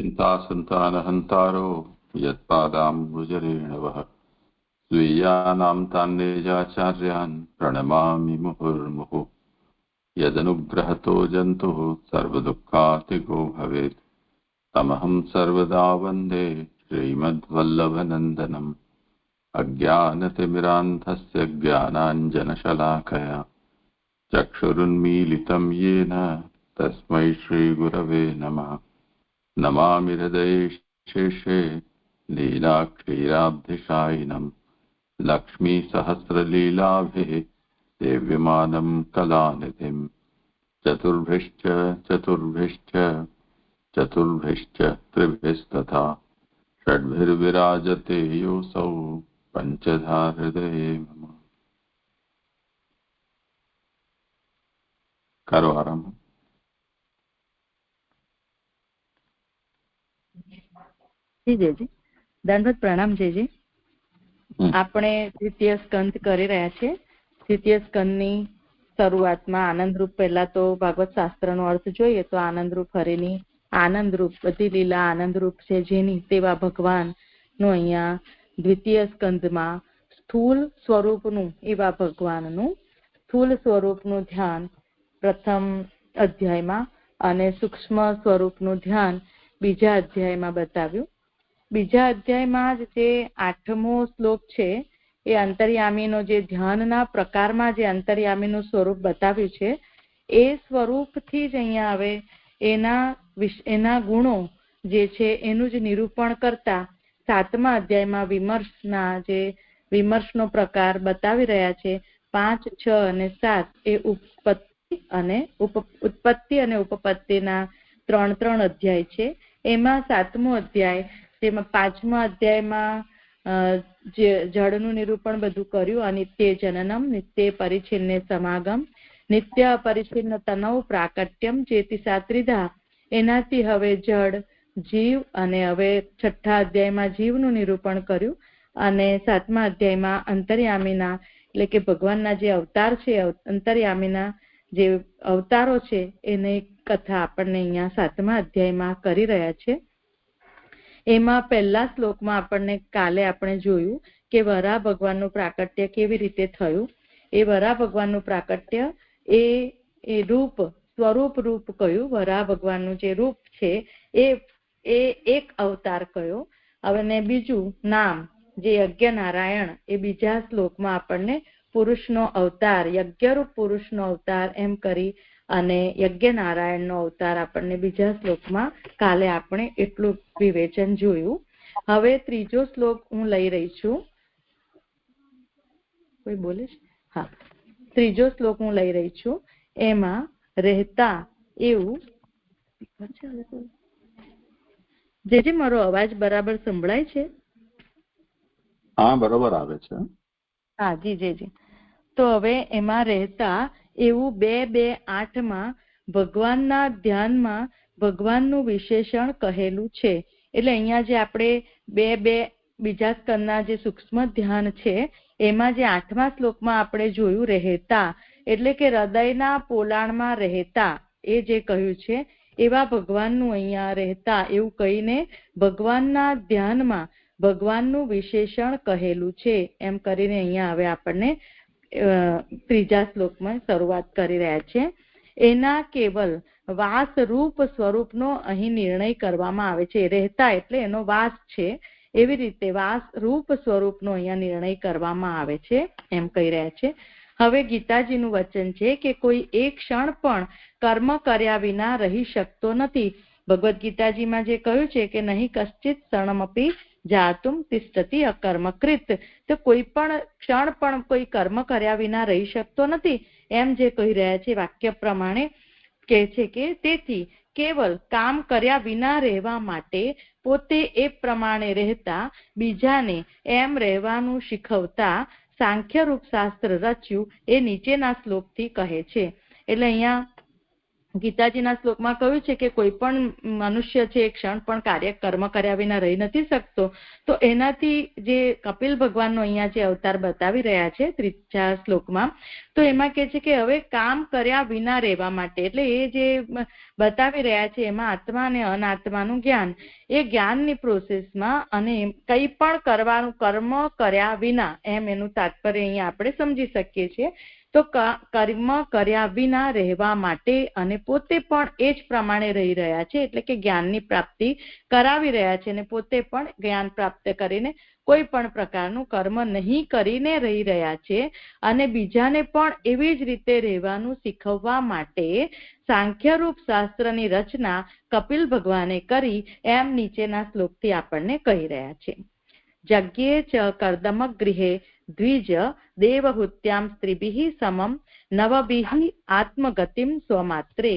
चिन्तासन्तानहन्तारो यत्पादाम्बुजरेणवः स्वीयानां तान्निजाचार्यान् प्रणमामि मुहुर्मुहुः। यदनुग्रहतो जन्तुः सर्वदुःखातिगो भवेत् तमहं सर्वदा वन्दे श्रीमद्वल्लभनन्दनम्। अज्ञानतिमिरान्धस्य ज्ञानाञ्जनशलाकया चक्षुरुन्मीलितं येन तस्मै श्रीगुरवे नमः। नमामि हृदये शेषे लीलाक्षीराब्धिशायिनं लक्ष्मीसहस्रलीलाभिः सेव्यमानं कलानिधिं। चतुर्भिश्च चतुर्भिश्च चतुर्भिश्च त्रिभिस्तथा षड्भिर्विराजते योऽसौ पञ्चधा हृदये मम। करो आरंभ। જી જેજી દંડવત પ્રણામ જેજી. આપણે દ્વિતીય સ્કંદ કરી રહ્યા છે. દ્વિતીય સ્કંદની શરૂઆતમાં આનંદરૂપ, પહેલા તો ભાગવત શાસ્ત્રનો અર્થ જોઈએ તો આનંદરૂપ હરિની આનંદરૂપ બધી લીલા આનંદરૂપ છે જેની તેવા ભગવાનનું અહીંયા દ્વિતીય સ્કંદમાં સ્થૂલ સ્વરૂપનું એવા ભગવાનનું સ્થૂલ સ્વરૂપનું ધ્યાન પ્રથમ અધ્યાયમાં અને સૂક્ષ્મ સ્વરૂપનું ધ્યાન બીજા અધ્યાયમાં બતાવ્યું. બીજા અધ્યાયમાં જ જે 8મો શ્લોક છે એ અંતર્યામીનો જે ધ્યાનના પ્રકારમાં જે અંતર્યામીનું સ્વરૂપ બતાવ્યું છે એ સ્વરૂપથી જ અહીંયા હવે એના ગુણો જે છે એનું જ નિરૂપણ કરતા 7મા અધ્યાયમાં વિમર્શનો પ્રકાર બતાવી રહ્યા છે. 5, 6 અને 7 એ ઉત્પત્તિ અને ઉપપત્તિના 3 અધ્યાય છે. એમાં 7મો અધ્યાય જેમાં 5મા અધ્યાયમાં જળનું નિરૂપણ બધું કર્યું. અનિત્ય જનનમ નિત્ય પરિચ્છિન્ને સમાગમ નિત્ય અપરિચ્છિન્ન તનવ પ્રાકટ્યમ ચેતિ સાત્રિધા. એનાથી હવે જળ, જીવ અને હવે 6થા અધ્યાયમાં જીવનું નિરૂપણ કર્યું. અને 7મા અધ્યાયમાં અંતર્યામીના એટલે કે ભગવાનના જે અવતાર છે અંતર્યામીના જે અવતારો છે એની કથા આપણને અહીંયા 7મા અધ્યાયમાં કરી રહ્યા છે. એમાં પહેલા શ્લોકમાં આપણને કાલે આપણે જોયું કે વરાહ ભગવાનનું પ્રાકટ્ય કેવી રીતે થયું. એ વરાહ ભગવાનનું પ્રાકટ્ય એ સ્વરૂપ રૂપ કયું, વરાહ ભગવાનનું જે રૂપ છે એ એક અવતાર કયો. હવે બીજું નામ જે યજ્ઞ નારાયણ એ બીજા શ્લોકમાં આપણને પુરુષનો અવતાર, યજ્ઞરૂપ પુરુષનો અવતાર એમ કરી અને યજ્ઞ નારાયણનો અવતાર આપણને બીજા શ્લોકમાં કાલે આપણે એટલું વિવેચન જોયું. હવે ત્રીજો શ્લોક હું લઈ રહી છું. કોઈ બોલે છે? હા, ત્રીજો શ્લોક હું લઈ રહી છું. એમાં રહેતા એવું જે મારો અવાજ બરાબર સંભળાય છે? હા, બરોબર આવે છે. હા જી જી. તો હવે એમાં રહેતા એવું 2:8 ભગવાનના ધ્યાનમાં ભગવાનનું વિશેષણ કહેલું છે. એટલે અહીંયા જે આપણે બીજા સ્કંદના જે સૂક્ષ્મ ધ્યાન છે એમાં જે 8મા શ્લોકમાં આપણે જોયું રહેતા એટલે કે હૃદયના પોલાણમાં રહેતા એ જે કહ્યું છે એવા ભગવાનનું અહીંયા રહેતા એવું કહીને ભગવાનના ધ્યાનમાં ભગવાનનું વિશેષણ કહેલું છે એમ કરીને અહીંયા હવે આપણને ત્રીજા શ્લોકમાં શરૂઆત કરી રહ્યા છે. એના કેવલ વાસ રૂપ સ્વરૂપનો અહીં નિર્ણય કરવામાં આવે છે. રહેતા એટલે એનો વાસ છે, એવી રીતે વાસ રૂપ સ્વરૂપનો અહીંયા નિર્ણય કરવામાં આવે છે એમ કહી રહ્યા છે. હવે ગીતાજીનું વચન છે કે કોઈ એક ક્ષણ પણ કર્મ કર્યા વિના રહી શકતો નથી. ભગવદ્ ગીતાજીમાં જે કહ્યું છે કે નહીં કશ્ચિત ક્ષણમપી જાતુમ તિષ્ઠતિ અકર્મકૃત, તો કોઈ પણ ક્ષણ પણ કોઈ કર્મ કર્યા વિના રહી શકતો નથી એમ જે કહી રહ્યા છે વાક્ય પ્રમાણે કહે છે કે તેથી કેવલ કામ કર્યા વિના રહેવા માટે પોતે એ પ્રમાણે રહેતા બીજાને એમ રહેવાનું શીખવતા સાંખ્ય રૂપ શાસ્ત્ર રચ્યું એ નીચેના શ્લોકથી કહે છે. એટલે અહીંયા ગીતાજીના શ્લોકમાં કહ્યું છે કે કોઈ પણ મનુષ્ય છે એ ક્ષણ પણ કર્મ કર્યા વિના રહી નથી શકતો. તો એનાથી જે કપિલ ભગવાનનો અહીંયા જે અવતાર બતાવી રહ્યા છે 3જા શ્લોકમાં, તો એમાં કે છે કે હવે કામ કર્યા વિના રહેવા માટે, એટલે એ જે બતાવી રહ્યા છે એમાં આત્મા અને અનાત્માનું જ્ઞાન, એ જ્ઞાનની પ્રોસેસમાં અને કંઈ પણ કરવાનું કર્મ કર્યા વિના, એમ એનું તાત્પર્ય અહીંયા આપણે સમજી શકીએ છીએ. તો કર્મ કર્યા વિના રહેવા માટે અને પોતે પણ એ જ પ્રમાણે રહી રહ્યા છે, એટલે કે જ્ઞાનની પ્રાપ્તિ કરાવી રહ્યા છે અને પોતે પણ જ્ઞાન પ્રાપ્ત કરીને કોઈ પણ પ્રકારનું કર્મ નહીં કરીને રહી રહ્યા છે અને બીજાને પણ એવી જ રીતે રહેવાનું શીખવવા માટે સાંખ્યરૂપ શાસ્ત્રની રચના કપિલ ભગવાને કરી, એમ નીચેના શ્લોકથી આપણને કહી રહ્યા છે. યજ્ઞે ચ કર્દમ ગૃહે દ્વિજ દેવહૂત્યામ સ્ત્રીભિઃ સમમ નવભિઃ આત્મગતિમ સ્વમાત્રે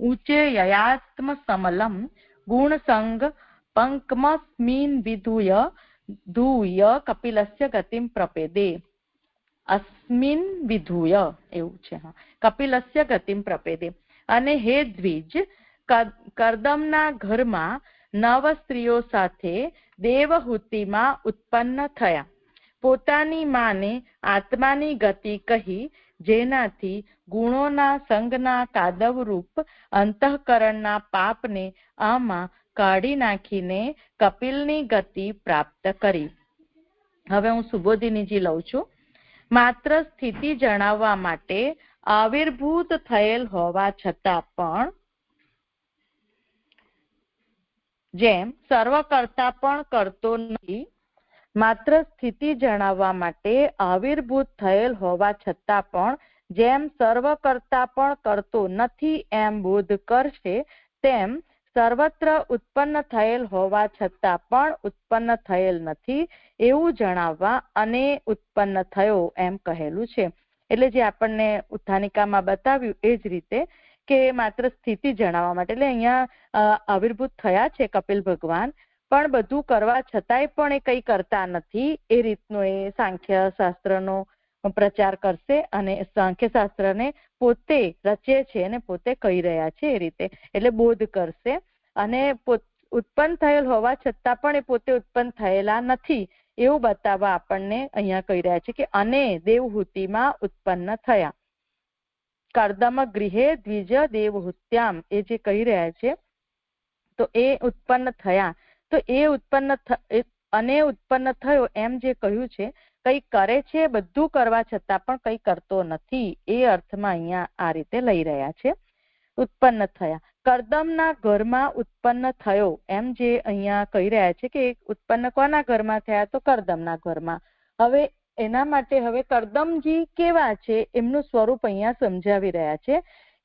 ઊચે યયાત્મ સમલમ ગુણસંગ પંકમસ્મિન વિધુય ધૂય કપિલસ્ય ગતિમ પ્રપેદે. અસ્મિન વિધુય એવું છે, કપિલસ્ય ગતિમ પ્રપેદે. અને હે દ્વિજ, કર્દમના ઘરમાં 9 સ્ત્રીઓ સાથે દેવહૂતિમાં ઉત્પન્ન થયા. પોતાની માને આત્માની ગતિ કહી, જેનાથી ગુણોના સંગના કાદવરૂપ અંતઃકરણના પાપને આમાં કાઢી નાખીને કપિલની ગતિ પ્રાપ્ત કરી. હવે હું સુબોધિનીજી લઉં છું. માત્ર સ્થિતિ જણાવવા માટે આવિર્ભૂત થયેલ હોવા છતાં પણ, જેમ સર્વ કરતા પણ કરતો નથી, માત્ર સ્થિતિ જણાવવા માટે આવિર્ભૂત થયેલ હોવા છતાં પણ જેમ સર્વ કરતા પણ કરતો નથી એમ બોધ કરશે, તેમ સર્વત્ર ઉત્પન્ન થયેલ હોવા છતાં પણ ઉત્પન્ન થયેલ નથી એવું જણાવવા અને ઉત્પન્ન થયો એમ કહેલું છે. એટલે જે આપણને ઉત્થાનિકામાં બતાવ્યું એ જ રીતે કે માત્ર સ્થિતિ જણાવવા માટે, એટલે અહીંયા આવિર્ભૂત થયા છે કપિલ ભગવાન, પણ બધું કરવા છતાંય પણ એ કંઈ કરતા નથી. એ રીતનો એ સાંખ્ય શાસ્ત્રનો પ્રચાર કરશે અને સાંખ્ય શાસ્ત્રને પોતે રચે છે અને પોતે કહી રહ્યા છે એ રીતે, એટલે બોધ કરશે. અને ઉત્પન્ન થયેલ હોવા છતાં પણ એ પોતે ઉત્પન્ન થયેલા નથી એવું બતાવવા આપણને અહીંયા કહી રહ્યા છે કે અને દેવહૂતિમાં ઉત્પન્ન થયા. કર્દમ ગૃહે દ્વિજ દેવહૂત્યામ, એ જે કહી રહ્યા છે તો એ ઉત્પન્ન થયા. તો એ ઉત્પન્ન થયો એમ જે કહ્યું છે, કંઈ કરે છે બધું કરવા છતાં પણ કંઈ કરતો નથી, એ અર્થમાં અહીંયા આ રીતે લઈ રહ્યા છે. ઉત્પન્ન થયા, કર્દમના ઘરમાં ઉત્પન્ન થયો એમ જે અહીંયા કહી રહ્યા છે કે ઉત્પન્ન કોના ઘરમાં થયા, તો કર્દમના ઘરમાં. હવે એના માટે હવે કર્દમજી કેવા છે એમનું સ્વરૂપ અહીંયા સમજાવી રહ્યા છે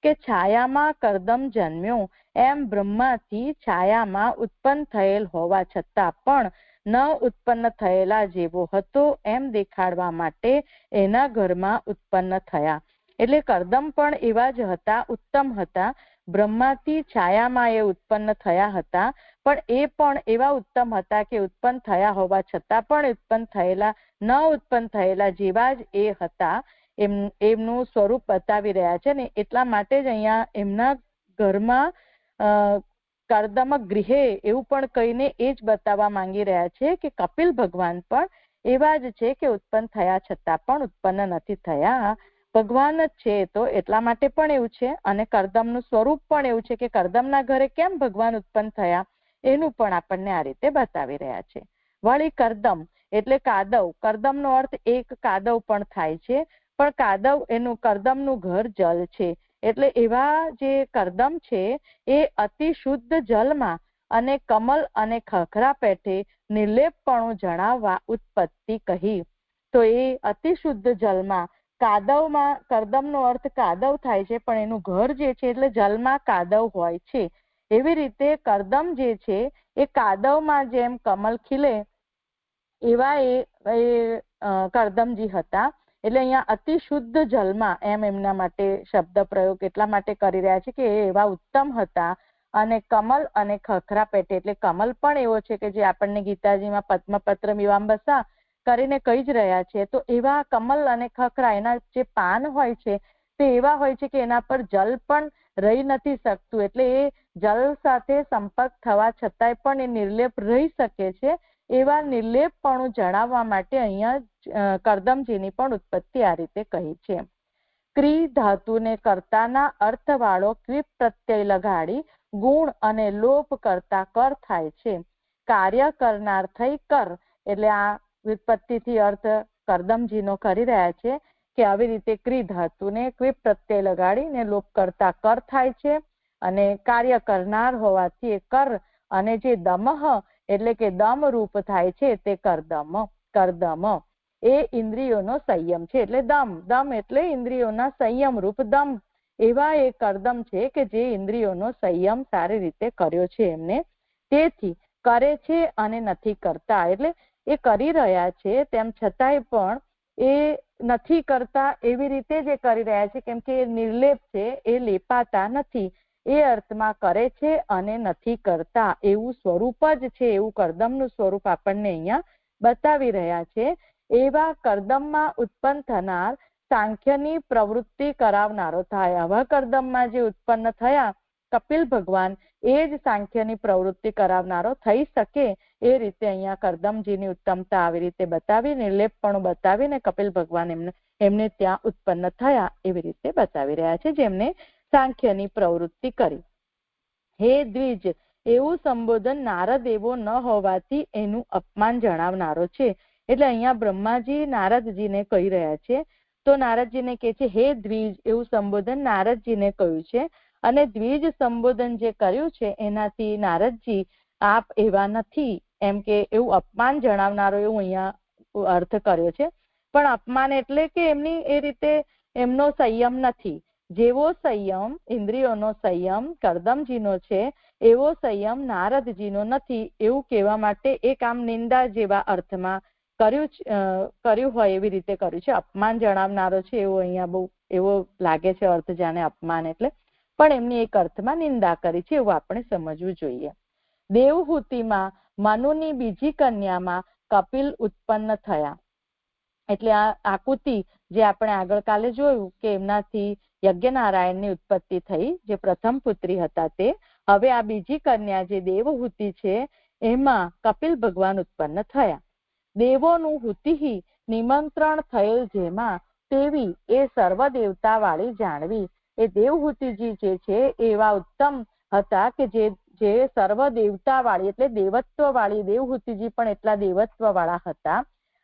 કે છાયામાં કર્દમ જન્મ્યો એમ બ્રહ્માથી છાયામાં ઉત્પન્ન થયેલ હોવા છતાં પણ ન ઉત્પન્ન થયેલા જેવો હતો એમ દેખાડવા માટે એના ઘરમાં ઉત્પન્ન થયા. એટલે કર્દમ પણ એવા જ હતા, ઉત્તમ હતા. બ્રહ્માથી છાયામાં એ ઉત્પન્ન થયા હતા, પણ એ પણ એવા ઉત્તમ હતા કે ઉત્પન્ન થયા હોવા છતાં પણ ઉત્પન્ન થયેલા ન ઉત્પન્ન થયેલા જેવા જ એ હતા. એમનું સ્વરૂપ બતાવી રહ્યા છે ને એટલા માટે જ અહીંયા એમના ઘરમાં કર્દમ ગૃહે એવું પણ કહીને એ જ બતાવવા માંગી રહ્યા છે કે કપિલ ભગવાન પણ એવા જ છે કે ઉત્પન્ન થયા છતાં પણ ઉત્પન્ન નથી થયા, ભગવાન જ છે. તો એટલા માટે પણ એવું છે. અને કર્દમનું સ્વરૂપ પણ એવું છે કે કર્દમના ઘરે કેમ ભગવાન ઉત્પન્ન થયા એનું પણ આપણને આ રીતે બતાવી રહ્યા છે. વળી કર્દમ એટલે કાદવ, કર્દમનો અર્થ એક કાદવ પણ થાય છે, પણ કાદવ એનું કર્દમનું ઘર જલ છે. એટલે એવા જે કર્દમ છે એ અતિ શુદ્ધ જલમાં અને કમલ અને ખખરા પેઠે નિર્લેપપણું જણાવવા ઉત્પત્તિ કહી. તો એ અતિ શુદ્ધ જલમાં, કાદવમાં, કર્દમનો અર્થ કાદવ થાય છે, પણ એનું ઘર જે છે એટલે જલમાં કાદવ હોય છે. એવી રીતે કર્દમ જે છે એ કાદવમાં જેમ કમલ ખીલે એવા એ કર્દમજી હતા. એટલે અહીંયા અતિ શુદ્ધ જલમાં એમ એમના માટે શબ્દ પ્રયોગ એટલા માટે કરી રહ્યા છે કે એ એવા ઉત્તમ હતા. અને કમલ અને ખખરા પેટે, એટલે કમલ પણ એવો છે કે જે આપણને ગીતાજીમાં પદ્મપત્ર મીમાંબસા કરીને કહી જ રહ્યા છે. તો એવા કમલ અને ખખરા, એના જે પાન હોય છે તે એવા હોય છે કે એના પર જલ પણ રહી નથી શકતું, એટલે એ જલ સાથે સંપર્ક થવા છતાંય પણ એ નિર્લેપ રહી શકે છે. એવા નિર્લેપપણું જણાવવા માટે અહીંયા કરદમજીની પણ ઉત્પત્તિ આ રીતે કહી છે. ક્રી ધાતુને કર્તાના અર્થવાળો ક્વિપ પ્રત્યય લગાડી ગુણ અને લોપ કરતા કર થાય છે. કાર્ય કરનાર થઈ કર, એટલે આ વ્યુત્પત્તિથી અર્થ કરદમજીનો કરી રહ્યા છે કે આવી રીતે ક્રી ધાતુને ક્વિપ પ્રત્યય લગાડીને લોપ કરતા કર થાય છે, અને કાર્ય કરનાર હોવાથી એ કર, અને જે દમઃ એટલે કે દમ રૂપ થાય છે તે કરદમ. કરદમ એ ઇન્દ્રિયોનો સંયમ છે, એટલે દમ એટલે ઇન્દ્રિયોના સંયમ રૂપ દમ. એવા એ કરદમ છે કે જે ઇન્દ્રિયોનો સંયમ સારી રીતે કર્યો છે એમને. તેથી કરે છે અને નથી કરતા, એટલે એ કરી રહ્યા છે તેમ છતાંય પણ એ નથી કરતા એવી રીતે જ એ કરી રહ્યા છે, કેમ કે એ નિર્લેપ છે, એ લેપાતા નથી. એ અર્થમાં કરે છે અને નથી કરતા એવું સ્વરૂપ જ છે, એવું કરદમનું સ્વરૂપ આપણને અહીંયા બતાવી રહ્યા છે. એવા કરદમમાં ઉત્પન્ન થનાર સાંખ્યની પ્રવૃત્તિ કરાવનારો થાય. આવા કરદમમાં જે ઉત્પન્ન થયા કપિલ ભગવાન, એ જ સાંખ્યની પ્રવૃત્તિ કરાવનારો થઈ શકે. એ રીતે અહીંયા કરદમજીની ઉત્તમતા આવી રીતે બતાવી, નિર્લેપપણું બતાવીને કપિલ ભગવાન એમને ત્યાં ઉત્પન્ન થયા એવી રીતે બતાવી રહ્યા છે, જેમને સાંખ્યની પ્રવૃત્તિ કરી. હે દ્વિજ એવું સંબોધન નારદ એવો ન હોવાથી એનું અપમાન જણાવનારો છે. એટલે અહીંયા બ્રહ્માજી નારદજીને કહી રહ્યા છે. તો નારદજીને કહે છે હે દ્વિજ એવું સંબોધન નારદજીને કહ્યું છે, અને દ્વિજ સંબોધન જે કર્યું છે એનાથી નારદજી આપ એવા નથી એમ કે એવું અપમાન જણાવનારો એવું અહીંયા અર્થ કર્યો છે. પણ અપમાન એટલે કે એમની એ રીતે એમનો સંયમ નથી. જેવો સંયમ ઇન્દ્રિયોનો સંયમ કરદમજીનો છે એવો સંયમ નારદજીનો નથી એવું કહેવા માટે એ કામ નિંદા જેવા અર્થમાં કર્યું હોય એવી રીતે કર્યું છે. અપમાન જણાવનારો છે એવો અહીંયા બહુ એવો લાગે છે અર્થ, જાણે અપમાન એટલે, પણ એમની એક અર્થમાં નિંદા કરી છે એવું આપણે સમજવું જોઈએ. દેવહૂતિમાં મનુની બીજી કન્યામાં કપિલ ઉત્પન્ન થયા. એટલે આ આકુતિ જે આપણે આગળ કાલે જોયું કે એમનાથી યજ્ઞનારાયણની ઉત્પત્તિ થઈ, જે પ્રથમ પુત્રી હતા તે. હવે આ બીજી કન્યા જે દેવહૂતિ છે એમાં કપિલ ભગવાન ઉત્પન્ન થયા. દેવોનું હુતિ નિમંત્રણ થયેલ જેમાં તેવી એ સર્વ દેવતા વાળી જાણવી. એ દેવહૂતિજી જે છે એવા ઉત્તમ હતા કે જે સર્વ દેવતા વાળી એટલે દેવત્વ વાળી, દેવહૂતિજી પણ એટલા દેવત્વ વાળા હતા.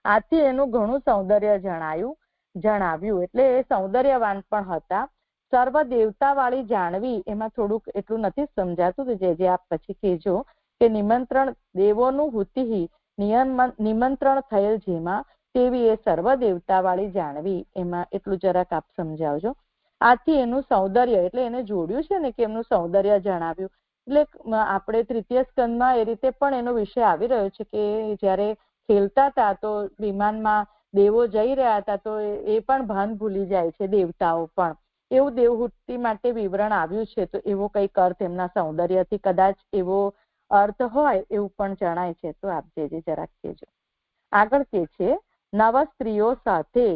આથી એનું ઘણું સૌંદર્ય જણાવ્યું, એટલે એ સૌંદર્યવાન પણ હતા. સર્વ દેવતા વાળી જાણવી એમાં થોડુંક એટલું નથી સમજાતું, જે આપ પછી કહેજો કે નિમંત્રણ દેવોનું હુતિ નિમંત્રણ થયેલ જેમાં તેવી એ સર્વ દેવતા વાળી જાણવી, એમાં એટલું જરાક આપ સમજાવજો. આથી એનું સૌંદર્ય એટલે એને જોડ્યું છે ને કે એમનું સૌંદર્ય જણાવ્યું. એટલે આપણે તૃતીય સ્કંદમાં એ રીતે પણ એનો વિષય આવી રહ્યો છે કે જયારે ખેલતા હતા તો વિમાનમાં દેવો જઈ રહ્યા હતા તો એ પણ ભાન ભૂલી જાય છે, દેવતાઓ પણ. એવું દેવહૂતિ માટે વિવરણ આવ્યું છે. તો એવો કંઈક અર્થ એમના સૌંદર્યથી કદાચ એવો અર્થ હોય એવું પણ જણાય છે. તો આપ જે જરાક કહેજો. આગળ કે છે નવ સ્ત્રીઓ સાથે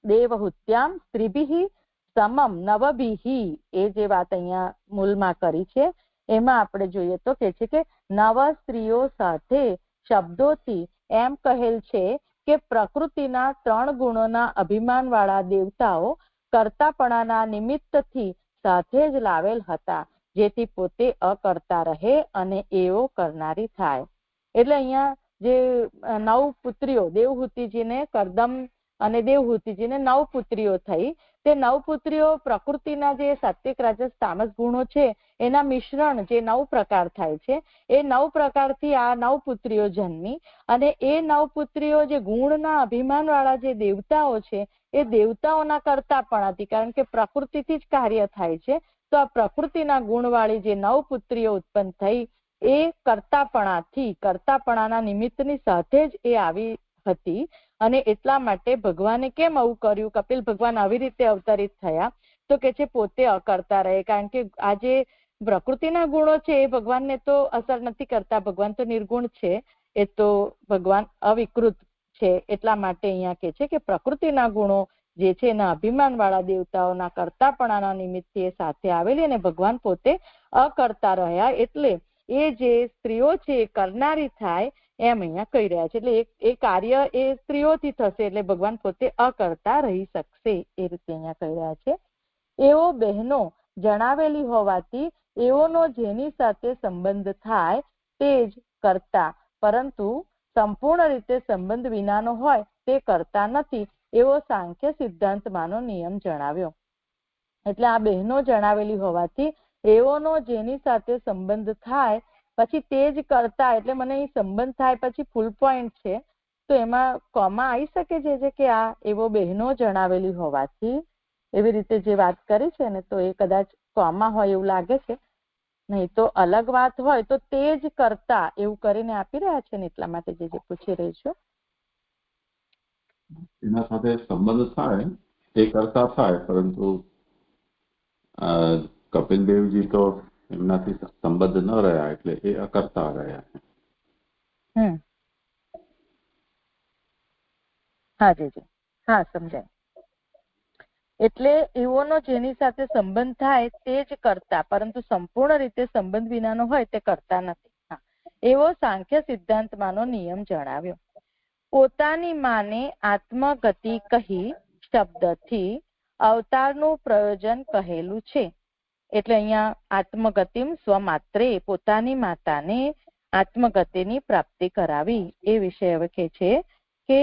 દેવહૂત્યામ સ્ત્રીભિ સમમ નવભિ, એ જે વાત અહીંયા મૂળમાં કરી છે એમાં આપણે જોઈએ તો કે છે કે નવ સ્ત્રીઓ સાથે શબ્દોથી એમ કહેલ છે કે પ્રકૃતિના 3 ગુણોના અભિમાન વાળા દેવતાઓ કર્તાપણાના નિમિત્તથી સાથે જ લાવેલ હતા, જેથી પોતે અકર્તા રહે અને એવો કરનારી થાય. એટલે અહીંયા જે 9 પુત્રીઓ દેવહૂતિજીને કરદમ અને દેવહૂતિજીને 9 પુત્રીઓ થઈ. તે 9 પુત્રીઓ પ્રકૃતિના જે સાત્વિક રાજસ તામસ ગુણો છે એના મિશ્રણ જે 9 પ્રકાર થાય છે એ 9 પ્રકારથી આ 9 પુત્રીઓ જન્મી. અને એ 9 પુત્રીઓ જે ગુણના અભિમાન વાળા જે દેવતાઓ છે એ દેવતાઓના કરતાપણાથી, કારણ કે પ્રકૃતિથી જ કાર્ય થાય છે, તો આ પ્રકૃતિના ગુણવાળી જે 9 પુત્રીઓ ઉત્પન્ન થઈ એ કર્તાપણાના નિમિત્તની સાથે જ એ આવી હતી. અને એટલા માટે ભગવાને કેમ આવું કર્યું, કપિલ ભગવાન આવી રીતે અવતરિત થયા તો કે છે પોતે અકર્તા રહે. કારણ કે આ જે પ્રકૃતિના ગુણો છે એ ભગવાનને તો અસર નથી કરતા, ભગવાન તો નિર્ગુણ છે, એ તો ભગવાન અવિકૃત છે. એટલા માટે અહીંયા કે છે કે પ્રકૃતિના ગુણો જે છે એના અભિમાન વાળા દેવતાઓના કરતાપણાના નિમિત્તે એ સાથે આવેલી અને ભગવાન પોતે અકર્તા રહ્યા, એટલે એ જે સ્ત્રીઓ છે એ કરનારી થાય એમ અહીંયા કહી રહ્યા છે. એટલે એ કાર્ય એ સ્ત્રીઓથી થશે, એટલે ભગવાન પોતે અકર્તા રહી શકશે, એ રીતે અહીંયા કહી રહ્યા છે. એવો બહેનો જણાવેલી હોવાથી એઓનો જેની સાથે સંબંધ થાય તે જ કરતા, પરંતુ સંપૂર્ણ રીતે સંબંધ વિનાનો હોય તે કરતા નથી, એવો સાંખ્ય સિદ્ધાંતમાંનો નિયમ જણાવ્યો. એટલે આ બહેનો જણાવેલી હોવાથી એઓનો જેની સાથે સંબંધ થાય પછી તે જ કરતા, એટલે મને અહીં સંબંધ થાય પછી ફૂલ પોઈન્ટ છે, તો એમાં કોમા આવી શકે છે કે આ એવો બહેનો જણાવેલી હોવાથી, એવી રીતે જે વાત કરી છે ને, તો એ કદાચ કોમા હોય એવું લાગે છે, નહીં તો અલગ વાત હોય તો તે જ કરતા એવું કરીને આપી રહ્યા છે ને, એટલા માટે જે પૂછી રહી છું. એના સાથે સંબંધ થાય એ કરતા થાય, પરંતુ કપિલ દેવજી તો એમનાથી સંબંધ ન રહ્યા એટલે એ અકર્તા રહ્યા છે. હા જી, હા સમજાય. એટલે એઓનો જેની સાથે સંબંધ થાય તે જ કરતા, પરંતુ સંપૂર્ણ રીતે સંબંધ વિનાનો હોય તે કરતા નથી, એવો સાંખ્ય સિદ્ધાંતમાંનો નિયમ જણાવ્યો. પોતાની માને આત્મગતિ કહી શબ્દથી અવતારનું પ્રયોજન કહેલું છે. એટલે અહીંયા આત્મગતિમ સ્વમાત્રે, પોતાની માતાને આત્મગતિની પ્રાપ્તિ કરાવી, એ વિશે હવે કે છે કે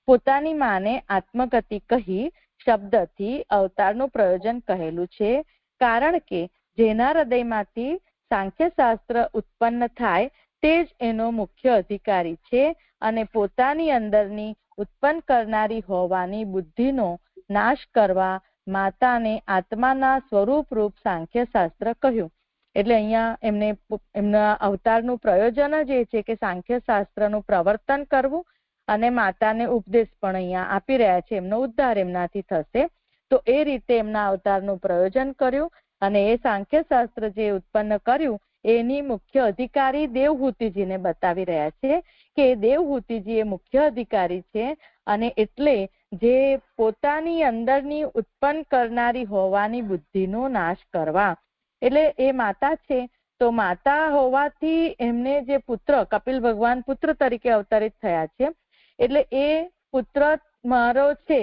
પોતાની માને આત્મગતિ કહી શબ્દથી અવતારનું પ્રયોજન કહેલું છે, કારણ કે જેના હૃદયમાંથી સાંખ્યશાસ્ત્ર ઉત્પન્ન થાય તે જ એનો મુખ્ય અધિકારી છે, અને પોતાની અંદરની ઉત્પન્ન કરનારી હોવાની બુદ્ધિનો નાશ કરવા માતાને આત્માના સ્વરૂપરૂપ સાંખ્યશાસ્ત્ર કહ્યું. એટલે અહીંયા એમના અવતારનું પ્રયોજન જ એ છે કે સાંખ્યશાસ્ત્રનું પ્રવર્તન કરવું, અને માતાને ઉપદેશ પણ અહીંયા આપી રહ્યા છે, એમનો ઉદ્ધાર એમનાથી થશે. તો એ રીતે એમના અવતારનું પ્રયોજન કર્યું, અને એ સાંખ્યશાસ્ત્ર જે ઉત્પન્ન કર્યું એની મુખ્ય અધિકારી દેવહૂતિજીને બતાવી રહ્યા છે કે દેવહૂતિજી એ મુખ્ય અધિકારી છે, અને એટલે જે પોતાની અંદરની ઉત્પન્ન કરનારી હોવાની બુદ્ધિનો નાશ કરવા, એટલે એ માતા છે, તો માતા હોવાથી એમને જે પુત્ર કપિલ ભગવાન પુત્ર તરીકે અવતરિત થયા છે, એટલે એ પુત્ર મારો છે,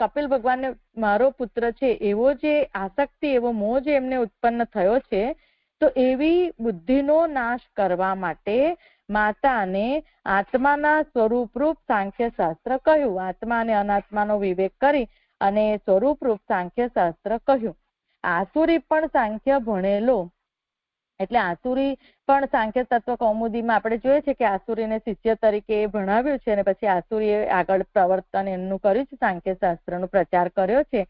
કપિલ ભગવાનને મારો પુત્ર છે એવો જે આસક્તિ, એવો મોહ જે એમને ઉત્પન્ન થયો છે, તો એવી બુદ્ધિનો નાશ કરવા માટે માતાને આત્માના સ્વરૂપરૂપ સાંખ્યશાસ્ત્ર કહ્યું. આત્મા અને અનાત્માનો વિવેક કરી અને સ્વરૂપરૂપ સાંખ્યશાસ્ત્ર કહ્યું. આસુરી પણ સાંખ્ય ભણેલો, એટલે આસુરી પણ સાંખ્ય તત્વ કૌમુદીમાં આપણે જોઈએ છે કે આસુરીને શિષ્ય તરીકે ભણાવ્યું છે, અને પછી આસુરીએ આગળ પ્રવર્તન એમનું કર્યું છે, સાંખ્યશાસ્ત્રનો પ્રચાર કર્યો છે,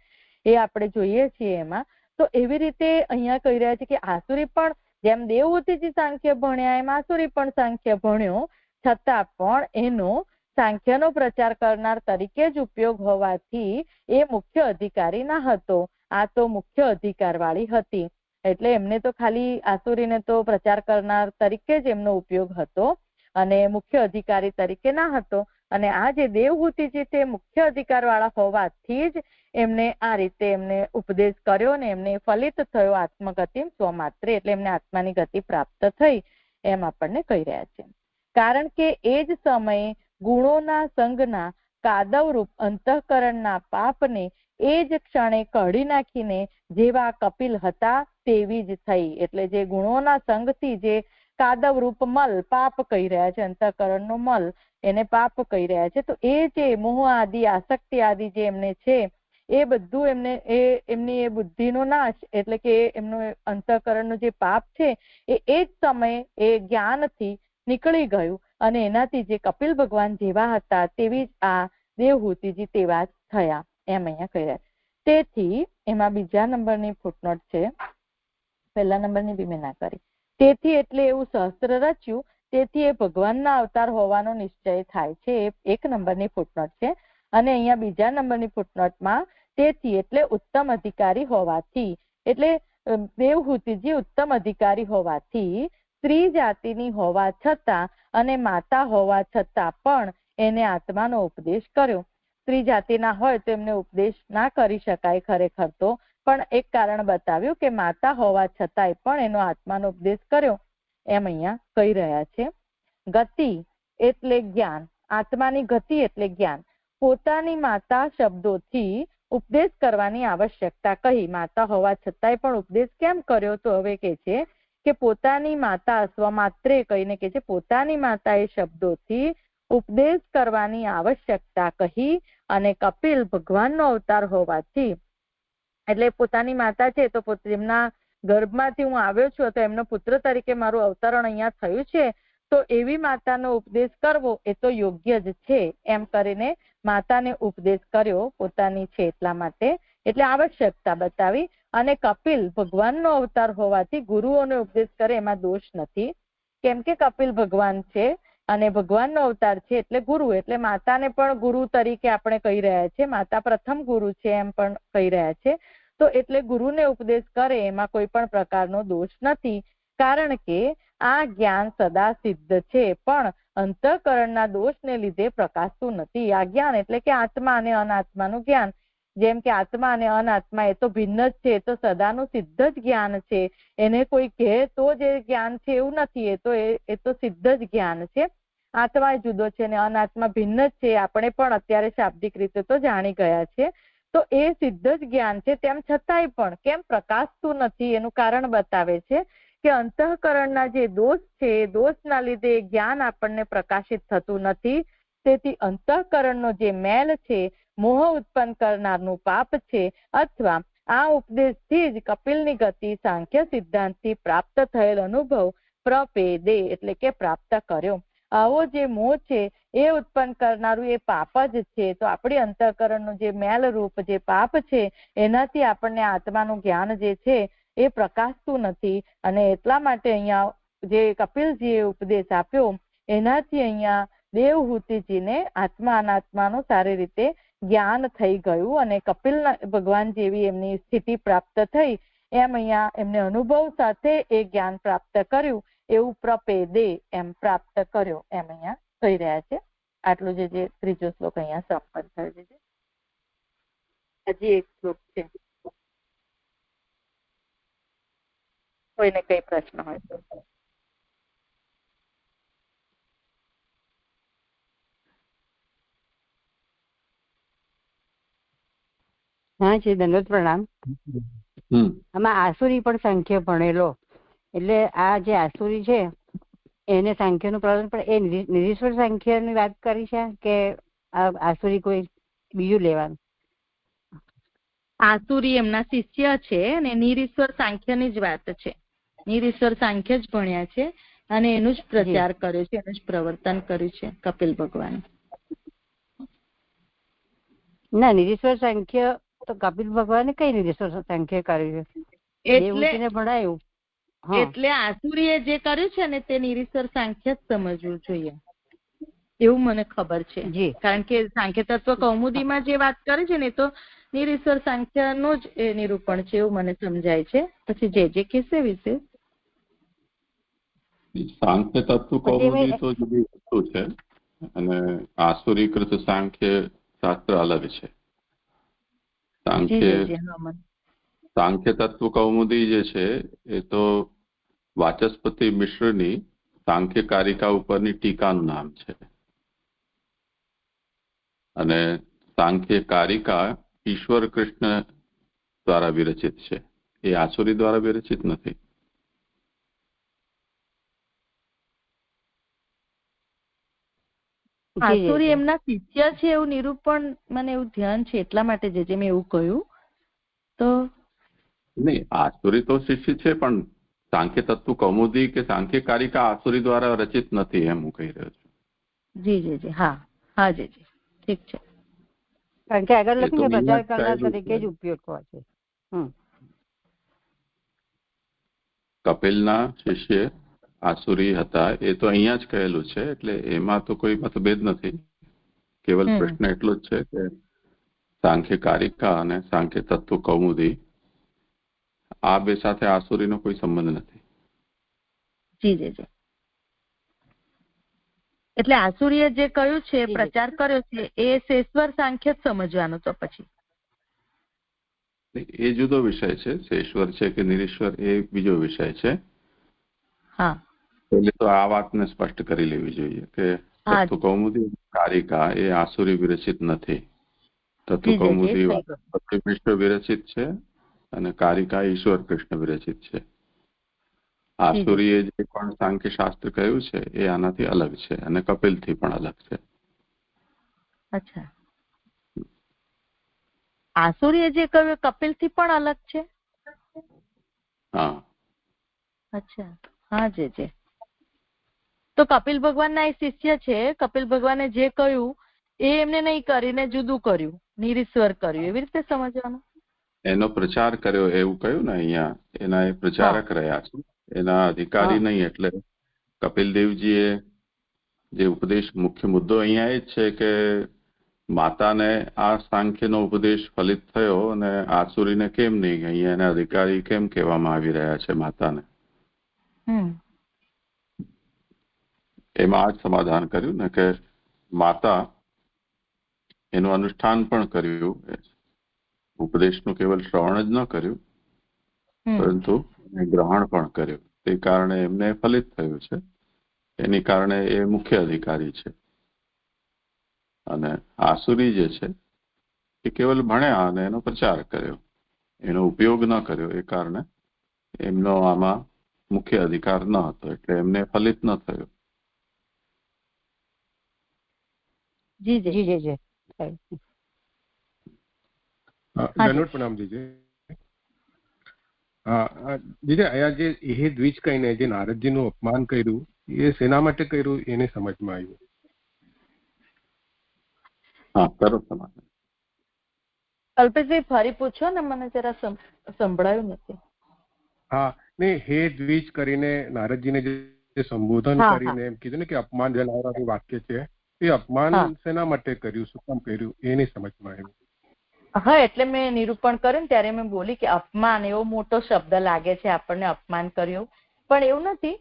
એ આપણે જોઈએ છીએ એમાં. તો એવી રીતે અહીંયા કહી રહ્યા છે કે આસુરી પણ જેમ દેવહૂતિજી સાંખ્ય ભણ્યા એમ આસુરી પણ સાંખ્ય ભણ્યો, છતાં પણ એનો સાંખ્યનો પ્રચાર કરનાર તરીકે જ ઉપયોગ હોવાથી એ મુખ્ય અધિકારી ના હતો, આ તો મુખ્ય અધિકાર વાળી હતી. એટલે એમને તો ખાલી આસુરીને તો પ્રચાર કરનાર તરીકે જ એમનો ઉપયોગ હતો, અને મુખ્ય અધિકારી તરીકે ના હતો. અને આ જે દેવહૂતિજી તે મુખ્ય અધિકાર વાળા હોવાથી જ એમને આ રીતે એમને ઉપદેશ કર્યો, ને એમને ફલિત થયો આત્મગતિ સ્વમાત્રે, એટલે એમને આત્માની ગતિ પ્રાપ્ત થઈ, એમ આપણને કહી રહ્યા છે. કારણ કે એ જ સમયે ગુણોના સંગના કાદવરૂપ અંતઃકરણના પાપને એ જ ક્ષણે કાઢી નાખીને જેવા કપિલ હતા તેવી જ થઈ. એટલે જે ગુણોના સંગથી જે કાદવરૂપ મલ, પાપ કહી રહ્યા છે, અંતઃકરણનો મલ એને પાપ કહી રહ્યા છે, તો એ જે મોહ આદિ આસક્તિ આદિ જે એમને છે એ બધું એમને એમની એ બુદ્ધિનો નાશ, એટલે કે એમનું અંતઃકરણનું જે પાપ છે એ જ સમયે એ જ્ઞાનથી નીકળી ગયું, અને એનાથી જે કપિલ ભગવાન જેવા હતા તેવી જ આ દેવહૂતિજી તેવા જ થયા, એમ અહીંયા કહી રહ્યા. તેથી એમાં બીજા નંબરની ફૂટનોટ છે, પહેલા નંબરની બી મેં ના કરી. તેથી એટલે એવું સહસ્ત્ર રચ્યું, તેથી એ ભગવાનના અવતાર હોવાનો નિશ્ચય થાય છે, એ એક નંબરની ફૂટનોટ છે. અને અહીંયા બીજા નંબરની ફૂટનોટમાં તેથી એટલે ઉત્તમ અધિકારી હોવાથી, એટલે દેવહૂતિજી ઉત્તમ અધિકારી હોવાથી સ્ત્રી જાતિની હોવા છતાં અને માતા હોવા છતાં પણ એને આત્માનો ઉપદેશ કર્યો. સ્ત્રી જાતિના હોય તો એમને ઉપદેશ ના કરી શકાય ખરેખર તો, પણ એક કારણ બતાવ્યું કે માતા હોવા છતાંય પણ એનો આત્માનો ઉપદેશ કર્યો, એમ અહીંયા કહી રહ્યા છે. ગતિ એટલે જ્ઞાન, આત્માની ગતિ એટલે જ્ઞાન. પોતાની માતા શબ્દોથી ઉપદેશ કરવાની આવશ્યકતા કહી. માતા હોવા છતાંય પણ ઉપદેશ કેમ કર્યો? તો હવે કે છે કે પોતાની માતા સ્વમાત્રે કહીને કે છે પોતાની માતા એ શબ્દોથી ઉપદેશ કરવાની આવશ્યકતા કહી. અને કપિલ ભગવાનનો અવતાર હોવાથી, એટલે પોતાની માતા છે તો એમના ગર્ભમાંથી હું આવ્યો છું તો એમનો પુત્ર તરીકે મારું અવતરણ અહીંયા થયું છે, તો એવી માતાનો ઉપદેશ કરવો એ તો યોગ્ય જ છે એમ કરીને માતાને ઉપદેશ કર્યો પોતાની છે એટલા માટે, એટલે આવશ્યકતા બતાવી. અને કપિલ ભગવાનનો અવતાર હોવાથી ગુરુઓને ઉપદેશ કરે એમાં દોષ નથી, કેમ કે કપિલ ભગવાન છે અને ભગવાનનો અવતાર છે એટલે ગુરુ, એટલે માતાને પણ ગુરુ તરીકે આપણે કહી રહ્યા છે. માતા પ્રથમ ગુરુ છે એમ પણ કહી રહ્યા છે. તો એટલે ગુરુને ઉપદેશ કરે એમાં કોઈ પણ પ્રકારનો દોષ નથી, કારણ કે આ જ્ઞાન સદા સિદ્ધ છે પણ અંતઃકરણના દોષને લીધે પ્રકાશતું નથી. આ જ્ઞાન એટલે કે આત્મા અને અનાત્માનું જ્ઞાન. જેમ કે આત્મા અને અનાત્મા એ તો ભિન્ન જ છે, તો સદાનું સિદ્ધ જ જ્ઞાન છે. એને કોઈ કહે તો જે જ્ઞાન છે એવું નથી, એ તો સિદ્ધ જ જ્ઞાન છે. આત્મા જુદો છે અને અનાત્મા ભિન્ન જ છે. આપણે પણ અત્યારે શાબ્દિક રીતે તો જાણી ગયા છે. તો એ સિદ્ધ જ જ્ઞાન છે, તેમ છતાંય પણ કેમ પ્રકાશતું નથી એનું કારણ બતાવે છે કે અંતઃકરણના જે દોષ છે એ દોષના લીધે જ્ઞાન આપણને પ્રકાશિત થતું નથી. તેથી અંતઃકરણનો જે મેલ છે, મોહ ઉત્પન્ન કરનારનું પાપ છે, અથવા આ ઉપદેશથી જ કપિલની ગતિ સાંખ્ય સિદ્ધાંતથી પ્રાપ્ત થયેલ અનુભવ પ્રપેદે એટલે કે પ્રાપ્ત કર્યો. આવો જે મોહ છે એ ઉત્પન્ન કરનારું એ પાપ જ છે. તો આપણી અંતઃકરણનું જે મેલ રૂપ જે પાપ છે એનાથી આપણને આત્માનું જ્ઞાન જે છે એ પ્રકાશતું નથી. અને એટલા માટે અહીંયા જે કપિલજીએ ઉપદેશ આપ્યો એનાથી અહીંયા દેવહૂતિજીને આત્મા અનાત્માનું સારી રીતે જ્ઞાન થઈ ગયું અને કપિલ ભગવાન જેવી એમની સ્થિતિ પ્રાપ્ત થઈ એમ અહીંયા એમને અનુભવ સાથે એ જ્ઞાન પ્રાપ્ત કર્યું, એવું પ્રપેદે એમ પ્રાપ્ત કર્યો એમ અહીંયા કહી રહ્યા છે. આટલું જે ત્રીજો શ્લોક અહીંયા સંપન્ન થયો છે. હજી એક શ્લોક છે, કોઈને કઈ પ્રશ્ન હોય તો. હા જી, દંડવત પ્રણામ. આમાં આસુરી પણ સાંખ્ય ભણેલો, એટલે આ જે આસુરી છે એને સાંખ્યનું પ્રવર્તન, પણ એ નિરીશ્વર સાંખ્યની વાત કરી છે કે આસુરી કોઈ બીજું લેવાનું? આસુરી એમના શિષ્ય છે અને નિરીશ્વર સાંખ્યની જ વાત છે. નિરીશ્વર સાંખ્ય જ ભણ્યા છે અને એનું જ પ્રચાર કર્યો છે, એનું જ પ્રવર્તન કર્યું છે કપિલ ભગવાન. ના, નિરીશ્વર સાંખ્ય તો કપિલ ભગવાને કઈ નિરીશ્વર સાંખ્ય કર્યું છે? એટલે ભણાયું. એટલે આસુરીએ જે કર્યું છે ને તે નિરીશ્વર સાંખ્ય જ સમજવું જોઈએ એવું મને ખબર છે. કારણ કે સાંખ્ય તત્વ કૌમુદીમાં જે વાત કરે છે ને તો નિરીશ્વર સાંખ્યનું જ એ નિરૂપણ છે એવું મને સમજાય છે. પછી જે કહેશે વિશે સાંખ્ય તત્વ કૌમુદી તો જુદી વસ્તુ છે અને આસુરીકૃત સાંખ્ય શાસ્ત્ર અલગ છે. સાંખ્ય તત્વ કૌમુદી જે છે એ તો વાચસ્પતિ મિશ્રની સાંખ્ય કારિકા ઉપરની ટીકાનું નામ છે અને સાંખ્ય કારિકા ઈશ્વર કૃષ્ણ દ્વારા વિરચિત છે, એ આસુરી દ્વારા વિરચિત નથી. આસુરી એમના શિષ્ય છે એવું નિરૂપણ મને એવું ધ્યાન છે, એટલા માટે જે મેં એવું કહ્યું. તો નહીં, આસુરી તો શિષ્ય છે પણ સાંખ્ય તત્વ કૌમુદી કે સાંખ્ય કારિકા આસુરી દ્વારા રચિત નથી એમ હું કહી રહ્યો છું. જી જી જી, હા હા જી જી, ઠીક છે. કારણ કે આગળ લખી પ્રચાર કરનાર તરીકે જ ઉપયોગ હોય છે. કપિલના શિષ્ય આસુરી હતા એ તો અહીંયા જ કહેલું છે, એટલે એમાં તો કોઈ મતભેદ નથી. કેવલ પ્રશ્ન એટલો જ છે કે સાંખ્ય કારિકા અને સાંખ્ય તત્વ કૌમુદી આ બે સાથે આસુરીનો કોઈ સંબંધ નથી. જી જી જી. એટલે આસુરીએ જે કહ્યું છે, પ્રચાર કર્યો છે, એ શેશ્વર સાંખ્ય જ સમજવાનું. તો પછી એ જુદો વિષય છે. શેશ્વર છે કે નિરીશ્વર એ બીજો વિષય છે. હા, એટલે તો આ વાતને સ્પષ્ટ કરી લેવી જોઈએ કે તત્વકૌમુદી કારિકા એ આસુરી વિરચિત નથી. તત્વકૌમુદી મિશ્ર વિરચિત છે અને કારિકા ઈશ્વર કૃષ્ણ વિરચિત છે. આસુરીએ જે પણ સાંખ્ય શાસ્ત્ર કહ્યું છે એ આનાથી અલગ છે અને કપિલથી પણ અલગ છે. અચ્છા, આસુરીએ જે કહ્યું કપિલથી પણ અલગ છે. હા. અચ્છા, હા જી જી. તો કપિલ ભગવાનના એ શિષ્ય છે, કપિલ ભગવાને જે કહ્યું એ એમને નહીં કરીને જુદું કર્યું, નિરીશ્વર કર્યું, એવી રીતે સમજવાનું. એનો પ્રચાર કર્યો એવું કહ્યું ને અહીંયા, એના એ પ્રચારક રહ્યા છે, એના અધિકારી નહીં. એટલે કપિલદેવજીએ જે ઉપદેશ, મુખ્ય મુદ્દો અહીંયા એ જ છે કે માતાને આ સાંખ્યનો ઉપદેશ ફલિત થયો અને આસુરીને કેમ નહીં, અહીંયા એના અધિકારી કેમ કહેવામાં આવી રહ્યા છે માતાને. એમાં આ જ સમાધાન કર્યું ને કે માતા એનું અનુષ્ઠાન પણ કર્યું, ઉપદેશનું કેવલ શ્રવણ જ ન કર્યું પરંતુ ગ્રહણ પણ કર્યું. તે કારણે એમને ફલિત થયું છે. એની કારણે એ મુખ્ય અધિકારી છે. અને આસુરી જે છે એ કેવલ ભણ્યા અને એનો પ્રચાર કર્યો, એનો ઉપયોગ ન કર્યો. એ કારણે એમનો આમાં મુખ્ય અધિકાર ન હતો, એટલે એમને ફલિત ન થયો. જી જી જી જી. ધન્યવાદ, પ્રણામ જીજે. જીજે, અહીંયા જે એ દ્વિજ કહીને જે નારદજીનું અપમાન કર્યું એ શેના માટે કર્યું એને સમજમાં આવ્યું. હા, કરો સમાધાન. અલ્પેશભાઈ ફરી પૂછો ને, મને જરા સંભળાયું નથી. હા, ને હે દ્વિજ કરીને નારદજીને જે સંબોધન કરીને એમ કીધું ને કે અપમાન જણાવવાનું વાક્ય છે, એ અપમાન શેના માટે કર્યું, શું કામ કર્યું એને સમજમાં આવ્યું. હા, એટલે મેં નિરૂપણ કર્યું ને ત્યારે મેં બોલી કે અપમાન એવો મોટો શબ્દ લાગે છે આપણને, અપમાન કર્યું, પણ એવું નથી.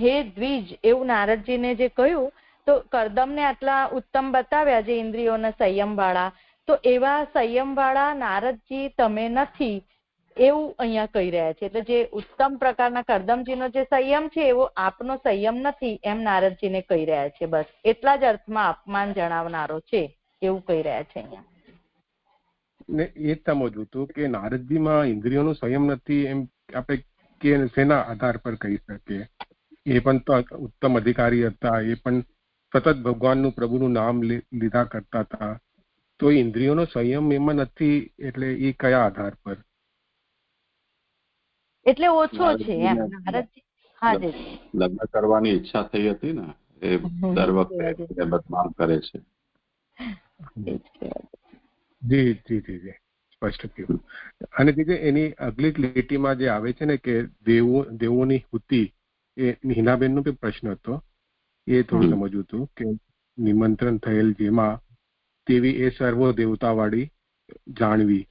હે દ્વિજ એવું નારદજીને જે કહ્યું, તો કરદમને આટલા ઉત્તમ બતાવ્યા જે ઇન્દ્રિયોના સંયમ વાળા, તો એવા સંયમ વાળા નારદજી તમે નથી એવું અહીંયા કહી રહ્યા છે. એટલે જે ઉત્તમ પ્રકારના કરદમજીનો જે સંયમ છે એવો આપનો સંયમ નથી એમ નારદજીને કહી રહ્યા છે. બસ એટલા જ અર્થમાં અપમાન જણાવનારો છે એવું કહી રહ્યા છે અહીંયા. ને એ જ સમજવું હતું કે નારદજીમાં ઇન્દ્રિયોનો સંયમ નથી એમ આપણે કે શેના આધાર પર કહી શકીએ. એ પણ તો ઉત્તમ અધિકારી હતા, એ પણ સતત ભગવાનનું પ્રભુનું નામ લીધા કરતા હતા, તો ઇન્દ્રિયોનો સંયમ એમાં નથી, એટલે એ કયા આધાર પર? એટલે ઓછો છે એમ. નારદજી લગ્ન કરવાની ઈચ્છા થઈ હતી ને, એ દર વખતે બદનામ કરે છે. જી જી જી જી, સ્પષ્ટ થયું. અને બીજે એની અગલી લીટીમાં જે આવે છે ને કે દેવોની હુતિ, એ હિનાબેનનો બી પ્રશ્ન હતો, એ થોડું સમજવું હતું કે નિમંત્રણ થયેલ જેમાં તેવી એ સર્વ દેવતાવાળી જાણવી.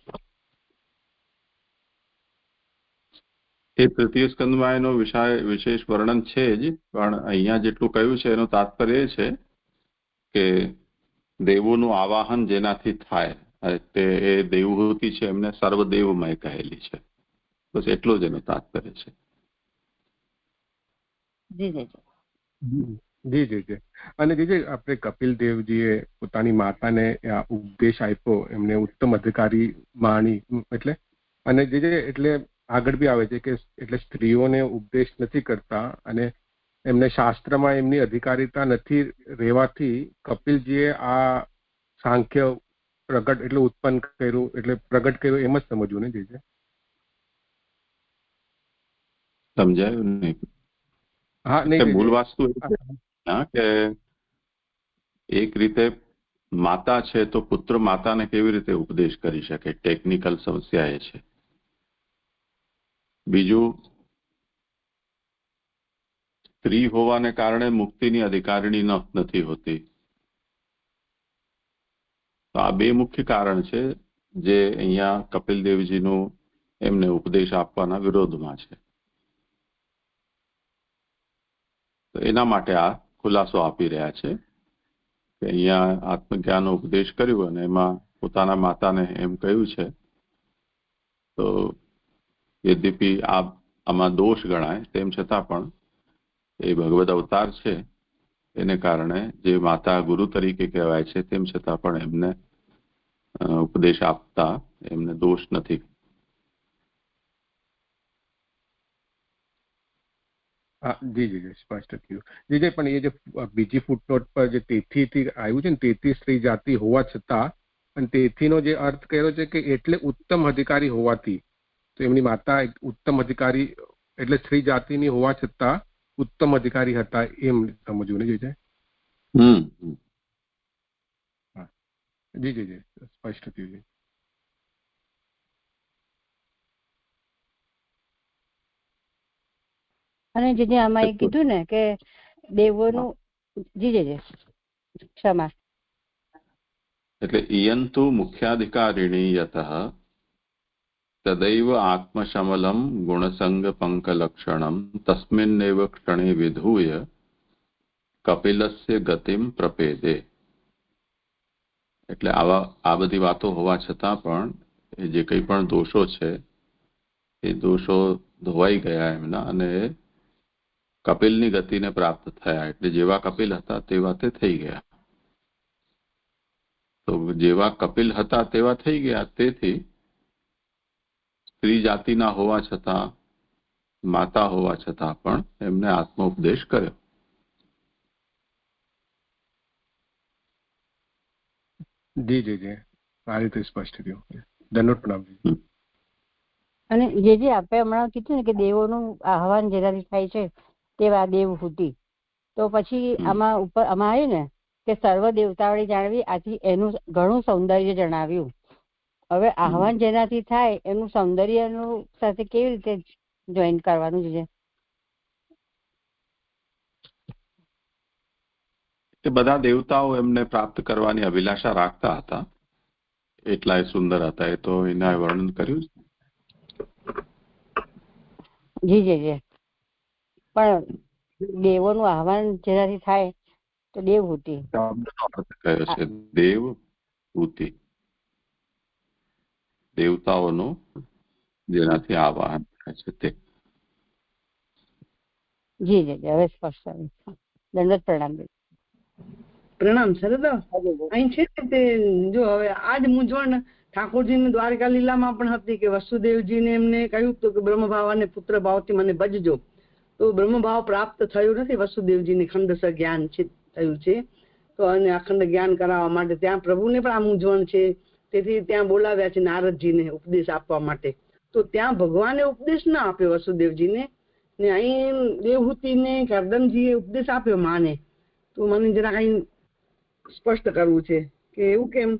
એ તૃતીય સ્કંદમાં એનો વિશેષ વર્ણન છે જ, પણ અહીંયા જેટલું કહ્યું છે એનું તાત્પર્ય એ છે કે દેવોનું આવાહન જેનાથી થાય તે એ દેવહૂતિ છે, એમને સર્વદેવમય કહેલી છે. બસ એટલું જ એનું તાત્પર્ય છે. જી જી જી જી જી. અને જીજે આપણે કપિલ દેવજીએ પોતાની માતાને ઉપદેશ આપ્યો, એમને ઉત્તમ અધિકારી માણી, એટલે અને જીજે એટલે આગળ બી આવે છે કે એટલે સ્ત્રીઓને ઉપદેશ નથી કરતા અને એમને શાસ્ત્રમાં એમની અધિકારીતા નથી રહેવાથી કપિલજીએ આ સાંખ્ય પ્રગટ એટલે ઉત્પન્ન કર્યું, એટલે પ્રગટ કર્યું એમ જ સમજવું ને જીજે? સમજાયું નહીં? હા, નહીં. મૂળ વસ્તુ કે એક રીતે માતા છે તો પુત્ર માતાને કેવી રીતે ઉપદેશ કરી શકે, ટેકનિકલ સમસ્યા એ છે. બીજું, સ્ત્રી હોવાને કારણે મુક્તિની અધિકારીણી નથી હોતી. તો આ બે મુખ્ય કારણ છે જે અહીંયા કપિલ દેવજીનું એમને ઉપદેશ આપવાના વિરોધમાં છે. તો એના માટે આ ખુલાસો આપી રહ્યા છે કે અહીંયા આત્મજ્ઞાનનો ઉપદેશ કર્યો અને એમાં પોતાના માતાને એમ કહ્યું છે, તો યદ્યપિ આમાં દોષ ગણાય તેમ છતાં પણ એ ભગવદ અવતાર છે, એને કારણે જે માતા ગુરુ તરીકે કહેવાય છે તેમ છતાં પણ એમને ઉપદેશ આપતા એમને દોષ નથી. જી જી જી સ્પષ્ટ થયું. જી પણ એ જે બીજી ફૂટનોટ પર જે તેથી આવ્યું છે ને, તેથી સ્ત્રી જાતિ હોવા છતાં, અને તેથીનો જે અર્થ કર્યો છે કે એટલે ઉત્તમ અધિકારી હોવાથી, તો એમની માતા ઉત્તમ અધિકારી એટલે સ્ત્રી જાતિની હોવા છતાં ઉત્તમ અધિકારી હતા એમ સમજવું ને? જી જી જી જી સ્પષ્ટ થયું. જી અને જે આમાં એ કીધું ને કે દેવોનું, જી જી જી ક્ષમા, એટલે ઇયંતુ મુખ્યાધિકારિણી યતઃ તદૈવ આત્મશમલમ ગુણસંગ પંકલક્ષણમ તસ્મિન્નેવ ક્ષણે વિધૂય કપિલસ્ય ગતિમ પ્રપેદે. એટલે આ બધી વાતો હોવા છતાં પણ એ જે કંઈ પણ દોષો છે એ દોષો ધોવાઈ ગયા એમના, અને કપિલની ગતિને પ્રાપ્ત થયા. એટલે જેવા કપિલ હતા તેવા તે થઈ ગયા. તો જેવા કપિલ હતા તેવા થઈ ગયા, તેથી સ્ત્રી જાતિના હોવા છતાં, માતા હોવા છતાં પણ એમને આત્મ ઉપદેશ કર્યો. જી જી જી આ રીતે સ્પષ્ટ થયું. ધન્યવાદ પ્રણામજી. અને જે આપણે હમણાં કીધું ને કે દેવોનું આહવાન જેનાથી થાય છે તેવા દેવહૂતિ, તો પછી આમાં ઉપર આમાં આવ્યું ને કે સર્વ દેવતાઓને જાણવી, આથી એનું ઘણું સૌંદર્ય જણાવ્યું. હવે આહવાન જેનાથી થાય એનું સૌંદર્યનું સાથે કેવી રીતે જોઈન કરવાનું છે? એ બધા દેવતાઓ એમને પ્રાપ્ત કરવાની અભિલાષા રાખતા હતા, એટલા એ સુંદર હતા. એ તો એના વર્ણન કર્યું. જી જી જી પણ દેવોનું આહવાન જેનાથી થાય તો દેવહૂતિ કયો છે? દેવહૂતિ, દેવતાઓનું જેનાથી આવાહન થાય છે તે. જી જી હવે સ્પષ્ટ. દંડવત પ્રણામ. પ્રણામ સરદાર. અહીં છે તે જો હવે આજ મૂંઝવણ ઠાકોરજીની દ્વારકા લીલામાં પણ હતી કે વસુદેવજીને એમને કહ્યું હતું કે બ્રહ્મભાવ અને પુત્ર ભાવથી મને ભજજો, તો બ્રહ્મભાવ પ્રાપ્ત થયું નથી. વસુદેવજીને ખંડસ જ્ઞાન થયું છે, તો અને અખંડ જ્ઞાન કરાવવા માટે ત્યાં પ્રભુને પણ આ મૂંઝવણ છે, તેથી ત્યાં બોલાવ્યા છે નારદજીને ઉપદેશ આપવા માટે. તો ત્યાં ભગવાને ઉપદેશ ના આપ્યો વસુદેવજીને, ને અહીં દેવહૂતિને કરદમજીએ ઉપદેશ આપ્યો માને. તો મને જરા કઈ સ્પષ્ટ કરવું છે કે એવું કેમ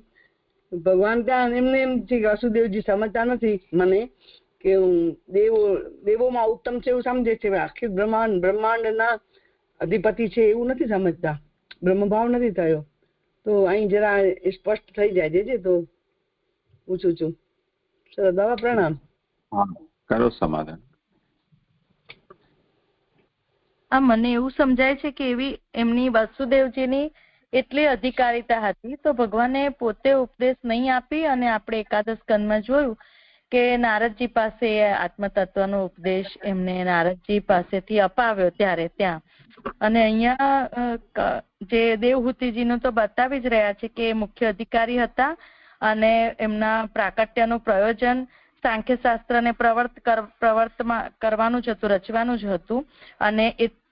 ભગવાન ત્યાં એમને એમ છે કે વસુદેવજી સમજતા નથી મને કે દેવોમાં ઉત્તમ છે એવું સમજે છે, આખી બ્રહ્માંડના અધિપતિ છે એવું નથી સમજતા, બ્રહ્મભાવ નથી થયો. તો અહીં જરા સ્પષ્ટ થઈ જાય છે, તો પૂછું છું. સરદાવા પ્રણામ. કરો સમાધાન. આ મને એવું સમજાય છે કે એવી એમની વસુદેવજીની એટલી અધિકારીતા હતી, તો ભગવાને પોતે ઉપદેશ નહીં આપી. અને આપણે એકાદશ સ્કંદમાં જોયું કે નારદજી પાસે આત્મતત્વનો ઉપદેશ એમને નારદજી પાસેથી અપાવ્યો ત્યારે ત્યાં. અને અહીંયા જે દેવહૂતિજીનું તો બતાવી જ રહ્યા છે કે મુખ્ય અધિકારી હતા, અને એમના પ્રાકટ્યનું પ્રયોજન સાંખ્ય શાસ્ત્રને પ્રવર્તમાં કરવાનું જ હતું, રચવાનું જ હતું.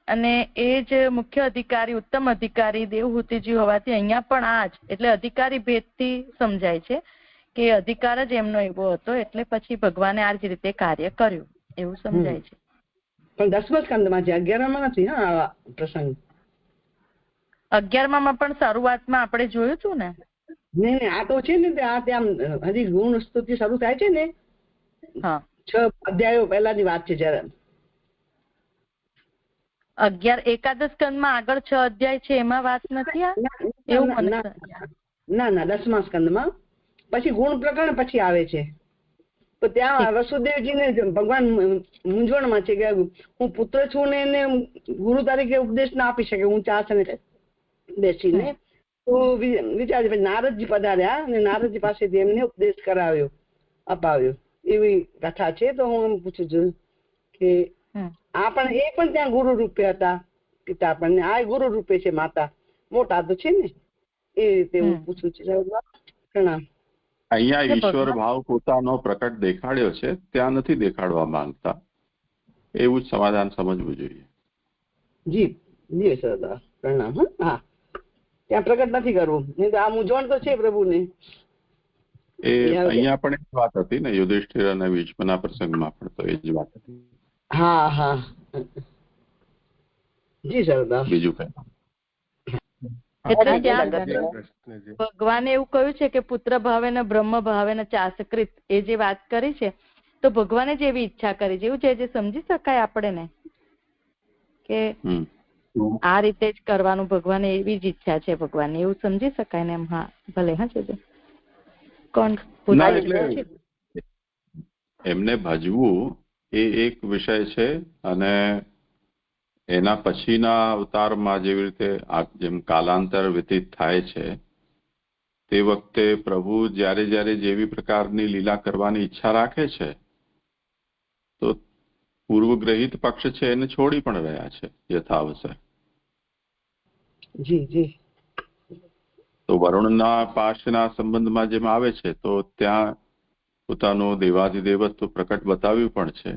અને એ જ મુખ્ય અધિકારી, ઉત્તમ અધિકારી દેવહૂતિજી હોવાથી અહીંયા પણ આ જ એટલે અધિકારી ભેદથી સમજાય છે કે અધિકાર જ એમનો એવો હતો, એટલે પછી ભગવાને આ જ રીતે કાર્ય કર્યું એવું સમજાય છે. પણ 10મા સ્કંદમાં છે, 11માં નથી. હા પ્રસંગ 11માં પણ શરૂઆતમાં આપણે જોયું હતું ને. નહીં આ તો છે ને આ ત્યાં હજી ગુણ સ્તુતિ શરૂ થાય છે ને. હા 6 અધ્યાયો પહેલાની વાત છે. જયારે 11 એકાદશ સ્કંદમાં આગળ 6 અધ્યાય છે એમાં વાત નથી આ એવું મને. ના 10મા સ્કંદમાં પછી ગુણ પ્રકરણ પછી આવે છે. તો ત્યાં વસુદેવજીને ભગવાન મૂંઝવણમાં છે કે હું પુત્ર છું ને એને ગુરુ તરીકે ઉપદેશ ના આપી શકે ઊંચા આસને બેસીને. તો વિચાર નારદજી પધાર્યા અને નારદજી પાસેથી એમને ઉપદેશ અપાવ્યો એવી કથા છે. તો હું એમ પૂછું છું કે એ પણ ત્યાં ગુરુ રૂપે હતા પિતા, પણ આ ગુરુ રૂપે છે માતા, મોટા તો છે ને. એ રીતે હું પૂછું છું. પ્રણામ. અહીંયા ઈશ્વર ભાવ પોતાનો પ્રકટ દેખાડ્યો છે, ત્યાં નથી દેખાડવા માંગતા, એવું જ સમાધાન સમજવું જોઈએ. જી જી સરદાર, પ્રણામ. હા, ત્યાં પ્રકટ નથી કરવું, નહીં તો આ મૂંઝવણ તો છે પ્રભુને. એ અહીંયા પણ એ વાત હતી ને, યુધિષ્ઠિર અને ભીષ્મના પ્રસંગમાં પણ તો એ જ વાત હતી. હા હા જી સરદાર. બીજું કઈ? ભગવાને એવું કહ્યું છે કે પુત્ર ભાવે ને બ્રહ્મ ભાવે ને ચાસકૃત, એ જે વાત કરી છે તો ભગવાને જે એવી ઈચ્છા કરી છે એવું છે જે સમજી શકાય આપણે ને કે આ રીતે જ કરવાનું, ભગવાને એવી જ ઈચ્છા છે ભગવાન, એવું સમજી શકાય ને એમ? હા ભલે. હા છે કોણ એમને ભજવું એ એક વિષય છે, અને એના પછીના અવતારમાં જેવી રીતે જેમ કાલાંતર વ્યતીત થાય છે તે વખતે પ્રભુ જ્યારે જ્યારે જેવી પ્રકારની લીલા કરવાની ઈચ્છા રાખે છે તો પૂર્વગ્રહિત પક્ષ છે એને છોડી પણ રહ્યા છે યથાવસર. જી જી. તો વરુણના પાશના સંબંધમાં જેમ આવે છે તો ત્યાં પોતાનું દેવાધિદેવત્વ પ્રકટ બતાવ્યું પણ છે,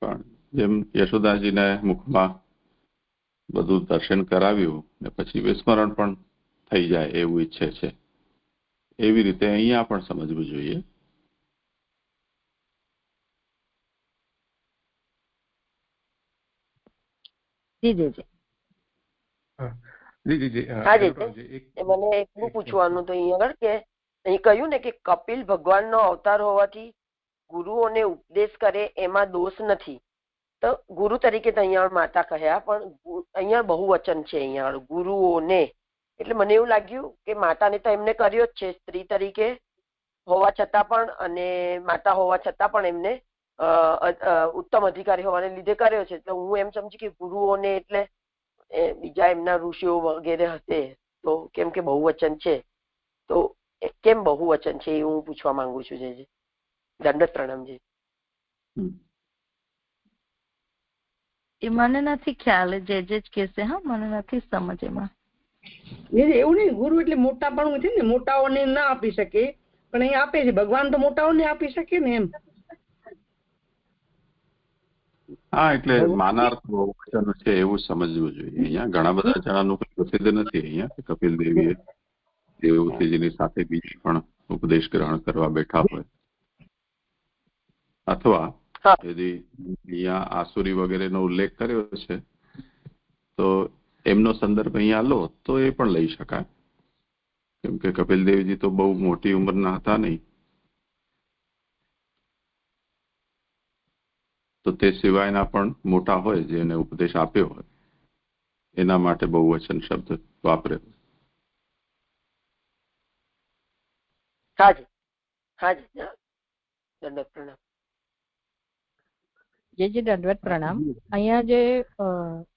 પણ જેમ યશોદાજીને મુખમાં બધું દર્શન કરાવ્યું ને પછી વિસ્મરણ પણ થઈ જાય એવું ઈચ્છે છે, એવી રીતે અહીંયા પણ સમજવું જોઈએ. મને એટલું પૂછવાનું તો અહીંયા આગળ કે અહીં કહ્યું ને કે કપિલ ભગવાનનો અવતાર હોવાથી ગુરુઓને ઉપદેશ કરે એમાં દોષ નથી. તો ગુરુ તરીકે તો અહીંયા માતા કહ્યા, પણ અહીંયા બહુવચન છે અહીંયા ગુરુઓને, એટલે મને એવું લાગ્યું કે માતાને તો એમને કર્યો જ છે સ્ત્રી તરીકે હોવા છતાં પણ, અને માતા હોવા છતાં પણ એમને ઉત્તમ અધિકારી હોવાને લીધે કર્યો છે. તો હું એમ સમજી કે ગુરુઓને એટલે બીજા એમના ઋષિઓ વગેરે હશે, તો કેમ કે બહુવચન છે તો કેમ બહુવચન છે એ હું પૂછવા માંગુ છું. જે દંડવત પ્રણામજી. એ મને નથી ખ્યાલ, જે જ કહેશે. હા, મને નથી સમજ એમાં. એવું નહીં, ગુરુ એટલે મોટાપણું છે ને, મોટાઓને ના આપી શકે પણ અહીં આપે છે. ભગવાન તો મોટાઓને આપી શકે ને એમ. હા, એટલે માનાર્થ બહુવચન છે એવું સમજવું જોઈએ. અહીંયા ઘણા બધા જણાનું પ્રસિદ્ધ નથી અહીંયા કે કપિલ દેવીએ દેવતીજીની સાથે બીજી પણ ઉપદેશ ગ્રહણ કરવા બેઠા હોય, અથવા यदि અહીંયા આસુરી વગેરેનો ઉલ્લેખ કર્યો છે તો એમનો સંદર્ભ અહીંયા લો તો એ પણ લઈ શકાય, કેમ કે કપિલ દેવજી તો બહુ મોટી ઉંમરના હતા નહીં, તો તે સિવાયના પણ મોટા હોય જેને ઉપદેશ આપ્યો હોય એના માટે બહુવચન શબ્દ વાપરે. હાજી હાજી, દંડવત પ્રણામ. જે દંડવત પ્રણામ. અહીંયા જે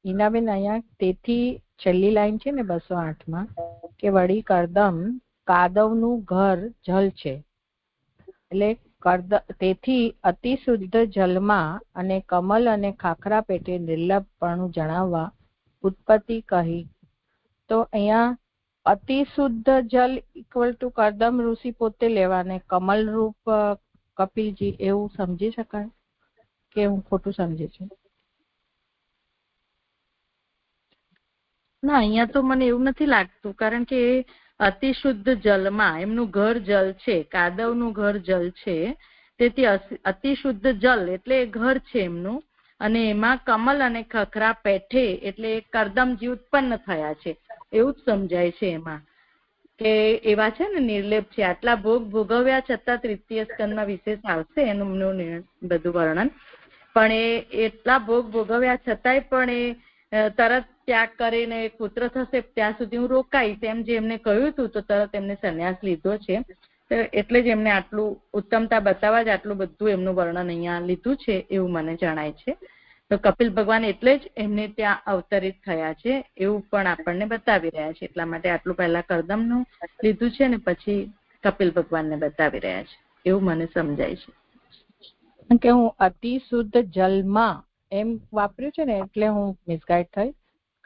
ઈનાબેન અહીંયા તેથી છેલ્લી લાઈન છે ને 208 કે વળી કરદમ કાદવનું ઘર જલ છે, એટલે તેથી અતિ શુદ્ધ જલમાં અને કમલ અને ખાખરા પેટે નિર્લભપણું જણાવવા ઉત્પત્તિ કહી. તો અહીંયા અતિ શુદ્ધ જલ ઇક્વલ ટુ કરદમ ઋષિ પોતે લેવાને કમલ રૂપ કપિલજી, એવું સમજી શકાય કે હું ખોટું સમજે છું? ના, અહીંયા તો મને એવું નથી લાગતું, કારણ કે અતિ શુદ્ધ જલમાં એમનું ઘર જલ છે, કાદવનું ઘર જલ છે, તેથી અતિ શુદ્ધ જલ એટલે ઘર છે એમનું, અને એમાં કમલ અને ખખરા પેઠે એટલે કરદમજી ઉત્પન્ન થયા છે એવું જ સમજાય છે એમાં, કે એવા છે ને નિર્લેપ છે. આટલા ભોગ ભોગવ્યા છતાં તૃતીય સ્કંદમાં વિશેષ આવશે એનું બધું વર્ણન, પણ એ એટલા ભોગ ભોગવ્યા છતાંય પણ એ તરત ત્યાગ કરીને પુત્ર થશે ત્યાં સુધી હું રોકાઈશ એમ જે એમને કહ્યું હતું, તો તરત એમને સંન્યાસ લીધો છે. તો એટલે જ એમને આટલું ઉત્તમતા બતાવવા જ આટલું બધું એમનું વર્ણન અહીંયા લીધું છે એવું મને જણાય છે. તો કપિલ ભગવાન એટલે જ એમને ત્યાં અવતરિત થયા છે એવું પણ આપણને બતાવી રહ્યા છે. એટલા માટે આટલું પહેલા કરદમનું લીધું છે ને પછી કપિલ ભગવાનને બતાવી રહ્યા છે એવું મને સમજાય છે. કે હું અતિ શુદ્ધ જલમાં એમ વાપર્યું છે ને એટલે હું મિસગાઈડ થઈ.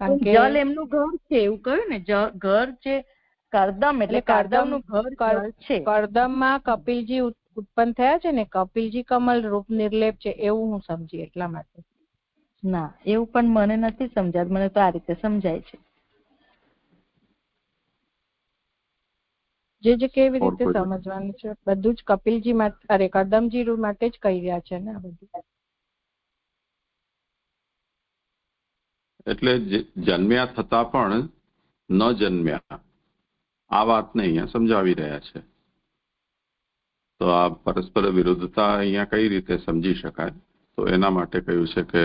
કારણ કે જલ એમનું ઘર છે એવું કહ્યું ને, ઘર છે કરદમ એટલે કરદમનું ઘર છે. કરદમમાં કપિલજી ઉત્પન્ન થયા છે ને, કપિલજી કમલ રૂપ નિર્લેપ છે એવું હું સમજી એટલા માટે. ના એવું પણ મને નથી સમજાતું, મને તો આ રીતે સમજાય છે. જે કેવી રીતે સમજવાનું છે બધું જ કપિલજી માટે, અરે કરદમજી માટે જ કહી રહ્યા છે ને આ બધું. એટલે જન્મ્યા થતા પણ ન જન્મ્યા આ વાતને અહીંયા સમજાવી રહ્યા છે. તો આ પરસ્પર વિરુદ્ધતા અહીંયા કઈ રીતે સમજી શકાય? તો એના માટે કહ્યું છે કે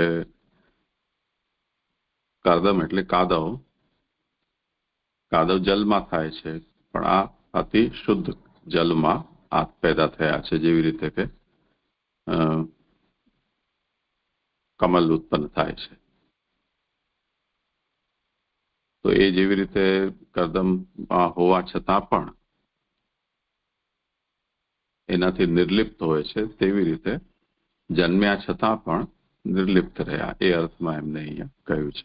કરદમ એટલે કાદવ, કાદવ જલમાં થાય છે પણ આ અતિ શુદ્ધ જલમાં આ પેદા થયા છે. જેવી રીતે કે કમલ ઉત્પન્ન થાય છે તો એ જેવી રીતે કરદમ હોવા છતાં પણ એનાથી નિર્લિપ્ત હોય છે તેવી રીતે જન્મ્યા છતાં પણ નિર્લિપ્ત રહ્યા એ અર્થમાં એમને અહીંયા કહ્યું છે.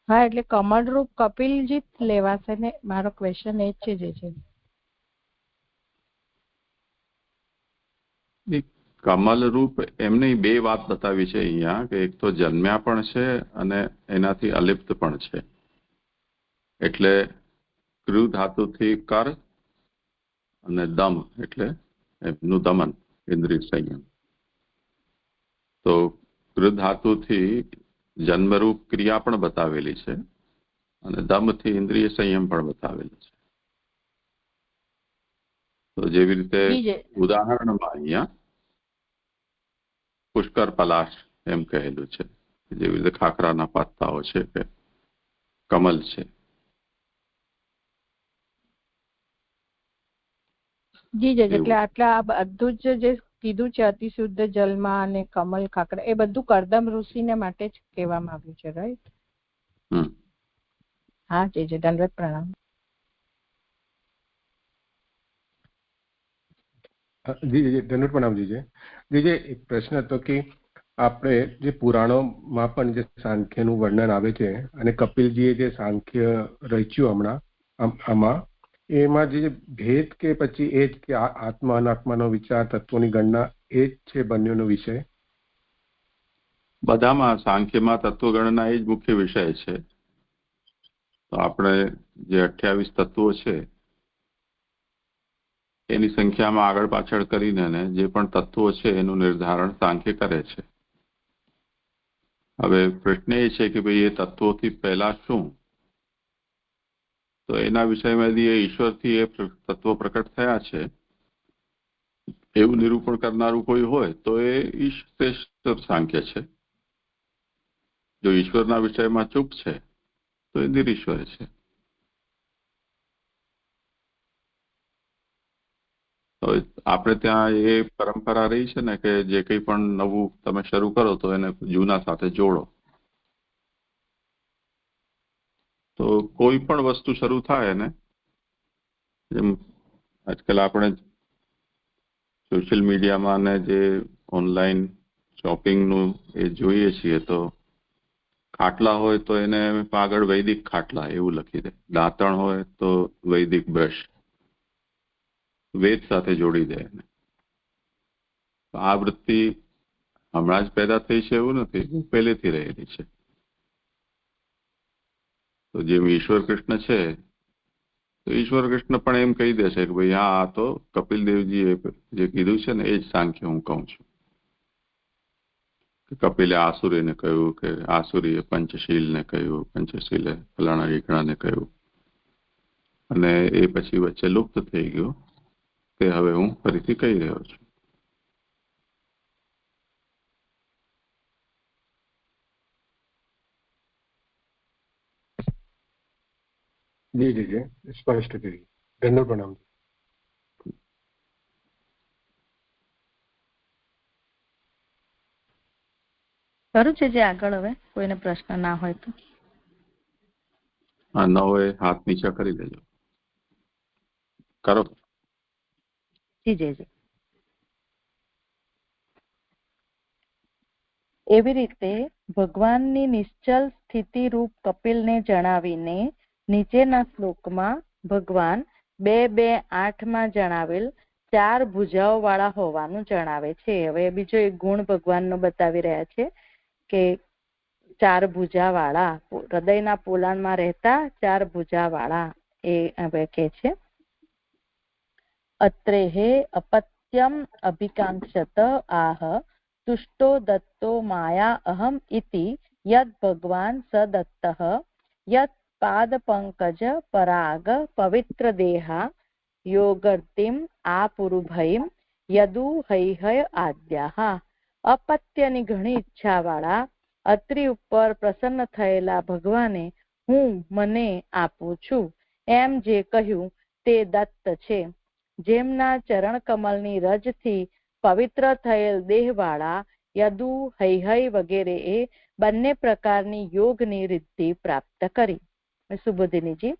હા એટલે કમળરૂપ કપિલજી લેવાશે ને, મારો ક્વેશ્ચન એ જ છે. જે છે કમલરૂપ એમને બે વાત બતાવી છે અહીંયા કે એક તો જન્મ્યા પણ છે અને એનાથી અલિપ્ત પણ છે. એટલે કૃ ધાતુથી કર અને દમ એટલે એમનું દમન, ઇન્દ્રિય સંયમ. તો કૃ ધાતુથી જન્મરૂપ ક્રિયા પણ બતાવેલી છે અને દમથી ઇન્દ્રિય સંયમ પણ બતાવેલું છે. તો જેવી રીતે ઉદાહરણમાં અહીંયા પુષ્કર પલાશ એમ કહેલું છે, જેવી રીતે ખાખરાના પત્તાઓ છે કે કમલ છે. જી જી એટલે આટલા બધું જે કીધું છે અતિ શુદ્ધ જલમાં અને કમલ ખાખરા એ બધું કરદમ ઋષિને માટે જ કહેવામાં આવ્યું છે, રાઈટ? હા જી જી દંડવત પ્રણામ. જી જી દંડવત પ્રણામ જીજે. જીજે એક પ્રશ્ન હતો કે આપણે જે પુરાણોમાં પણ જે સાંખ્યનું વર્ણન આવે છે અને કપિલજીએ જે સાંખ્ય રચ્યું હમણાં આમાં એમાં જે ભેદ કે પછી એ જ કે આત્મા અનાત્માનો વિચાર, તત્વોની ગણના એ જ છે બંનેનો વિષય? બધામાં સાંખ્યમાં તત્વગણના એ જ મુખ્ય વિષય છે. તો આપણે જે 28 તત્વો છે એની સંખ્યામાં આગળ પાછળ કરીને જે પણ તત્વો છે એનું નિર્ધારણ સાંખ્ય કરે છે. હવે પ્રશ્ન એ છે કે ભાઈ એ તત્વોથી પહેલા શું? તો એના વિષયમાં એ ઈશ્વરથી એ તત્વો પ્રકટ થયા છે એવું નિરૂપણ કરનારું કોઈ હોય તો એ શ્રેષ્ઠ સાંખ્ય છે. જો ઈશ્વરના વિષયમાં ચૂપ છે તો એ નિરીશ્વર છે. તો આપણે ત્યાં એ પરંપરા રહી છે ને કે જે કંઈ પણ નવું તમે શરૂ કરો તો એને જૂના સાથે જોડો. તો કોઈ પણ વસ્તુ શરૂ થાય ને, જેમ આજકાલ આપણે સોશિયલ મીડિયામાં ને જે ઓનલાઈન શોપિંગનું એ જોઈએ છીએ તો ખાટલા હોય તો એને આગળ વૈદિક ખાટલા એવું લખી દે, દાંતણ હોય તો વૈદિક બ્રશ, વેદ સાથે જોડી દે. આ વૃત્તિ હમણાં જ પેદા થઈ છે એવું નથી, પહેલેથી રહેલી છે. તો જેમ ઈશ્વર કૃષ્ણ છે તો ઈશ્વર કૃષ્ણ પણ એમ કહી દેશે કે ભાઈ હા આ તો કપિલ દેવજીએ જે કીધું છે ને એ જ સાંખ્ય હું કહું છું. કપિલે આસુરીને કહ્યું કે આસુરીએ પંચશીલને કહ્યું, પંચશીલે ફલાણા ઢીકણાને કહ્યું અને એ પછી વચ્ચે લુપ્ત થઈ ગયું. તે હવે હું ફરીથી કહી રહ્યો છું. જી જી જી સ્પષ્ટ કરી. ધન્યવાદ પ્રણામ. ખરું છે જે આગળ હવે કોઈને પ્રશ્ન ના હોય તો ન હોય હાથ નીચે કરી દેજો. કરો. જી જી. એવી રીતે ભગવાનની નિશ્ચલ સ્થિતિ રૂપ કપિલને જણાવીને નીચેના શ્લોકમાં ભગવાન 2:2:8 જણાવેલ 4 ભુજાઓ વાળા હોવાનું જણાવે છે. હવે બીજો એક ગુણ ભગવાનનો બતાવી રહ્યા છે કે 4 ભુજા વાળા, હૃદયના પોલાણમાં રહેતા 4 ભુજા વાળા. એ હવે કે છે અત્રેહે અપત્યમ અભિકાંક્ષત આહ तुष्टो दत्तो माया अहम इति यद भगवान सदत्तः यद पाद पंकज पराग पवित्र देहा योगर्तिम आपुरुभयम यदु हय आद्याः. અપત્યની ઘણી ઈચ્છા વાળા અત્રિ ઉપર પ્રસન્ન થયેલા ભગવાને હું મને આપું છું એમ જે કહ્યું તે દત્ત છે. જેમના ચરણ કમલની રજથી પવિત્ર થયેલ દેહવાળા યદુ હૈહય વગેરે એ બંને પ્રકારની યોગની રિદ્ધિ પ્રાપ્ત કરી. સુબોધિનીજી.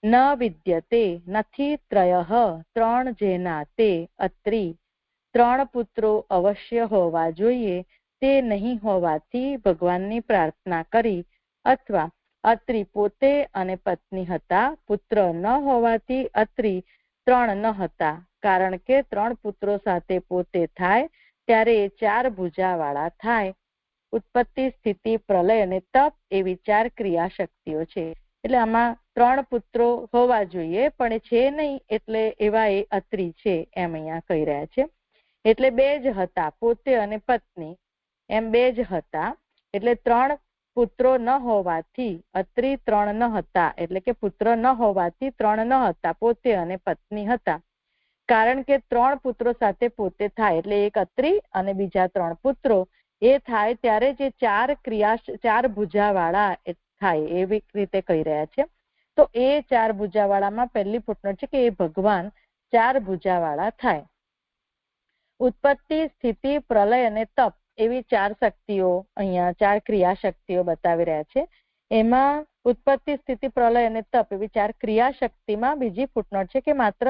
ન વિદ્યતે નથી ત્રયઃ 3 જેના તે અત્રિ 3 પુત્રો અવશ્ય હોવા જોઈએ તે નહીં હોવાથી ભગવાનની પ્રાર્થના કરી, અથવા અત્રિ પોતે અને પત્ની હતા, પુત્ર ન હોવાથી અત્રિ 3 ન હતા, કારણ કે 3 પુત્રો સાથે પોતે થાય ત્યારે એ 4 ભુજા વાળા થાય. ઉત્પત્તિ, સ્થિતિ, પ્રલય અને તપ એવી 4 ક્રિયા શક્તિઓ છે. એટલે આમાં 3 પુત્રો હોવા જોઈએ પણ એ છે નહીં, એટલે એવા એ અત્રિ છે એમ અહીંયા કહી રહ્યા છે. એટલે 2 જ હતા, પોતે અને પત્ની એમ 2 જ હતા. એટલે 3 પુત્રો ન હોવાથી અત્રિ 3 ન હતા, એટલે કે પુત્ર ન હોવાથી 3 ન હતા, પોતે અને પત્ની હતા. કારણ કે 3 પુત્રો સાથે પોતે થાય એટલે એક અત્રિ અને બીજા 3 પુત્રો એ થાય ત્યારે જે 4 ક્રિયા 4 ભુજા વાળા થાય એવી રીતે કહી રહ્યા છે. તો એ 4 ભુજા વાળામાં પહેલી ફૂટનોટ છે કે એ ભગવાન 4 ભુજા વાળા થાય. ઉત્પત્તિ, સ્થિતિ, પ્રલય અને તપ એવી 4 શક્તિઓ અહીંયા 4 ક્રિયા શક્તિઓ બતાવી રહ્યા છે. એમાં ઉત્પત્તિ, સ્થિતિ, પ્રલય અને તપ એવી 4 ક્રિયા શક્તિમાં બીજી ફૂટનોટ છે કે માત્ર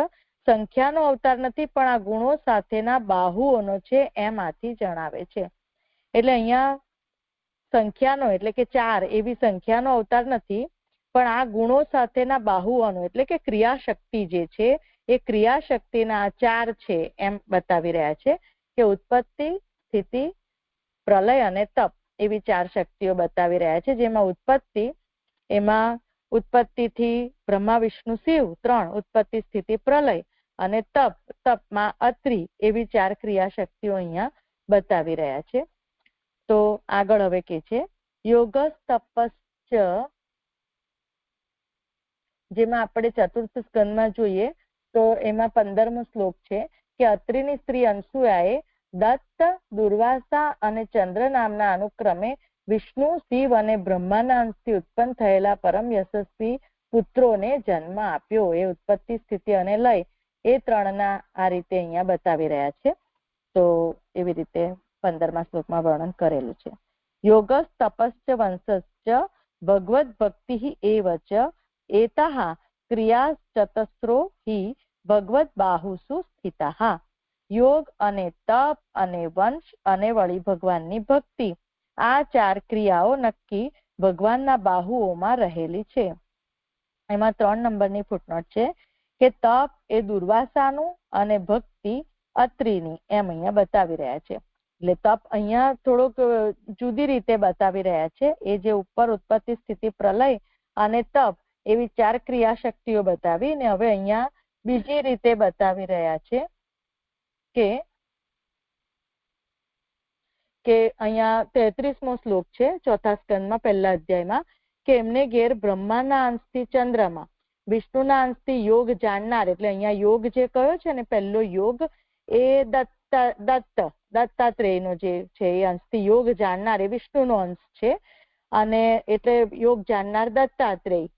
સંખ્યાનો અવતાર નથી પણ આ ગુણો સાથેના બાહુઓનો છે એમ આથી જણાવે છે. એટલે અહીંયા સંખ્યાનો એટલે કે 4 એવી સંખ્યાનો અવતાર નથી પણ આ ગુણો સાથેના બાહુઓનો એટલે કે ક્રિયાશક્તિ જે છે એ ક્રિયાશક્તિના 4 છે એમ બતાવી રહ્યા છે કે ઉત્પત્તિ, સ્થિતિ, પ્રલય અને તપ એવી 4 શક્તિઓ બતાવી રહ્યા છે. જેમાં ઉત્પત્તિ, એમાં ઉત્પત્તિથી બ્રહ્મા વિષ્ણુ શિવ 3, ઉત્પત્તિ, સ્થિતિ, પ્રલય અને તપમાં અત્રિ એવી 4 ક્રિયા શક્તિઓ અહીંયા બતાવી રહ્યા છે. તો આગળ હવે કે છે યોગસ તપસ્ચ, જેમાં આપણે ચતુર્થ સ્કંદમાં જોઈએ તો એમાં 15મો શ્લોક છે કે અત્રિની સ્ત્રી અનસુયાએ દત્ત, દુર્વાસા અને ચંદ્ર નામના અનુક્રમે વિષ્ણુ, શિવ અને બ્રહ્માના અંશથી ઉત્પન્ન થયેલા પરમ યશસ્વી પુત્રોને જન્મ આપ્યો. એ ઉત્પત્તિ, સ્થિતિ અને લય એ 3ના આ રીતે અહીંયા બતાવી રહ્યા છે. તો એવી રીતે 15મા શ્લોકમાં વર્ણન કરેલું છે. યોગસ તપશ્ચ વંશશ્ચ ભગવદ ભક્તિ એવ ચ એતાઃ ક્રિયાચતસ્રો હિ ભગવદ બાહુસુ સ્થિતાઃ. યોગ અને તપ અને વંશ અને વળી ભગવાનની ભક્તિ આ 4 ક્રિયાઓ નક્કી ભગવાનના બાહુઓમાં રહેલી છે. એમાં 3 નંબરની ફૂટનોટ છે કે તપ એ દુર્વાસાનું અને ભક્તિ અત્રિની એમ અહીંયા બતાવી રહ્યા છે. એટલે તપ અહીંયા થોડોક જુદી રીતે બતાવી રહ્યા છે. એ જે ઉપર ઉત્પત્તિ, સ્થિતિ, પ્રલય અને તપ એવી 4 ક્રિયા શક્તિઓ બતાવી ને હવે અહીંયા બીજી રીતે બતાવી રહ્યા છે કે અહીંયા 33મો શ્લોક છે ચોથા સ્કંદમાં પહેલા અધ્યાયમાં કે એમને ઘેર બ્રહ્માના અંશથી ચંદ્રમાં, વિષ્ણુના અંશથી યોગ જાણનાર, એટલે અહીંયા યોગ જે કયો છે ને પહેલો યોગ એ દત્તાત્રેયનો જે છે એ અંશથી યોગ જાણનાર એ વિષ્ણુનો અંશ છે અને એટલે યોગ જાણનાર દત્તાત્રેય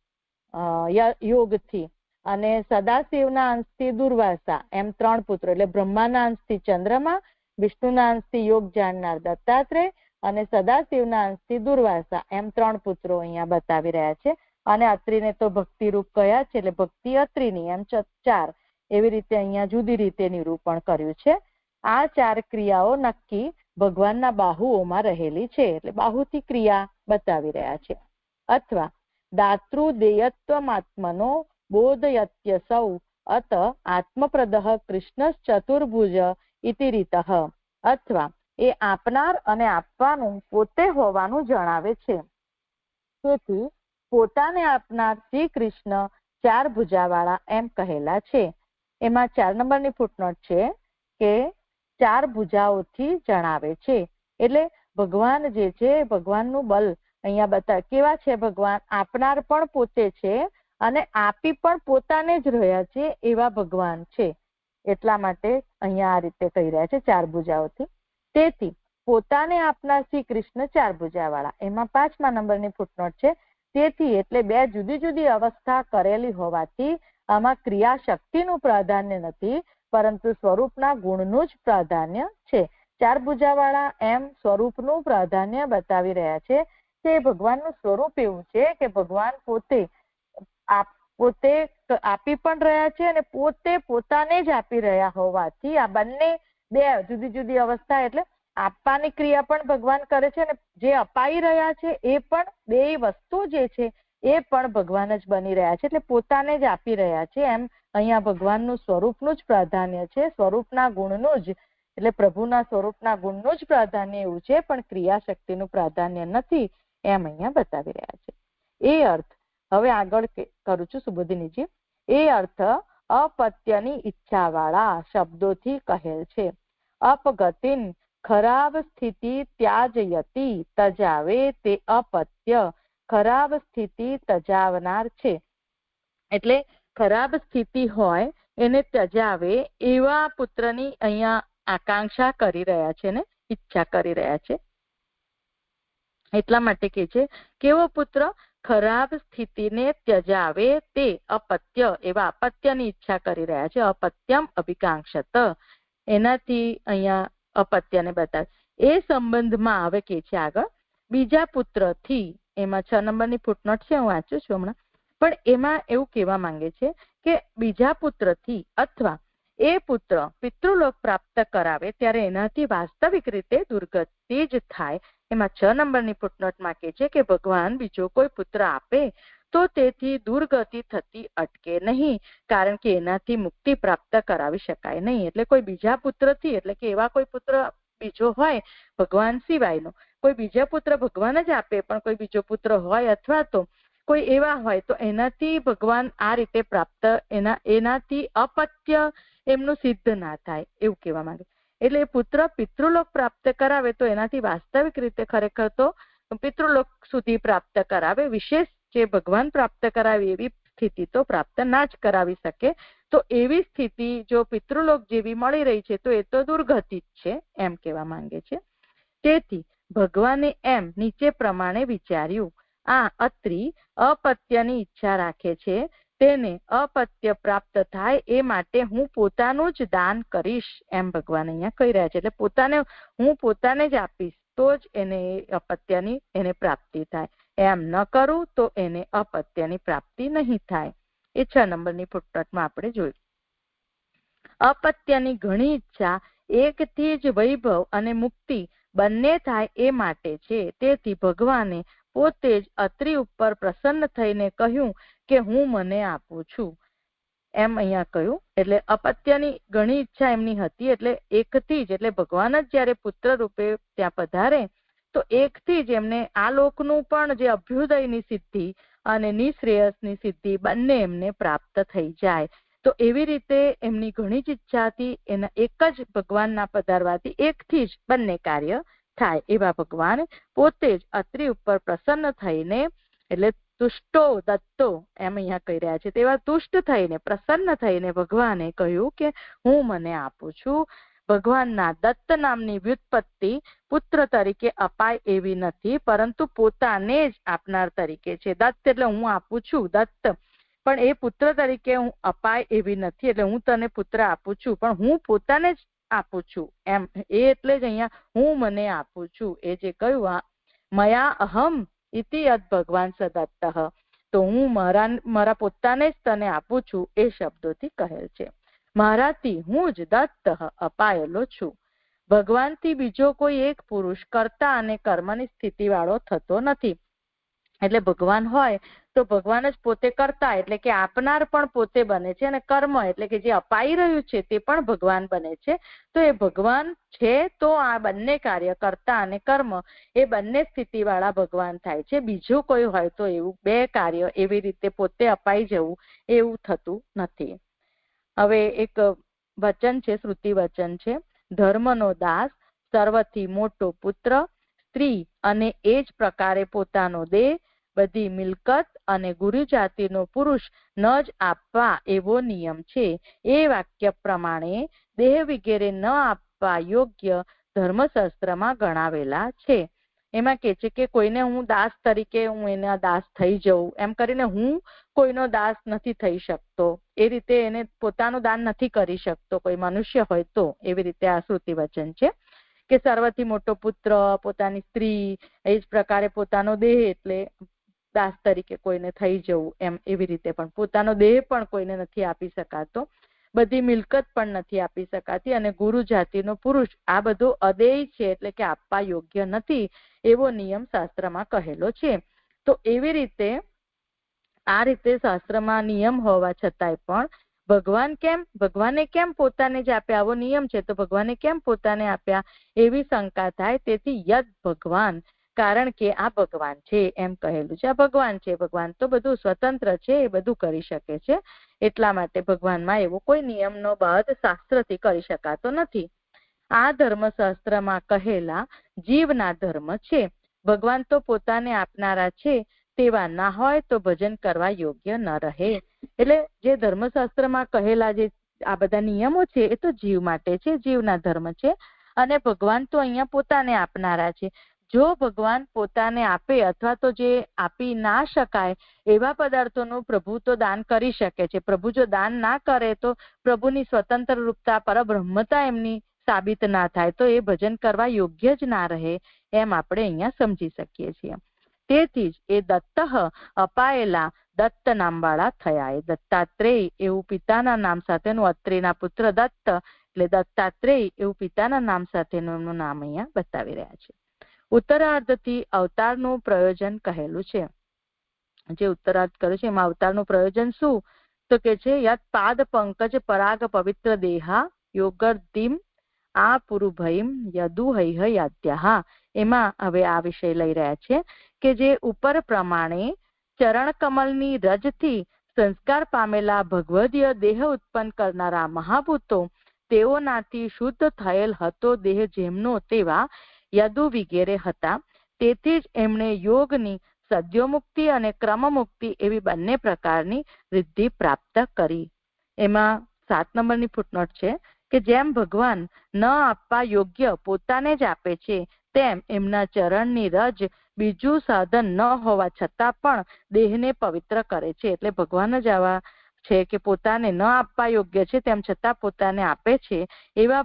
યોગથી, અને સદાશિવના અંશથી દુર્વાસા એમ 3 પુત્રો એટલે બ્રહ્માના અંશથી ચંદ્રમા, વિષ્ણુના અંશથી યોગ જાણનાર દત્તાત્રેય અને સદાશિવના અંશથી દુર્વાસા, એમ 3 પુત્રો અહીંયા બતાવી રહ્યા છે. અને અત્રિને તો ભક્તિરૂપ કયા છે, એટલે ભક્તિ અત્રિની, એમ 4. એવી રીતે અહીંયા જુદી રીતે નિરૂપણ કર્યું છે. આ 4 ક્રિયાઓ નક્કી ભગવાનના બાહુઓમાં રહેલી છે, એટલે બાહુથી ક્રિયા બતાવી રહ્યા છે. અથવા દાતૃદેયત્વમાત્મનો બોધયત્ય સૌ અત આત્મપ્રદઃ કૃષ્ણશ્ચતુર્ભુજ ઇતિ રીતઃ, અથવા એ આપનાર અને આપવાનું પોતે હોવાનું જણાવે છે. તેથી પોતાને આપનાર શ્રી કૃષ્ણ 4 ભુજાવાળા એમ કહેલા છે. એમાં 4 નંબરની ફૂટનોટ છે કે 4 ભુજાઓથી જણાવે છે. એટલે ભગવાન જે છે, ભગવાનનું બલ અહીંયા બતાવે. કેવા છે ભગવાન? આપનાર પણ પોતે છે અને આપી પણ પોતાને જ રહ્યા છે, એવા ભગવાન છે. એટલા માટે અહીંયા આ રીતે કહી રહ્યા છે 4 ભુજાઓથી. તેથી પોતાને આપનાર શ્રી કૃષ્ણ 4 ભુજાવાળા. એમાં 5મા નંબરની ફૂટનોટ છે તેથી, એટલે 2 જુદી જુદી અવસ્થા કરેલી હોવાથી આમાં ક્રિયા શક્તિનું પ્રાધાન્ય નથી, પરંતુ સ્વરૂપના ગુણનું જ પ્રાધાન્ય છે. 4 ભુજાવાળા એમ સ્વરૂપનું પ્રાધાન્ય બતાવી રહ્યા છે કે ભગવાનનું સ્વરૂપ એવું છે કે ભગવાન પોતે આપી પણ રહ્યા છે અને પોતે પોતાને જ આપી રહ્યા હોવાથી આ બંને 2 જુદી જુદી અવસ્થા, એટલે આપવાની ક્રિયા પણ ભગવાન કરે છે અને જે અપાઈ રહ્યા છે એ પણ 2 વસ્તુ જે છે એ પણ ભગવાન જ બની રહ્યા છે, એટલે પોતાને જ આપી રહ્યા છે. એમ અહીંયા ભગવાનનું સ્વરૂપનું જ પ્રાધાન્ય છે, સ્વરૂપના ગુણનું જ, એટલે પ્રભુના સ્વરૂપના ગુણનું જ પ્રાધાન્ય એવું છે, પણ ક્રિયા શક્તિનું પ્રાધાન્ય નથી, એમ અહીંયા બતાવી રહ્યા છે. એ અર્થ હવે આગળ કરું છું સુબોધિનીજી. એ અર્થ અપત્યની ઈચ્છાવાળા શબ્દોથી કહેલ છે. અપગતિન ખરાબ સ્થિતિ ત્યાજયતી, તજાવે તે અપત્ય, ખરાબ સ્થિતિ તજાવનાર છે. એટલે ખરાબ સ્થિતિ હોય એને ત્યજાવે એવા પુત્રની અહીંયા આકાંક્ષા કરી રહ્યા છે ને ઈચ્છા કરી રહ્યા છે. એટલા માટે કે છે કેવો પુત્ર? ખરાબ સ્થિતિને ત્યજાવે તે અપત્ય, એવા અપત્યની ઈચ્છા કરી રહ્યા છે. અપત્યમ અભિકાંક્ષત, એનાથી અહીંયા અપત્યને બતાવે. એ સંબંધમાં આવે કે છે આગળ બીજા પુત્રથી. એમાં 6 નંબરની ફૂટનોટ છે, હું વાંચું છું હમણાં. પણ એમાં એવું કહેવા માંગે છે કે બીજા પુત્રથી અથવા એ પુત્ર પિતૃલોક પ્રાપ્ત કરાવે ત્યારે એનાથી વાસ્તવિક રીતે દુર્ગતિ જ થાય. એમાં 6 નંબરની ફૂટનોટમાં કહે છે કે ભગવાન બીજો કોઈ પુત્ર આપે તો તેથી દુર્ગતિ થતી અટકે નહીં, કારણ કે એનાથી મુક્તિ પ્રાપ્ત કરાવી શકાય નહીં. એટલે કોઈ બીજા પુત્રથી, એટલે કે એવા કોઈ પુત્ર બીજો હોય ભગવાન સિવાયનો, કોઈ બીજા પુત્ર ભગવાન જ આપે, પણ કોઈ બીજો પુત્ર હોય અથવા તો કોઈ એવા હોય તો એનાથી ભગવાન આ રીતે પ્રાપ્ત, એનાથી અપત્ય એમનું સિદ્ધ ના થાય, એવું કહેવા માંગે. એટલે એ પુત્ર પિતૃલોક પ્રાપ્ત કરાવે તો એનાથી વાસ્તવિક રીતે ખરેખર તો પિતૃલોક સુધી પ્રાપ્ત કરાવે, વિશેષ જે ભગવાન પ્રાપ્ત કરાવે એવી સ્થિતિ તો પ્રાપ્ત ના જ કરાવી શકે. તો એવી સ્થિતિ જો પિતૃલોક જેવી મળી રહી છે તો એ તો દુર્ગતિ જ છે, એમ કહેવા માંગે છે. તેથી ભગવાને એમ નીચે પ્રમાણે વિચાર્યું. આ અત્રિ અપત્યની ઈચ્છા રાખે છે, તેને અપત્ય પ્રાપ્ત થાય એ માટે હું પોતાનું જ દાન કરીશ, એમ ભગવાન અહીંયા કહી રહ્યા છે. એટલે હું પોતાને જ આપીશ તો જ એને અપત્યની એને પ્રાપ્તિ થાય, એમ ન કરું તો એને અપત્યની પ્રાપ્તિ નહીં થાય. એ 6 નંબરની ફૂટનોટમાં આપણે જોયું. અપત્યની ઘણી ઈચ્છા એકથી જ વૈભવ અને મુક્તિ બંને થાય એ માટે છે. તેથી ભગવાને પોતે જ અત્રિ ઉપર પ્રસન્ન થઈને કહ્યું કે હું મને આપું છું, એમ અહીંયા કહ્યું. એટલે અપત્યની ઘણી ઈચ્છા એમની હતી, એટલે એકથી જ, એટલે ભગવાન જ જયારે પુત્ર રૂપે ત્યાં પધારે તો એકથી જ એમને આ લોકનું પણ જે અભ્યુદયની સિદ્ધિ અને નિશ્રેયસની સિદ્ધિ બંને એમને પ્રાપ્ત થઈ જાય. તો એવી રીતે એમની ઘણી જ ઈચ્છા હતી, એના એક જ ભગવાનના પધારવાથી એકથી જ બંને કાર્ય થાય. એવા ભગવાન પોતે જ અત્રિ ઉપર પ્રસન્ન થઈને, એટલે તુષ્ટો દત્તો એમ અહીંયા કહી રહ્યા છે, તેવા તુષ્ટ થઈને પ્રસન્ન થઈને ભગવાને કહ્યું કે હું મને આપું છું. ભગવાનના દત્ત નામની વ્યુત્પત્તિ પુત્ર તરીકે અપાય એવી નથી, પરંતુ પોતાને જ આપનાર તરીકે છે. દત્ત એટલે હું આપું છું, દત્ત, પણ એ પુત્ર તરીકે હું અપાય એવી નથી. એટલે હું તને પુત્ર આપું છું, પણ હું પોતાને જ આપું છું એમ. એ એટલે જ અહીંયા હું મને આપું છું એ જે કહ્યું, મયા અહમ ઇતિ યદ ભગવાન સદત્તઃ, તો હું મારા પોતાને જ તને આપું છું એ શબ્દોથી કહેલ છે. મારાથી હું જ દત્ત અપાયેલો છું. ભગવાનથી બીજો કોઈ એક પુરુષ કર્તા અને કર્મની સ્થિતિ વાળો થતો નથી. એટલે ભગવાન હોય તો ભગવાન જ પોતે કરતા એટલે કે આપનાર પણ પોતે બને છે, અને કર્મ એટલે કે જે અપાઈ રહ્યું છે તે પણ ભગવાન બને છે. તો એ ભગવાન છે તો આ બંને કાર્ય કર્તા અને કર્મ એ બંને સ્થિતિ વાળા ભગવાન થાય છે. બીજું કોઈ હોય તો એવું બે કાર્ય એવી રીતે પોતે અપાઈ જવું એવું થતું નથી. હવે એક વચન છે, શ્રુતિ વચન છે, ધર્મનો દાસ, સર્વથી મોટો પુત્ર, સ્ત્રી અને એ જ પ્રકારે પોતાનો દેહ, બધી મિલકત અને ગુરુ જાતિનો પુરુષ ન જ આપવા એવો નિયમ છે. એ વાક્ય પ્રમાણે દેહ વગેરે ન આપવા યોગ્ય ધર્મશાસ્ત્રમાં ગણાવેલા છે. એમાં કે છે કે કોઈને હું દાસ તરીકે હું એના દાસ થઈ જઉં એમ કરીને હું કોઈનો દાસ નથી થઈ શકતો, એ રીતે એને પોતાનું દાન નથી કરી શકતો કોઈ મનુષ્ય હોય તો. એવી રીતે આ શ્રુતિ વચન છે કે સર્વથી મોટો પુત્ર, પોતાની સ્ત્રી, એ જ પ્રકારે પોતાનો દેહ એટલે દાસ તરીકે કોઈને થઈ જવું એમ. એવી રીતે પણ પોતાનો દેહ પણ કોઈને નથી આપી શકાતો, બધી મિલકત પણ નથી આપી શકાતી, અને ગુરુ જાતિનો પુરુષ આ બધું અદેય છે એટલે કે આપવા યોગ્ય નથી એવો નિયમ શાસ્ત્રમાં કહેલો છે. તો એવી રીતે આ રીતે શાસ્ત્રમાં નિયમ હોવા છતાંય પણ ભગવાને કેમ પોતાને જ આપ્યા, આવો નિયમ છે તો ભગવાને કેમ પોતાને આપ્યા એવી શંકા થાય. તેથી યદ ભગવાન, કારણ કે આ ભગવાન છે એમ કહેલું છે. આ ભગવાન છે, ભગવાન તો બધું સ્વતંત્ર છે, એ બધું કરી શકે છે, એટલા માટે ભગવાનમાં એવો કોઈ નિયમનો બાદ શાસ્ત્રથી કરી શકાતો નથી. આ ધર્મશાસ્ત્રમાં કહેલા જીવના ધર્મ છે. ભગવાન તો પોતાને આપનારા છે, તેવા ના હોય તો ભજન કરવા યોગ્ય ન રહે. એટલે જે ધર્મશાસ્ત્રમાં કહેલા જે આ બધા નિયમો છે એ તો જીવ માટે છે, જીવના ધર્મ છે, અને ભગવાન તો અહીંયા પોતાને આપનારા છે. જો ભગવાન પોતાને આપે અથવા તો જે આપી ના શકાય એવા પદાર્થોનું પ્રભુ તો દાન કરી શકે છે. પ્રભુ જો દાન ના કરે તો પ્રભુની સ્વતંત્ર રૂપતા, પરબ્રહ્મતા એમની સાબિત ના થાય, તો એ ભજન કરવા યોગ્ય જ ના રહે એમ આપણે અહીંયા સમજી શકીએ છીએ. તેથી જ એ દત્ત અપાયેલા દત્ત નામવાળા થયા. એ દત્તાત્રેય એવું પિતાના નામ સાથેનું, અત્રેયના પુત્ર દત્ત એટલે દત્તાત્રેય એવું પિતાના નામ સાથેનું એમનું નામ અહીંયા બતાવી રહ્યા છે. ઉત્તરાર્ધથી અવતારનું પ્રયોજન કહેલું છે. જે ઉત્તરાર્ધ કર્યું છે એમાં અવતારનું પ્રયોજન શું તો કે છે યત પાદ પંકજ પરાગ પવિત્ર દેહા યોગર્ધિમ આ પુરુભયમ યદુ હૈહ યાદ્યા. એમાં હવે આ વિષય લઈ રહ્યા છે કે જે ઉપર પ્રમાણે ચરણ કમલની રજથી સંસ્કાર પામેલા ભગવદીય દેહ ઉત્પન્ન કરનારા મહાભૂતો તેઓનાથી શુદ્ધ થયેલ હતો દેહ જેમનો તેવા યદુ વિગેરે હતા. તેથી જ એમણે યોગની સદ્યોમુક્તિ અને ક્રમમુક્તિ એવી બંને પ્રકારની સિદ્ધિ પ્રાપ્ત કરી. એમાં 7 નંબરની ફૂટનોટ છે કે જેમ ભગવાન ન આપવા યોગ્ય પોતાને જ આપે છે, તેમ એમના ચરણની રજ બીજું સાધન ન હોવા છતાં પણ દેહને પવિત્ર કરે છે. એટલે ભગવાન જ આવા છે કે પોતાને ન આપવા યોગ્ય છે તેમ છતાં પોતાને આપે છે. એવા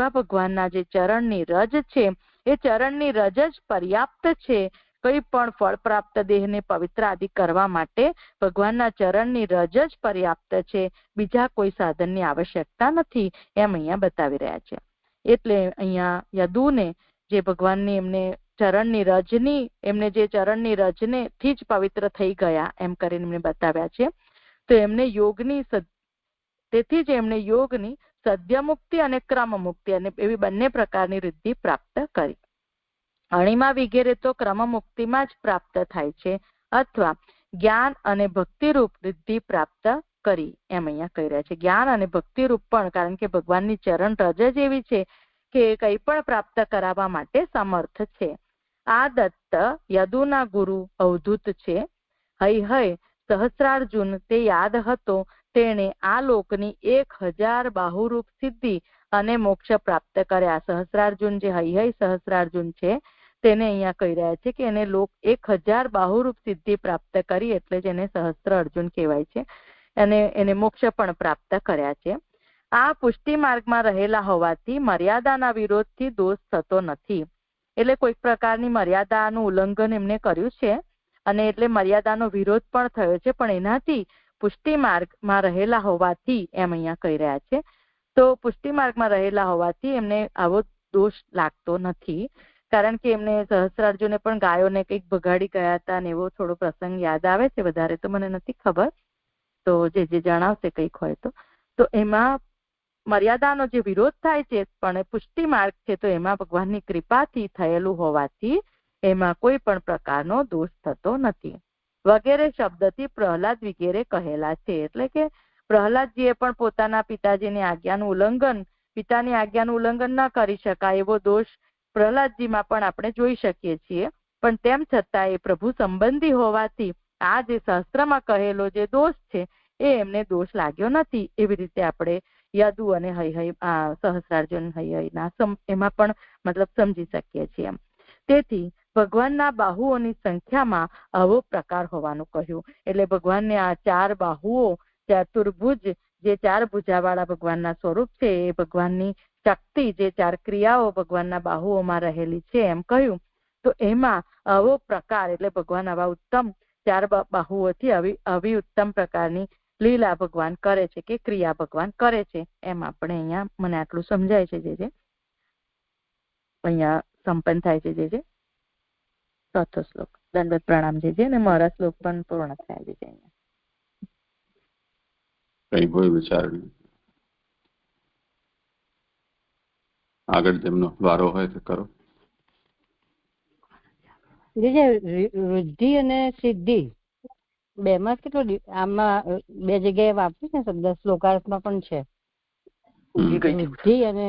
ભગવાનના જે ચરણની રજ છે એ ચરણની રજ જ પર્યાપ્ત છે. કઈ પણ ફળ પ્રાપ્ત દેહને પવિત્ર આદિ કરવા માટે ભગવાનના ચરણની રજ જ પર્યાપ્ત છે, બીજા કોઈ સાધનની આવશ્યકતા નથી એમ અહીંયા બતાવી રહ્યા છે. એટલે અહીંયા યદુને જે ભગવાનની એમને ચરણની રજની એમને જે ચરણની રજને થી જ પવિત્ર થઈ ગયા એમ કરીને એમને બતાવ્યા છે. તો એમને તેથી જ એમણે યોગની સદ્યમુક્તિ અને ક્રમમુક્તિ અને એવી બંને પ્રકારની સિદ્ધિ પ્રાપ્ત કરી. અણિમા વિગેરે તો ક્રમમુક્તિમાં જ પ્રાપ્ત થાય છે અથવા જ્ઞાન અને ભક્તિરૂપ સિદ્ધિ પ્રાપ્ત કરી એમ અહીંયા કહી રહ્યા છે. જ્ઞાન અને ભક્તિરૂપ પણ, કારણ કે ભગવાનની ચરણ રજ જ એવી છે કે કંઈ પણ પ્રાપ્ત કરાવવા માટે સમર્થ છે. આ દત્ત યદુના ગુરુ અવધૂત છે. હૈ સહસ્રાર્જુન તે યાદ હતો, તેણે આ લોકની 1000 બાહુરૂપ સિદ્ધિ અને મોક્ષ પ્રાપ્ત કર્યા. સહસ્રાર્જુન જે હૈ સહસ્રાર્જુન છે તેને અહીંયા કહી રહ્યા છે કે એને લોક 1000 બાહુરૂપ સિદ્ધિ પ્રાપ્ત કરી, એટલે જ એને સહસ્ત્ર અર્જુન કહેવાય છે, અને એને મોક્ષ પણ પ્રાપ્ત કર્યા છે. આ પુષ્ટિ માર્ગમાં રહેલા હોવાથી મર્યાદાના વિરોધથી દોષ થતો નથી. એટલે કોઈક પ્રકારની મર્યાદાનું ઉલ્લંઘન એમને કર્યું છે અને એટલે મર્યાદાનો વિરોધ પણ થયો છે, પણ એનાથી પુષ્ટિ માર્ગમાં રહેલા હોવાથી એમ અહીંયા કહી રહ્યા છે. તો પુષ્ટિ માર્ગમાં રહેલા હોવાથી એમને આવો દોષ લાગતો નથી, કારણ કે એમને સહસ્ત્રાર્જુને પણ ગાયોને કંઈક બગાડી ગયા હતા ને એવો થોડો પ્રસંગ યાદ આવે છે. વધારે તો મને નથી ખબર, તો જે જણાવશે કંઈક હોય તો એમાં મર્યાદાનો જે વિરોધ થાય છે, પણ પુષ્ટિ માર્ગ છે તો એમાં ભગવાનની કૃપાથી થયેલું હોવાથી એમાં કોઈ પણ પ્રકારનો દોષ થતો નથી. વગેરે શબ્દથી પ્રહલાદ વગેરે કહેલા છે. એટલે કે પ્રહલાદજીએ પણ પોતાના પિતાજીની આજ્ઞાનું ઉલ્લંઘન, પિતાની આજ્ઞાનું ઉલ્લંઘન ન કરી શકાય એવો દોષ પ્રહલાદજીમાં પણ આપણે જોઈ શકીએ છીએ. પણ તેમ છતાં એ પ્રભુ સંબંધી હોવાથી આ જે શાસ્ત્રમાં કહેલો જે દોષ છે એ એમને દોષ લાગ્યો નથી. એવી રીતે આપણે યદુ અને સહસ્રાર્જુન હૈહૈના એમાં પણ મતલબ સમજી શકીએ છીએ. તેથી ભગવાનના બાહુઓની સંખ્યામાં આવો પ્રકાર હોવાનું કહ્યું. એટલે ભગવાનને આ 4 બાહુઓ, ચતુર્ભુજ, જે 4 ભુજાવાળા ભગવાનના સ્વરૂપ છે, એ ભગવાનની શક્તિ, જે 4 ક્રિયાઓ ભગવાનના બાહુઓમાં રહેલી છે એમ કહ્યું. તો એમાં આવો પ્રકાર એટલે ભગવાન આવા ઉત્તમ 4 બાહુઓથી આવી ઉત્તમ પ્રકારની લીલા ભગવાન કરે છે કે ક્રિયા ભગવાન કરે છે. એમ આપણે અહીંયા મને આટલું સમજાય છે. જે અહીંયા સંપન્ન થાય છે. જે ચોથો શ્લોક દંડવત પ્રણામ જે અને મારા શ્લોક પણ પૂર્ણ થયા છે. અહીંયા કઈ કોઈ વિચાર નહીં. આગળ જેમનો વારો હોય તો કરો. વૃદ્ધિ અને સિદ્ધિ બેમાં કેટલો આમાં 2 જગ્યાએ વાપર્યું છે શબ્દ, શ્લોકાર્થમાં પણ છે. વૃદ્ધિ અને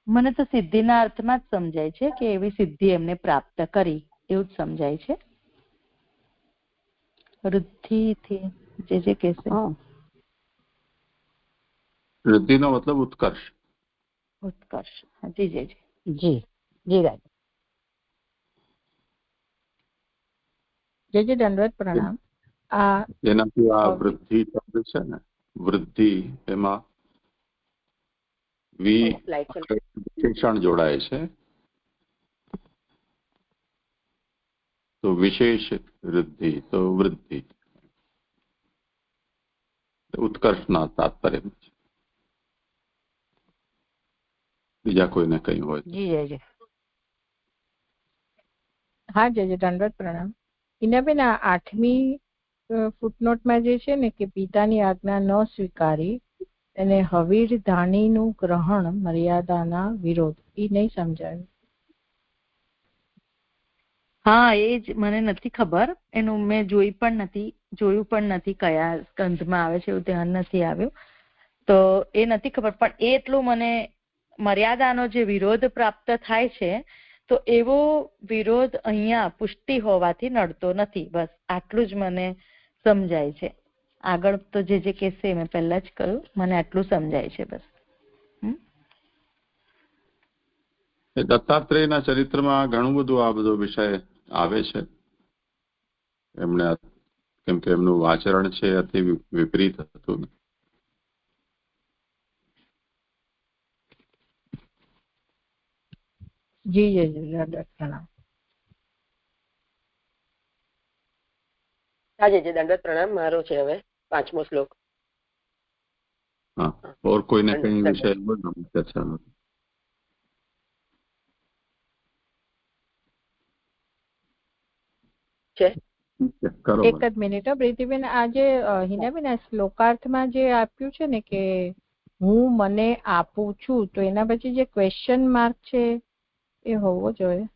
મને તો સિદ્ધિના અર્થમાં જ સમજાય છે કે એવી સિદ્ધિ એમને પ્રાપ્ત કરી એવું જ સમજાય છે. વૃદ્ધિથી જે કહેશે વૃદ્ધિનો મતલબ ઉત્કર્ષ. ઉત્કર્ષ. જી જી જી જી રાજ. જે દંડવત પ્રણામ. જેનાથી આ વૃદ્ધિ શબ્દ છે ને, વૃદ્ધિ એમાં વિશેષણ જોડાય છે. તો વિશેષ વૃદ્ધિ તો વૃદ્ધિ ઉત્કર્ષના તાત્પર્ય છે. બીજા કોઈને કઈ હોય? જી હા જય દંડવત પ્રણામ. હિનાબેન, આ 8મી ફૂટનોટમાં જે છે ને કે પિતાની આજ્ઞા ન સ્વીકારી અને હવીર ધાણીનું ગ્રહણ મર્યાદાના વિરોધ, એ નહીં સમજાયું. હા, એ જ મને નથી ખબર. એનું મેં જોયું પણ નથી કયા સ્કંધમાં આવે છે એવું ધ્યાન નથી આવ્યું, તો એ નથી ખબર. પણ એટલું મને મર્યાદાનો જે વિરોધ પ્રાપ્ત થાય છે તો એવો વિરોધ અહીંયા પુષ્ટિ હોવાથી નડતો નથી. બસ આટલું જ મને સમજાય છે. આગળ તો જે કહેશે મેં પહેલા જ કહ્યું, મને આટલું સમજાય છે બસ. દત્તાત્રેયના ચરિત્રમાં ઘણું બધું આ બધો વિષય આવે છે. એમને કેમ કે એમનું આચરણ છે અતિ વિપરીત હતું. જી જી પ્રણામ. આજે જે દંડવત પ્રણામ મારો છે હવે 5મો શ્લોક. હા, ઓર કોઈને કઈ વિષય ચર્ચા છે? એક જ મિનિટ પ્રીતિબેન. આજે હિનાબેન આ શ્લોકાર્થમાં જે આપ્યું છે ને કે હું મને આપું છું, તો એના પછી જે ક્વેશ્ચન માર્ક છે એ હોવો જોઈએ.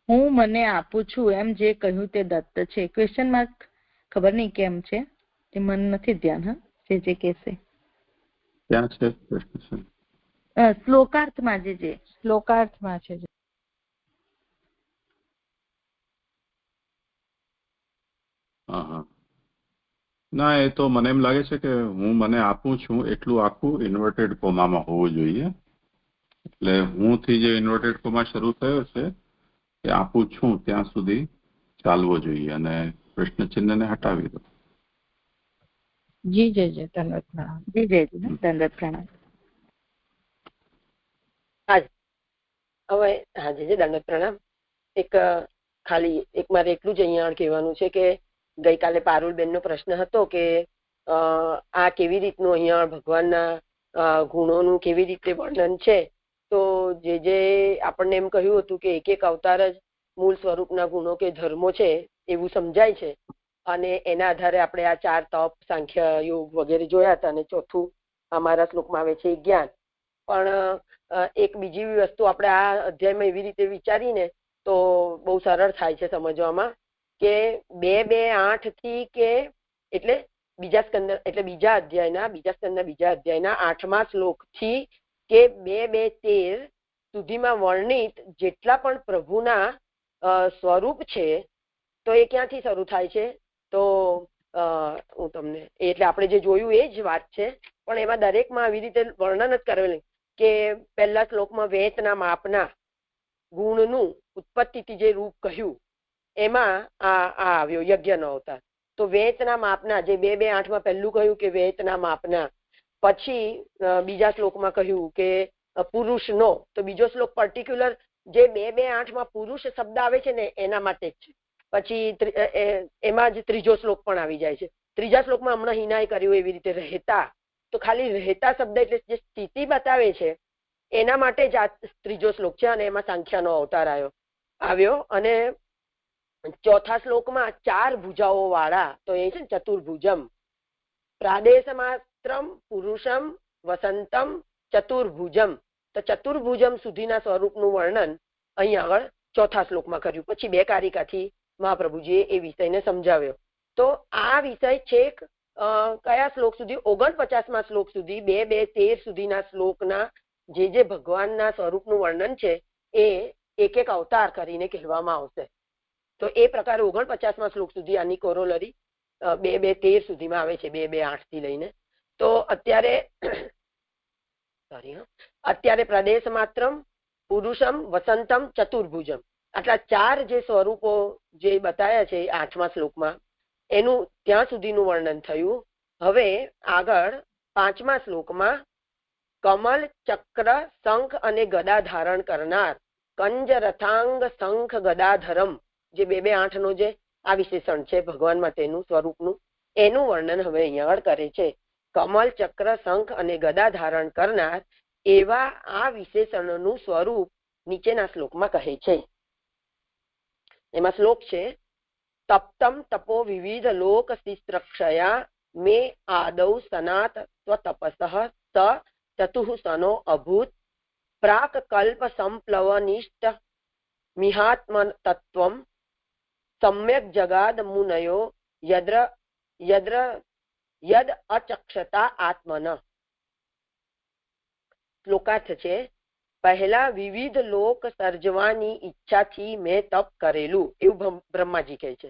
હું મને આપું છું એમ જે કહ્યું તે દત્ત છે. ક્વેશ્ચન માર્ક ખબર નહીં કેમ છે, એ મને નથી ધ્યાન. હા, જે કહેશે ક્યાં છે? શ્લોકાર્થમાં જે શ્લોકાર્થમાં છે. હા, ના, એ તો મને એમ લાગે છે કે હું મને આપું છું એટલું આખું ઇન્વર્ટેડ કોમામાં હોવું જોઈએ. એટલે હું થી જે ઇન્વર્ટેડ કોમા શરૂ થયો છે એ આપું છું ત્યાં સુધી ચાલવો જોઈએ અને પ્રશ્ન ચિહ્નને હટાવી દો. જી જય જય દંડવત પ્રણામ. જી જય જય દંડવત પ્રણામ. હવે હાજી જી દંડવત પ્રણામ. એક મારે એટલું જ અહીંયા કહેવાનું છે કે ગઈકાલે પારુલબેનનો પ્રશ્ન હતો કે આ કેવી રીતનું અહીંયા ભગવાનના ગુણોનું કેવી રીતે વર્ણન છે. તો જે આપણને એમ કહ્યું હતું કે એક એક અવતાર જ મૂળ સ્વરૂપના ગુણો કે ધર્મો છે એવું સમજાય છે અને એના આધારે આપણે આ 4 તપ, સાંખ્ય યોગ વગેરે જોયા હતા અને ચોથું અમારા શ્લોકમાં આવે છે જ્ઞાન. પણ એક બીજી વસ્તુ આપણે આ અધ્યાયમાં એવી રીતે વિચારીને તો બહુ સરળ થાય છે સમજવામાં કે 2:8 થી કે એટલે બીજા અધ્યાયના બીજા અધ્યાયના 8મા શ્લોકથી કે 2:13 સુધીમાં વર્ણિત જેટલા પણ પ્રભુના સ્વરૂપ છે તો એ ક્યાંથી શરૂ થાય છે. તો હું તમને એટલે આપણે જે જોયું એ જ વાત છે પણ એમાં દરેકમાં આવી રીતે વર્ણન જ કરેલું કે પહેલા શ્લોકમાં વેતના માપના ગુણનું ઉત્પત્તિથી જે રૂપ કહ્યું એમાં આ આવ્યો યજ્ઞનો અવતાર. તો વેતના માપના જે 2:8માં પહેલું કહ્યું કે વેતના માપના, પછી બીજા શ્લોકમાં કહ્યું કે પુરુષનો, તો બીજો શ્લોક પર્ટિક્યુલર જે 2:8માં પુરુષ શબ્દ આવે છે ને એના માટે જ છે. પછી એમાં જ ત્રીજો શ્લોક પણ આવી જાય છે. ત્રીજા શ્લોકમાં હમણાં હિનાએ કર્યું એવી રીતે રહેતા, તો ખાલી રહેતા શબ્દ એટલે જે સ્થિતિ બતાવે છે એના માટે જ આ ત્રીજો શ્લોક છે અને એમાં સાંખ્યાનો અવતાર આવ્યો. અને ચોથા શ્લોકમાં 4 ભુજાઓ વાળા, તો એ છે ને ચતુર્ભુજમ, પ્રાદેશ માત્રમ પુરુષમ વસંતમ ચતુર્ભુજમ. તો ચતુર્ભુજમ સુધીના સ્વરૂપનું વર્ણન અહીં આગળ ચોથા શ્લોકમાં કર્યું. પછી 2 કારિકાથી મહાપ્રભુજીએ એ વિષયને સમજાવ્યો. તો આ વિષય છેક કયા શ્લોક સુધી? 49મા શ્લોક સુધી, 2:13 સુધીના શ્લોકના જે ભગવાનના સ્વરૂપનું વર્ણન છે એ એક એક અવતાર કરીને કહેવામાં આવશે. તો એ પ્રકારે 49મા શ્લોક સુધી આની કોરોલરી 2:13 સુધીમાં આવે છે, 2:8 થી લઈને. તો અત્યારે પ્રદેશ માત્રમ પુરુષમ વસંતમ ચતુર્ભુજમ, આટલા 4 જે સ્વરૂપો જે બતાવ્યા છે 8મા શ્લોકમાં એનું ત્યાં સુધીનું વર્ણન થયું. હવે આગળ 5મા શ્લોકમાં કમલ, ચક્ર, શંખ અને ગદા ધારણ કરનાર કંજ રથાંગ શંખ ગદાધરમ, જે 2:8 નો જે આ વિશેષણ છે ભગવાન માટેનું સ્વરૂપનું, એનું વર્ણન હવે અહીંયા આગળ કરે છે. કમલ, ચક્ર, શંખ અને ગદા ધારણ કરનાર એવા આ વિશેષણનું સ્વરૂપ નીચેના શ્લોકમાં કહે છે. એમાં શ્લોક છે તપ્તમ તપો વિવિધ લોક શિસ્ત્રક્ષયા મે આદૌ સનાત સ્વતપસઃ સ ચતુઃ સનો અભૂત પ્રાક કલ્પ સંપ્લવનિષ્ઠ મિહાત્મ તત્વમ સમ્યક જગાદ મુનયો યદ અચક્ષતા આત્મન. શ્લોકાર્થ છે પહેલા વિવિધ લોક સર્જવાની ઈચ્છાથી મેં તપ કરેલું, એવું બ્રહ્માજી કહે છે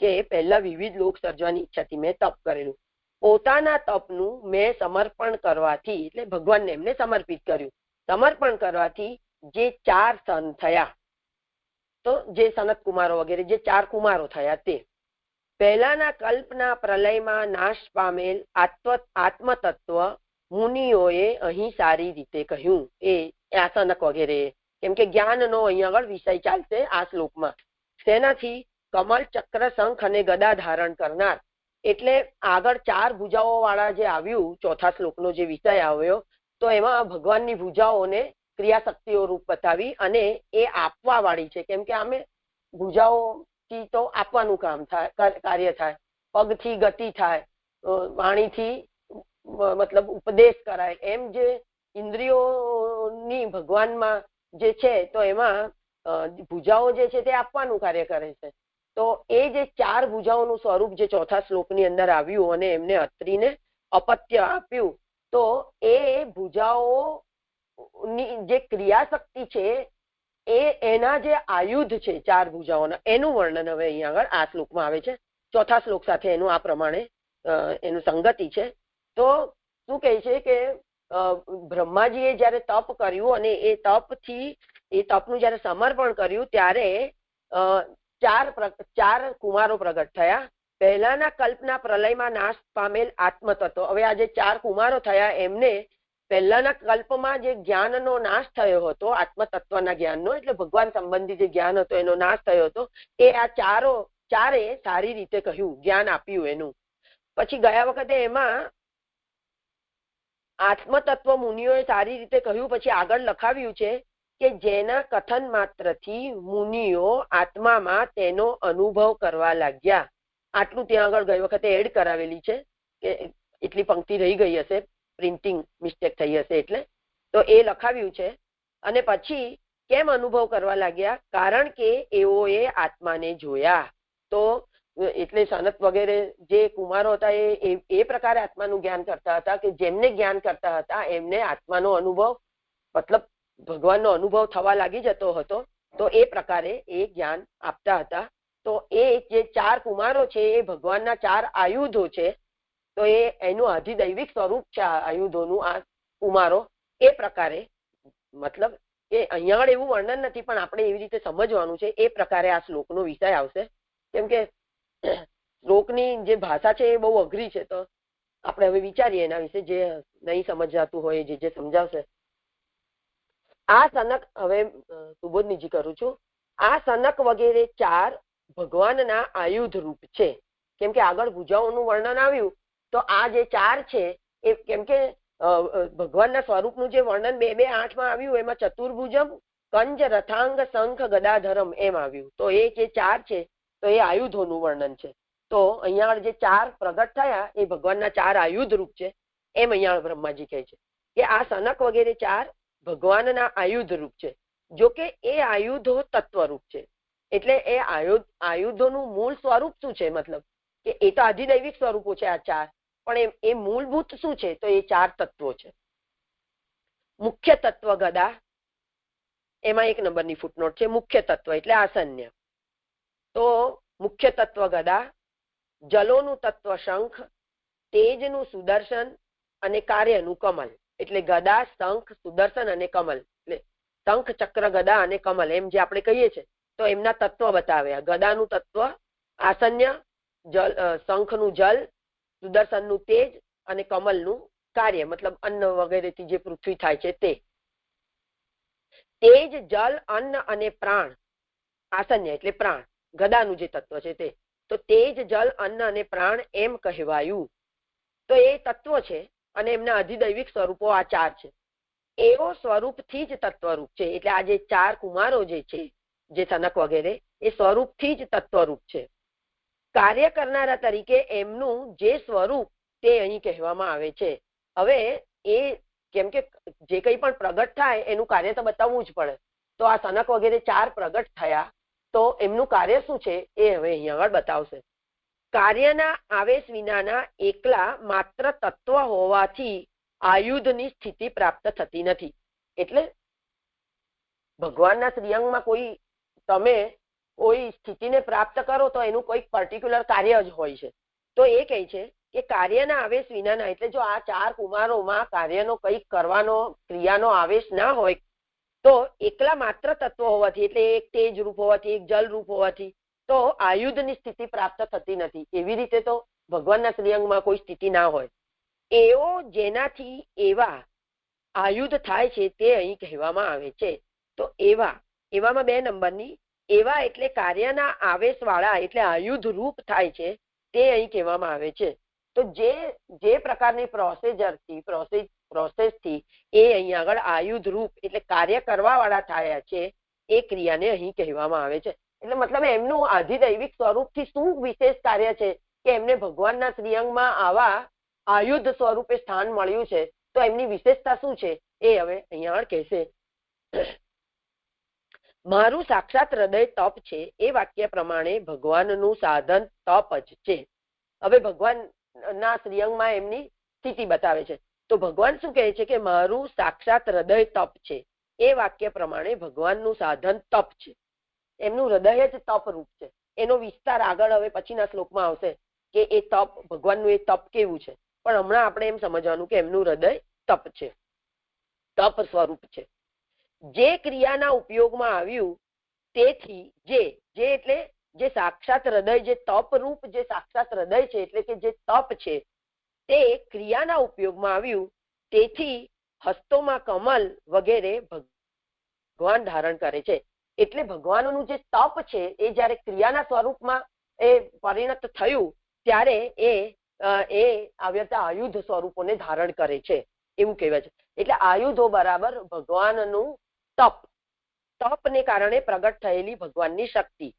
કે પહેલા વિવિધ લોક સર્જવાની ઈચ્છાથી મેં તપ કરેલું. પોતાના તપનું મેં સમર્પણ કરવાથી, એટલે ભગવાનને એમને સમર્પિત કર્યું, સમર્પણ કરવાથી જે 4 સન થયા, તો જે સનત કુમારો વગેરે જે 4 કુમારો થયા તે પહેલાના કલ્પના પ્રલયમાં નાશ પામેલ આત્મતત્વ મુનિઓએ અહીં સારી રીતે કહ્યું. એ આસનક વગેરે, કેમ કે જ્ઞાનનો અહીં આગળ વિષય ચાલશે આ શ્લોકમાં. તેનાથી કમલ, ચક્ર, શંખ અને ગદા ધારણ કરનાર, એટલે આગળ 4 ભુજાઓ વાળા જે આવ્યું ચોથા શ્લોકનો જે વિષય આવ્યો, તો એમાં ભગવાનની ભુજાઓને ક્રિયાશક્તિઓ રૂપ બતાવી અને એ આપવા વાળી છે. કેમ કે આમે ભુજાઓથી તો આપવાનું કામ થાય, કાર્ય થાય, પગથી ગતિ થાય, વાણીથી મતલબ ઉપદેશ કરાય, એમ જે ઇન્દ્રિયોની ભગવાનમાં જે છે તો એમાં ભુજાઓ જે છે તે આપવાનું કાર્ય કરે છે. તો એ જે 4 ભુજાઓનું સ્વરૂપ જે ચોથા શ્લોકની અંદર આવ્યું અને એમને અત્રિને અપત્ય આપ્યું, તો એ ભુજાઓની જે ક્રિયાશક્તિ છે એ એના જે આયુધ છે 4 ભુજાઓના, એનું વર્ણન હવે અહીંયા આગળ આ શ્લોકમાં આવે છે. ચોથા શ્લોક સાથે એનું આ પ્રમાણે એનું સંગતિ છે. તો શું કહે છે કે બ્રહ્માજીએ જયારે તપ કર્યું અને એ તપથી એ તપનું જયારે સમર્પણ કર્યું ત્યારે ચાર કુમારો પ્રગટ થયા. પહેલાના કલ્પના પ્રલયમાં નાશ પામેલ આત્મતત્વ. હવે આ જે 4 કુમારો થયા એમને પહેલાના કલ્પમાં જે જ્ઞાનનો નાશ થયો હતો, આત્મતત્વના જ્ઞાનનો, એટલે ભગવાન સંબંધી જે જ્ઞાન હતો એનો નાશ થયો હતો, એ આ ચારે સારી રીતે કહ્યું, જ્ઞાન આપ્યું એનું. પછી ગયા વખતે એમાં આત્મતત્વ મુનિઓએ સારી રીતે કહ્યું. પછી આગળ લખાવ્યું છે કે જેના કથન માત્રથી મુનિઓ આત્મામાં તેનો અનુભવ કરવા લાગ્યા. આટલું ત્યાં આગળ ગઈ વખતે એડ કરાવેલી છે, કે એટલી પંક્તિ રહી ગઈ હશે, પ્રિન્ટિંગ મિસ્ટેક થઈ હશે એટલે, તો એ લખાવ્યું છે. અને પછી કેમ અનુભવ કરવા લાગ્યા? કારણ કે એઓએ આત્માને જોયા. તો એટલે સનત વગેરે જે કુમારો હતા એ પ્રકારે આત્માનું જ્ઞાન કરતા હતા, કે જેમને જ્ઞાન કરતા હતા એમને આત્માનો અનુભવ, મતલબ ભગવાનનો અનુભવ થવા લાગી જતો હતો. તો એ પ્રકારે એ જ્ઞાન આપતા હતા. તો એ જે 4 કુમારો છે એ ભગવાનના 4 આયુધો છે. તો એનું અધિદૈવિક સ્વરૂપ છે આ આયુધોનું, આ કુમારો. એ પ્રકારે, મતલબ કે અહીંયા આગળ એવું વર્ણન નથી, પણ આપણે એવી રીતે સમજવાનું છે. એ પ્રકારે આ શ્લોકનો વિષય આવશે. કેમ કે શ્લોકની જે ભાષા છે એ બહુ અઘરી છે. તો આપણે હવે વિચારીએ એના વિશે, જે નહીં સમજાતું હોય જે સમજાવશે. આ સનક, હવે સુબોધનીજી કરું છું, આ સનક વગેરે 4 ભગવાનના આયુધ રૂપ છે. કેમ કે આગળ ભુજાઓનું વર્ણન આવ્યું, તો આ જે 4 છે એ, કેમ કે ભગવાનના સ્વરૂપનું જે વર્ણન 2:8 માં આવ્યું એમાં ચતુર્ભુજમ, કંજ, રથાંગ, શંખ, ગદાધરમ એમ આવ્યું. તો એ જે 4 છે તો એ આયુધોનું વર્ણન છે. તો અહીંયા જે 4 પ્રગટ થયા એ ભગવાનના 4 આયુધ રૂપ છે. એમ અહીંયા બ્રહ્માજી કહે છે કે આ સનક વગેરે 4 ભગવાનના આયુધ રૂપ છે. જો કે એ આયુધો તત્વરૂપ છે. એટલે એ આયુધોનું મૂળ સ્વરૂપ શું છે? મતલબ કે એ તો અધિદૈવિક સ્વરૂપો છે આ 4, પણ એ મૂળભૂત શું છે? તો એ 4 તત્વો છે. મુખ્ય તત્વ ગદા, એમાં 1 નંબરની ફૂટનોટ છે. મુખ્ય તત્વ એટલે આસન્ય. તો મુખ્ય તત્વ ગદા, જલોનું તત્વ શંખ, તેજનું સુદર્શન અને કાર્યનું કમલ. એટલે ગદા, શંખ, સુદર્શન અને કમલ. એટલે શંખ, ચક્ર, ગદા અને કમલ એમ જે આપણે કહીએ છીએ, તો એમના તત્વ બતાવ્યા. ગદાનું તત્વ આસન્ય, શંખનું જલ, સુદર્શનનું તેજ અને કમલનું કાર્ય, મતલબ અન્ન વગેરેથી જે પૃથ્વી થાય છે તે. તેજ, જલ, અન્ન અને પ્રાણ. આસન્ય એટલે પ્રાણ, ગદાનું જે તત્વ છે તે. તો તેજ, જલ, અન્ન અને પ્રાણ એમ કહેવાયું. તો એ તત્વો છે અને એમના અધિદૈવિક સ્વરૂપો આ 4 છે. એવો સ્વરૂપથી જ તત્વરૂપ છે. એટલે આ જે 4 કુમારો જે છે, જે સનક વગેરે, એ સ્વરૂપથી જ તત્વરૂપ છે. કાર્ય કરનારા તરીકે એમનું જે સ્વરૂપ તે અહીં કહેવામાં આવે છે. હવે એ, કેમ કે જે કંઈ પણ પ્રગટ થાય એનું કાર્ય તો બતાવવું જ પડે. તો આ સનક વગેરે 4 પ્રગટ થયા, તો એમનું કાર્ય શું છે એ હવે અહીંયા આગળ બતાવશે. કાર્યના આવેશ વિનાના એકલા માત્ર તત્વ હોવાથી આયુધની સ્થિતિ પ્રાપ્ત થતી નથી. એટલે ભગવાનના શ્રીઅંગમાં તમે કોઈ સ્થિતિને પ્રાપ્ત કરો તો એનું કોઈક પર્ટિક્યુલર કાર્ય જ હોય છે. તો એ કહે છે કે કાર્યના આવેશ વિનાના, એટલે જો આ 4 કુમારોમાં કાર્યનો કંઈક કરવાનો, ક્રિયાનો આવેશ ના હોય, તો એકલા માત્ર તત્વ હોવાથી, એટલે એક તેજ રૂપ હોવાથી, એક જલ રૂપ હોવાથી, તો આયુધની સ્થિતિ પ્રાપ્ત થતી નથી. એવી રીતે તો ભગવાનના શ્રીઅંગમાં કોઈ સ્થિતિ ના હોય. એવો જેનાથી એવા આયુધ થાય છે તે અહીં કહેવામાં આવે છે. તો એવામાં 2 નંબરની, એવા એટલે કાર્યના આવેશ વાળા, એટલે આયુધ રૂપ થાય છે તે અહીં કહેવામાં આવે છે. તો જે પ્રકારની પ્રોસેસથી એ અહીં આગળ આયુધ રૂપ એટલે કાર્ય કરવા વાળા થયા છે એ ક્રિયાને અહીં કહેવામાં આવે છે. એટલે મતલબ એમનું અધિદૈવિક સ્વરૂપથી શું વિશેષ કાર્ય છે કે એમને ભગવાનના શ્રીઅંગમાં આવા આયુધ સ્વરૂપે સ્થાન મળ્યું છે. તો એમની વિશેષતા શું છે એ હવે અહીંયા આગળ કહેશે. મારું સાક્ષાત હૃદય તપ છે એ વાક્ય પ્રમાણે ભગવાનનું સાધન તપ જ છે. હવે ભગવાનના શ્રીઅંગમાં એમની સ્થિતિ બતાવે છે. તો ભગવાન શું કહે છે કે મારું સાક્ષાત હૃદય તપ છે. એ વાક્ય પ્રમાણે ભગવાનનું સાધન તપ છે. એમનું હૃદય જ તપ રૂપ છે. એનો વિસ્તાર આગળ હવે પછીના શ્લોકમાં આવશે કે એ તપ, ભગવાનનું એ તપ કેવું છે. પણ હમણાં આપણે એમ સમજવાનું કે એમનું હૃદય તપ છે, તપ સ્વરૂપ છે. જે ક્રિયાના ઉપયોગમાં આવ્યું તેથી જે એટલે જે સાક્ષાત હૃદય, જે તપ રૂપ જે સાક્ષાત હૃદય છે, એટલે કે જે તપ છે તે ક્રિયાના ઉપયોગમાં આવ્યું, તેથી હસ્તોમાં કમલ વગેરે ભગવાન ધારણ કરે છે. એટલે ભગવાનનું જે તપ છે એ જયારે ક્રિયાના સ્વરૂપમાં એ પરિણત થયું ત્યારે એ આવ્યા આયુધ સ્વરૂપોને ધારણ કરે છે એવું કહેવાય છે. એટલે આયુધો બરાબર ભગવાનનું તપને કારણે પ્રગટ થયેલી ભગવાનની શક્તિ,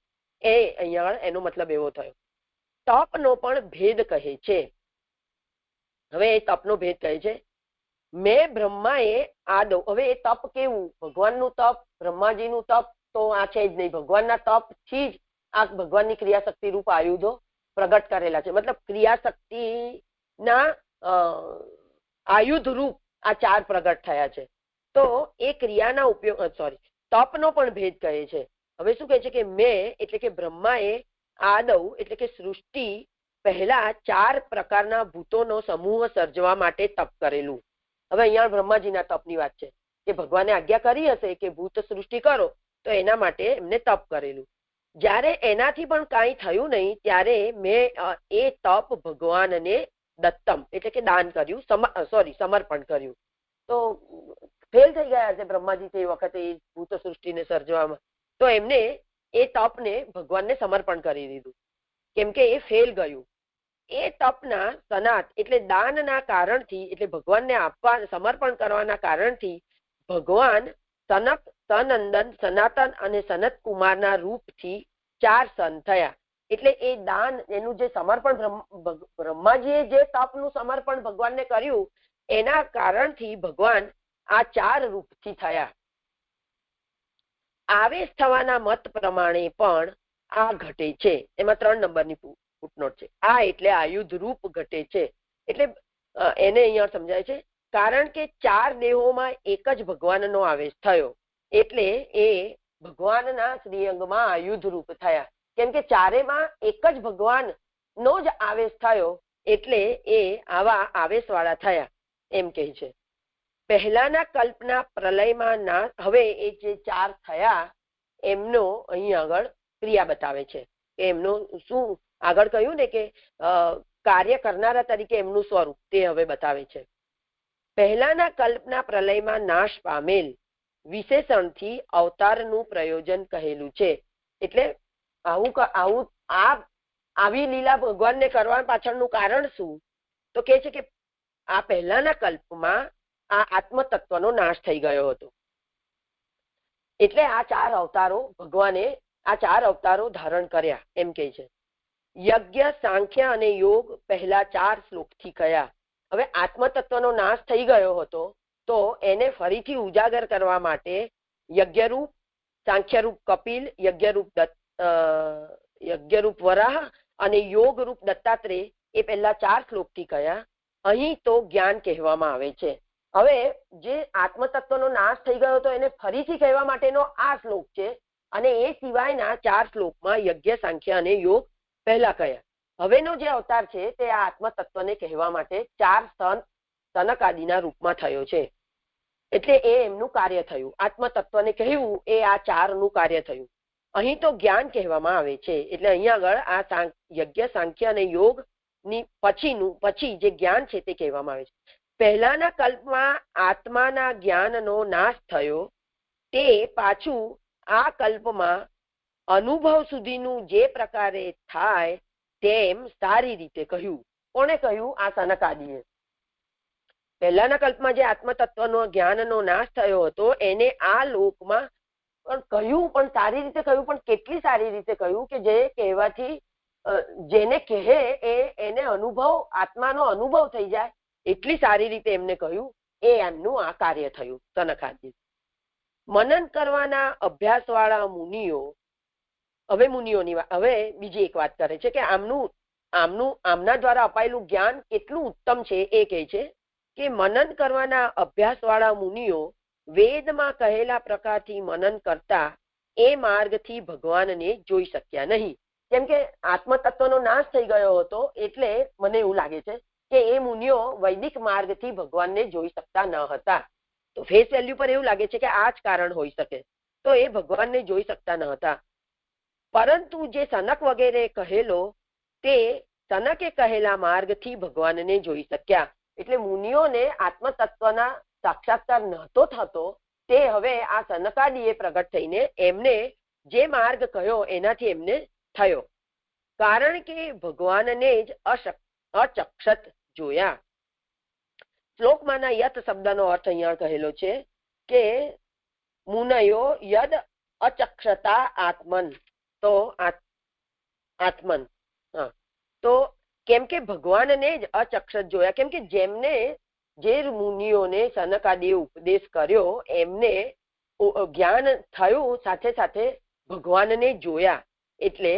એ અહીંયા એનો મતલબ એવો થયો. તપનો પણ ભેદ કહે છે. હવે એ તપનો ભેદ કહે છે. મેં બ્રહ્માએ આદૌ, હવે એ તપ કેવું, ભગવાનનું તપ, બ્રહ્માજીનું તપ તો આ છે જ નહીં. ભગવાનના તપ થી જ આ ભગવાનની ક્રિયાશક્તિ રૂપ આયુધો પ્રગટ કરેલા છે. મતલબ ક્રિયાશક્તિના આયુધ રૂપ આ 4 પ્રગટ થયા છે. તો એ ક્રિયાના ઉપયોગ તપનો પણ ભેદ કહે છે. હવે શું કહે છે કે મેં એટલે કે બ્રહ્માએ આદૌ એટલે કે સૃષ્ટિ પહેલા 4 પ્રકારના ભૂતોનો સમૂહ સર્જવા માટે તપ કરેલું. હવે અહીંયા બ્રહ્માજીના તપની વાત છે કે ભગવાને આજ્ઞા કરી હશે કે ભૂત સૃષ્ટિ કરો, તો એના માટે એમને તપ કરેલું. જ્યારે એનાથી પણ કાંઈ થયું નહીં ત્યારે મેં એ તપ ભગવાનને દત્તમ એટલે કે દાન કર્યું, સમર્પણ કર્યું. તો ફેલ થઈ ગયા છે બ્રહ્માજી તે વખતે એ ભૂત સૃષ્ટિને સર્જવામાં, તો એમને એ તપને ભગવાનને સમર્પણ કરી દીધું, કેમ કે એ ફેલ ગયું. એ તપના સનાત એટલે દાનના કારણથી, એટલે ભગવાનને આપવા સમર્પણ કરવાના કારણથી ભગવાન સનક, સનંદન, સનાતન અને સનત કુમારના રૂપથી 4 સન થયા. એટલે એ દાન, એનું જે સમર્પણ બ્રહ્માજીએ જે તપનું સમર્પણ ભગવાનને કર્યું એના કારણથી ભગવાન આ 4 રૂપથી થયા. આવેશ થવાના મત પ્રમાણે પણ આ ઘટે છે. એમાં 3 નંબરની ફૂટનોટ છે. આ એટલે આયુધ રૂપ ઘટે છે. એટલે એને અહીંયા સમજાય છે કારણ કે 4 દેહોમાં એક જ ભગવાનનો આવેશ થયો, એટલે એ ભગવાનના શ્રીઅંગમાં આયુધ રૂપ થયા. કેમ કે 4માં એક જ ભગવાનનો જ આવેશ થયો, એટલે એ આવા આવેશવાળા થયા એમ કહે છે. પહેલાના કલ્પના પ્રલયમાં ના, હવે એ જે 4 થયા એમનો અહીં આગળ ક્રિયા બતાવે છે કે એમનું શું આગળ કહ્યું ને કે કાર્ય કરનારા તરીકે એમનું સ્વરૂપ તે હવે બતાવે છે. પહેલાના કલ્પના પ્રલયમાં નાશ પામેલ વિશેષણથી અવતારનું પ્રયોજન કહેલું છે. એટલે આવી લીલા ભગવાનને કરવા પાછળનું કારણ શું, તો કે છે કે આ પહેલાના કલ્પમાં આ આત્મતત્વનો નાશ થઈ ગયો હતો, એટલે આ 4 અવતારો ભગવાને આ 4 અવતારો ધારણ કર્યા એમ કે છે. યજ્ઞ, સાંખ્ય અને યોગ પહેલા 4 શ્લોકથી કયા. હવે આત્મતત્વનો નાશ થઈ ગયો હતો તો એને ફરીથી ઉજાગર કરવા માટે યજ્ઞરૂપ, સાંખ્યરૂપ કપિલ, યજ્ઞરૂપ વરાહ અને યોગરૂપ દત્તાત્રેય એ પહેલા 4 શ્લોકથી કયા. અહીં તો જ્ઞાન કહેવામાં આવે છે. હવે જે આત્મતત્વનો નાશ થઈ ગયો હતો એને ફરીથી કહેવા માટેનો આ શ્લોક છે, અને એ સિવાયના 4 શ્લોકમાં યજ્ઞ, સાંખ્ય અને યોગ પહેલા કયા. હવેનો જે અવતાર છે તે આ આત્મતત્વને કહેવા માટે 4 સનક આદિના રૂપમાં થયો છે. એટલે એ એમનું કાર્ય થયું. આત્મતત્વને કહેવું એ આ 4નું કાર્ય થયું. અહીં તો જ્ઞાન કહેવામાં આવે છે. એટલે અહીંયા આગળ આ યજ્ઞ, સાંખ્ય અને યોગ ની પછી જે જ્ઞાન છે તે કહેવામાં આવે છે. પહેલાના કલ્પમાં આત્માના જ્ઞાનનો નાશ થયો, તે પાછું આ કલ્પમાં અનુભવ સુધીનું જે પ્રકારે થાય તેમ સારી રીતે કહ્યું. કોણે કહ્યું? આ સનકાદીએ. પહેલાના કલ્પમાં જે આત્મતત્વનો જ્ઞાનનો નાશ થયો હતો એને આ લોકમાં પણ કહ્યું, પણ સારી રીતે કહ્યું. પણ કેટલી સારી રીતે કહ્યું કે જે કહેવાથી જેને કહે એને અનુભવ, આત્માનો અનુભવ થઈ જાય એટલી સારી રીતે એમને કહ્યું. એ એમનું આ કાર્ય થયું સનકાદી. મનન કરવાના અભ્યાસ વાળા મુનિઓ, હવે મુનિઓની હવે બીજી એક વાત કરે છે કે આમના દ્વારા અપાયેલું જ્ઞાન કેટલું ઉત્તમ છે. એ કહે છે કે મનન કરવાના અભ્યાસ વાળા મુનિઓ વેદમાં કહેલા પ્રકારથી મનન કરતા એ માર્ગથી ભગવાનને જોઈ શક્યા નહીં. કેમ કે આત્મતત્વનો નાશ થઈ ગયો હતો, એટલે મને એવું લાગે છે કે એ મુનિઓ વૈદિક માર્ગથી ભગવાનને જોઈ શકતા ન હતા. તો ફેસ વેલ્યુ પર એવું લાગે છે કે આ જ કારણ હોઈ શકે, તો એ ભગવાનને જોઈ શકતા ન હતા. પરંતુ જે સનક વગેરે કહેલો તે સનકે કહેલા માર્ગથી ભગવાનને જોઈ શક્યા. એટલે મુનિઓને આત્મતત્વના સાક્ષાત્કાર નહોતો થતો, તે હવે આ સનકાદીએ પ્રગટ થઈને એમને જે માર્ગ કહ્યો એનાથી એમને થયો, કારણ કે ભગવાનને જ અચક્ષત જોયા. શ્લોકમાંના યત શબ્દનો અર્થ અહીંયા કહેલો છે કે મુનયો યદ અચક્ષતા આત્મન. તો આત્મન, હા, તો કેમ કે ભગવાનને જ અચક્ષત જોયા, કેમ કે જેમને જે મુનિઓને સનકાદીએ ઉપદેશ કર્યો એમને જ્ઞાન થયું, સાથે સાથે ભગવાનને જોયા. એટલે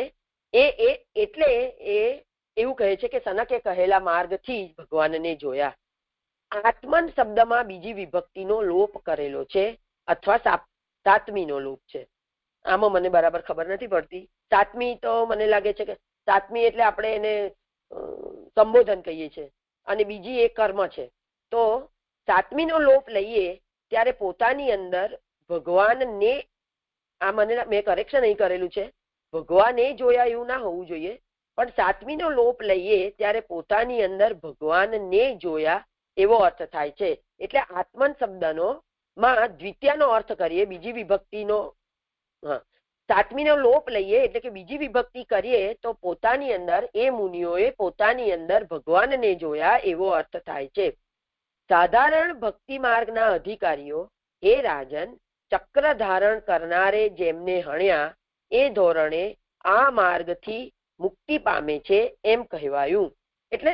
એ એવું કહે છે કે સનકે કહેલા માર્ગથી જ ભગવાનને જોયા. આત્મન શબ્દમાં બીજી વિભક્તિનો લોપ કરેલો છે અથવા સાતમીનો લોપ છે. આમાં મને બરાબર ખબર નથી પડતી. સાતમી તો મને લાગે છે કે સાતમી એટલે આપણે એને સંબોધન કહીએ છીએ અને બીજી એક કર્મ છે. તો સાતમીનો લોપ લઈએ ત્યારે પોતાની અંદર ભગવાનને, આ મેં કરેક્શન અહીં કરેલું છે, ભગવાને જોયા એવું ના હોવું જોઈએ, પણ સાતમીનો લોપ લઈએ ત્યારે પોતાની અંદર ભગવાનને જોયા એવો અર્થ થાય છે. એટલે આત્મન શબ્દનો માં દ્વિતીયનો અર્થ કરીએ, બીજી વિભક્તિનો, સાતમીનો લોપ લઈએ એટલે કે બીજી વિભક્તિ કરીએ તો પોતાની અંદર, એ મુનિઓએ પોતાની અંદર ભગવાનને જોયા એવો અર્થ થાય છે. સાધારણ ભક્તિ માર્ગના અધિકારીઓ હે રાજન, ચક્ર ધારણ કરનારે જેમને હણ્યા એ ધોરણે આ માર્ગથી મુક્તિ પામે છે એમ કહેવાયું. એટલે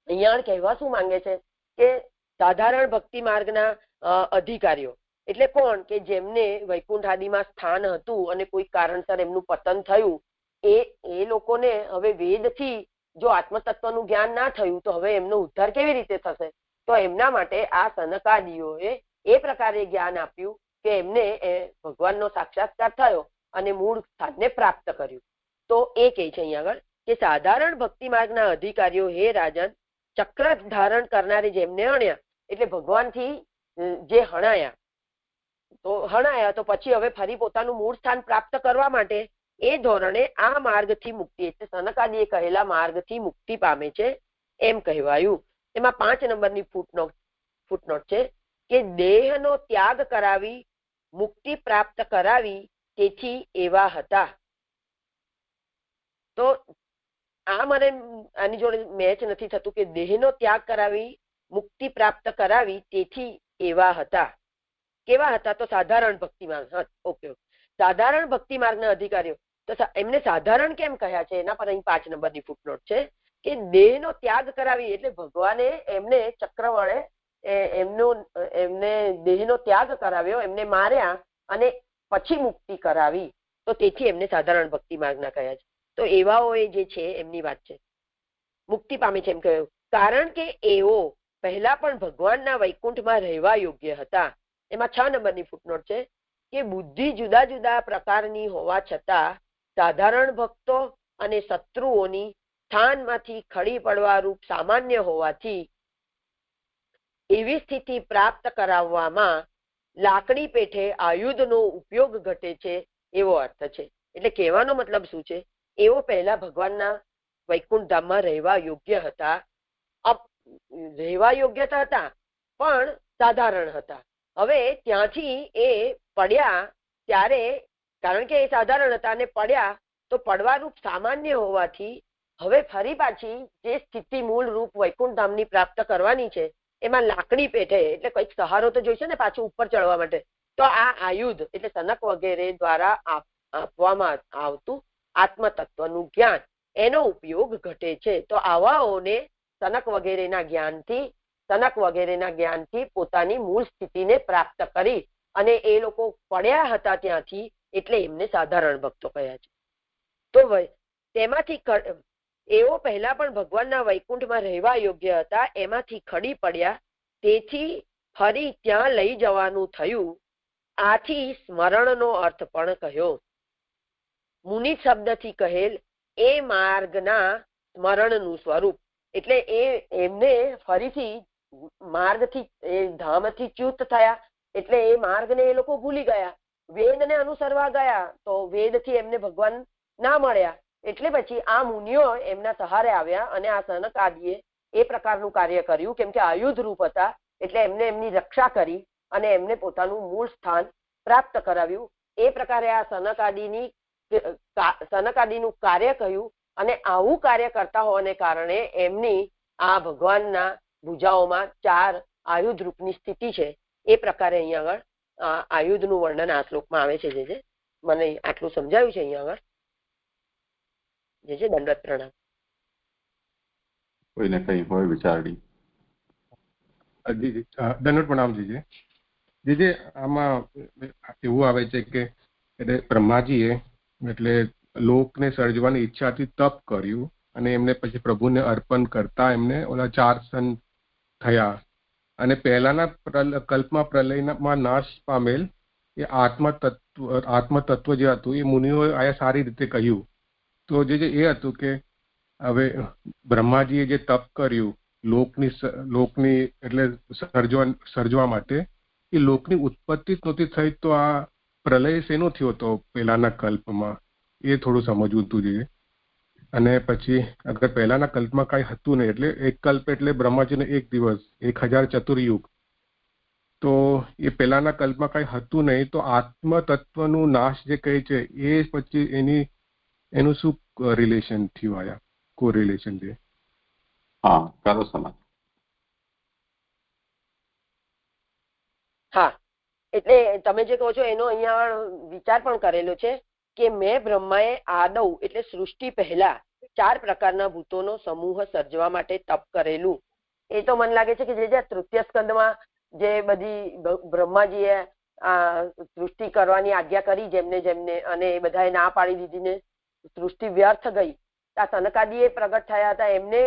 અહીંયા કહેવા શું માંગે છે કે સાધારણ ભક્તિ માર્ગના અધિકારીઓ એટલે કોણ? કે જેમને વૈકુંઠ આદિમાં સ્થાન હતું અને કોઈ કારણસર એમનું પતન થયું, એ લોકોને હવે વેદથી જો આત્મતત્વનું જ્ઞાન ના થયું તો હવે એમનો ઉદ્ધાર કેવી રીતે થશે? તો એમના માટે આ સનકાદીઓએ એ પ્રકારે જ્ઞાન આપ્યું કે એમને ભગવાનનો સાક્ષાત્કાર થયો અને મૂળ સ્થાનને પ્રાપ્ત કર્યું. તો એ કહે છે અહીંયા આગળ કે સાધારણ ભક્તિ માર્ગના અધિકારીઓ હે રાજન, ચક્ર ધારણ કરનારી જેમને હણ્યા, એટલે ભગવાનથી જે હણાયા તો પછી હવે ફરી પોતાનું મૂળ સ્થાન પ્રાપ્ત કરવા માટે એ ધોરણે આ માર્ગથી મુક્તિ, એટલે સનકાદીએ કહેલા માર્ગથી મુક્તિ પામે છે એમ કહેવાયું. એમાં 5 નંબરની ફૂટનોટ છે કે દેહનો ત્યાગ કરાવી મુક્તિ પ્રાપ્ત કરાવી તેથી એવા હતા. તો આ મને આની જોડે મેચ નથી થતું કે દેહનો ત્યાગ કરાવી મુક્તિ પ્રાપ્ત કરાવી તેથી એવા હતા. કેવા હતા? તો સાધારણ ભક્તિ માર્ગ. ઓકે, સાધારણ ભક્તિ માર્ગના અધિકારીઓ. તો એમને સાધારણ કેમ કહ્યા છે એના પર અહીં 5 નંબરની ફૂટનોટ છે કે દેહનો ત્યાગ કરાવી, એટલે ભગવાને એમને ચક્ર વડે એમને દેહનો ત્યાગ કરાવ્યો, એમને માર્યા અને પછી મુક્તિ કરાવી, તો તેથી એમને સાધારણ ભક્તિ માર્ગના કહ્યા છે. તો એવાઓએ જે છે એમની વાત છે, મુક્તિ પામે છે એમ કહ્યું, કારણ કે એઓ પહેલા પણ ભગવાનના વૈકુંઠમાં રહેવા યોગ્ય હતા. એમાં 6 નંબરની ફૂટનોટ છે કે બુદ્ધિ જુદા જુદા પ્રકારની હોવા છતાં સાધારણ ભક્તો અને શત્રુઓની સ્થાનમાંથી ખડી પડવા રૂપ સામાન્ય હોવાથી એવી સ્થિતિ પ્રાપ્ત કરાવવામાં લાકડી પેઠે આયુધનો ઉપયોગ ઘટે છે એવો અર્થ છે. એટલે કહેવાનો મતલબ શું છે? એઓ પહેલા ભગવાનના વૈકુંઠ ધામમાં રહેવા યોગ્ય હતા, રહેવા યોગ્ય હતા પણ સાધારણ હતા. હવે ત્યાંથી એ પડ્યા ત્યારે, કારણ કે એ સાધારણ હતા અને પડ્યા તો પડવારૂપ સામાન્ય હોવાથી હવે ફરી પાછી જે સ્થિતિ મૂળ રૂપ વૈકુંઠ ધામની પ્રાપ્ત કરવાની છે એમાં લાકડી પેઠે, એટલે કઈક સહારો તો જોઈશે ને પાછું ઉપર ચડવા માટે, તો આ આયુધ એટલે સનક વગેરે દ્વારા આપવામાં આવતું આત્મતત્વનું જ્ઞાન, એનો ઉપયોગ ઘટે છે. તો આવાઓને સનક વગેરેના જ્ઞાનથી પોતાની મૂળ સ્થિતિને પ્રાપ્ત કરી અને એ લોકો પડ્યા હતા ત્યાંથી, એટલે એમને સાધારણ ભક્તો કહ્યા છે. તો તેમાંથી એઓ પહેલા પણ ભગવાનના વૈકુંઠમાં રહેવા યોગ્ય હતા, એમાંથી ખડી પડ્યા તેથી ફરી ત્યાં લઈ જવાનું થયું. આથી સ્મરણનો અર્થ પણ કહ્યો. મુનિ શબ્દથી કહેલ એ માર્ગના સ્મરણનું સ્વરૂપ, એટલે એમને ફરીથી માર્ગથી, એ ધામથી ચ્યુત થયા એટલે એ માર્ગને એ લોકો ભૂલી ગયા, વેદને અનુસરવા ગયા તો વેદથી એમને ભગવાન ના મળ્યા, એટલે પછી આ મુનિઓ એમના સહારે આવ્યા અને આ સનક આદિએ એ પ્રકારનું કાર્ય કર્યું, કેમ કે આયુધ રૂપ હતા એટલે એમને એમની રક્ષા કરી અને એમને પોતાનું મૂળ સ્થાન પ્રાપ્ત કરાવ્યું. એ પ્રકારે આ સનક આદિનું કાર્ય કહ્યું અને આવું કાર્ય કરતા હોવાને કારણે એમની આ ભગવાનના ભુજાઓમાં 4 આયુધ રૂપની સ્થિતિ છે. એ પ્રકારે અહીંયા આગળ આયુધનું વર્ણન આ શ્લોકમાં આવે છે. જે મને આટલું સમજાયું છે અહીંયા આગળ. જે દંડવત પ્રણામ. કોઈને કઈ હોય વિચારણી? દંડવત પ્રણામ જીજે. જીજે આમાં એવું આવે છે કે એટલે બ્રહ્માજીએ એટલે લોકને સર્જવાની ઈચ્છાથી તપ કર્યું અને એમને પછી પ્રભુને અર્પણ કરતા એમને ઓલા 4 સન થયા અને પહેલાના કલ્પમાં પ્રલયમાં નાશ પામેલ એ આત્મતત્વ જે હતું એ મુનિઓએ આયા સારી રીતે કહ્યું. તો જે એ હતું કે હવે બ્રહ્માજીએ જે તપ કર્યું લોકની એટલે સર્જવા માટે, એ લોકની ઉત્પત્તિ જ નહોતી થઈ, તો આ પ્રલય શેનો થયો હતો પહેલાના કલ્પમાં, એ થોડું સમજવું હતું જોઈએ. અને પછી અગર પહેલાના કલ્પમાં કઈ હતું નહીં, એટલે એક કલ્પ એટલે બ્રહ્માજીનો 1 દિવસ, 1000 ચતુર્યુગ, તો એ પહેલાના કલ્પમાં કઈ હતું નહીં, તો આત્મ તત્વનું નાશ જે કહે છે એ પછી એનું શું રિલેશન થયું, આયા કો રિલેશન છે? હા, કરો સમાજ. હા, એટલે તમે જે કહો છો એનો અહીંયા વિચાર પણ કરેલો છે કે મેં બ્રહ્માએ આદૌ એટલે સૃષ્ટિ પહેલા 4 પ્રકારના ભૂતોનો સમૂહ સર્જવા માટે તપ કરેલું. એ તો મને લાગે છે કે જે તૃતીય સ્કંદમાં જે બધી બ્રહ્માજીએ સૃષ્ટિ કરવાની આજ્ઞા કરી જેમને જેમને, અને એ બધાએ ના પાડી દીધી ને સૃષ્ટિ વ્યર્થ ગઈ. આ સનકાદિએ પ્રગટ થયા હતા, એમને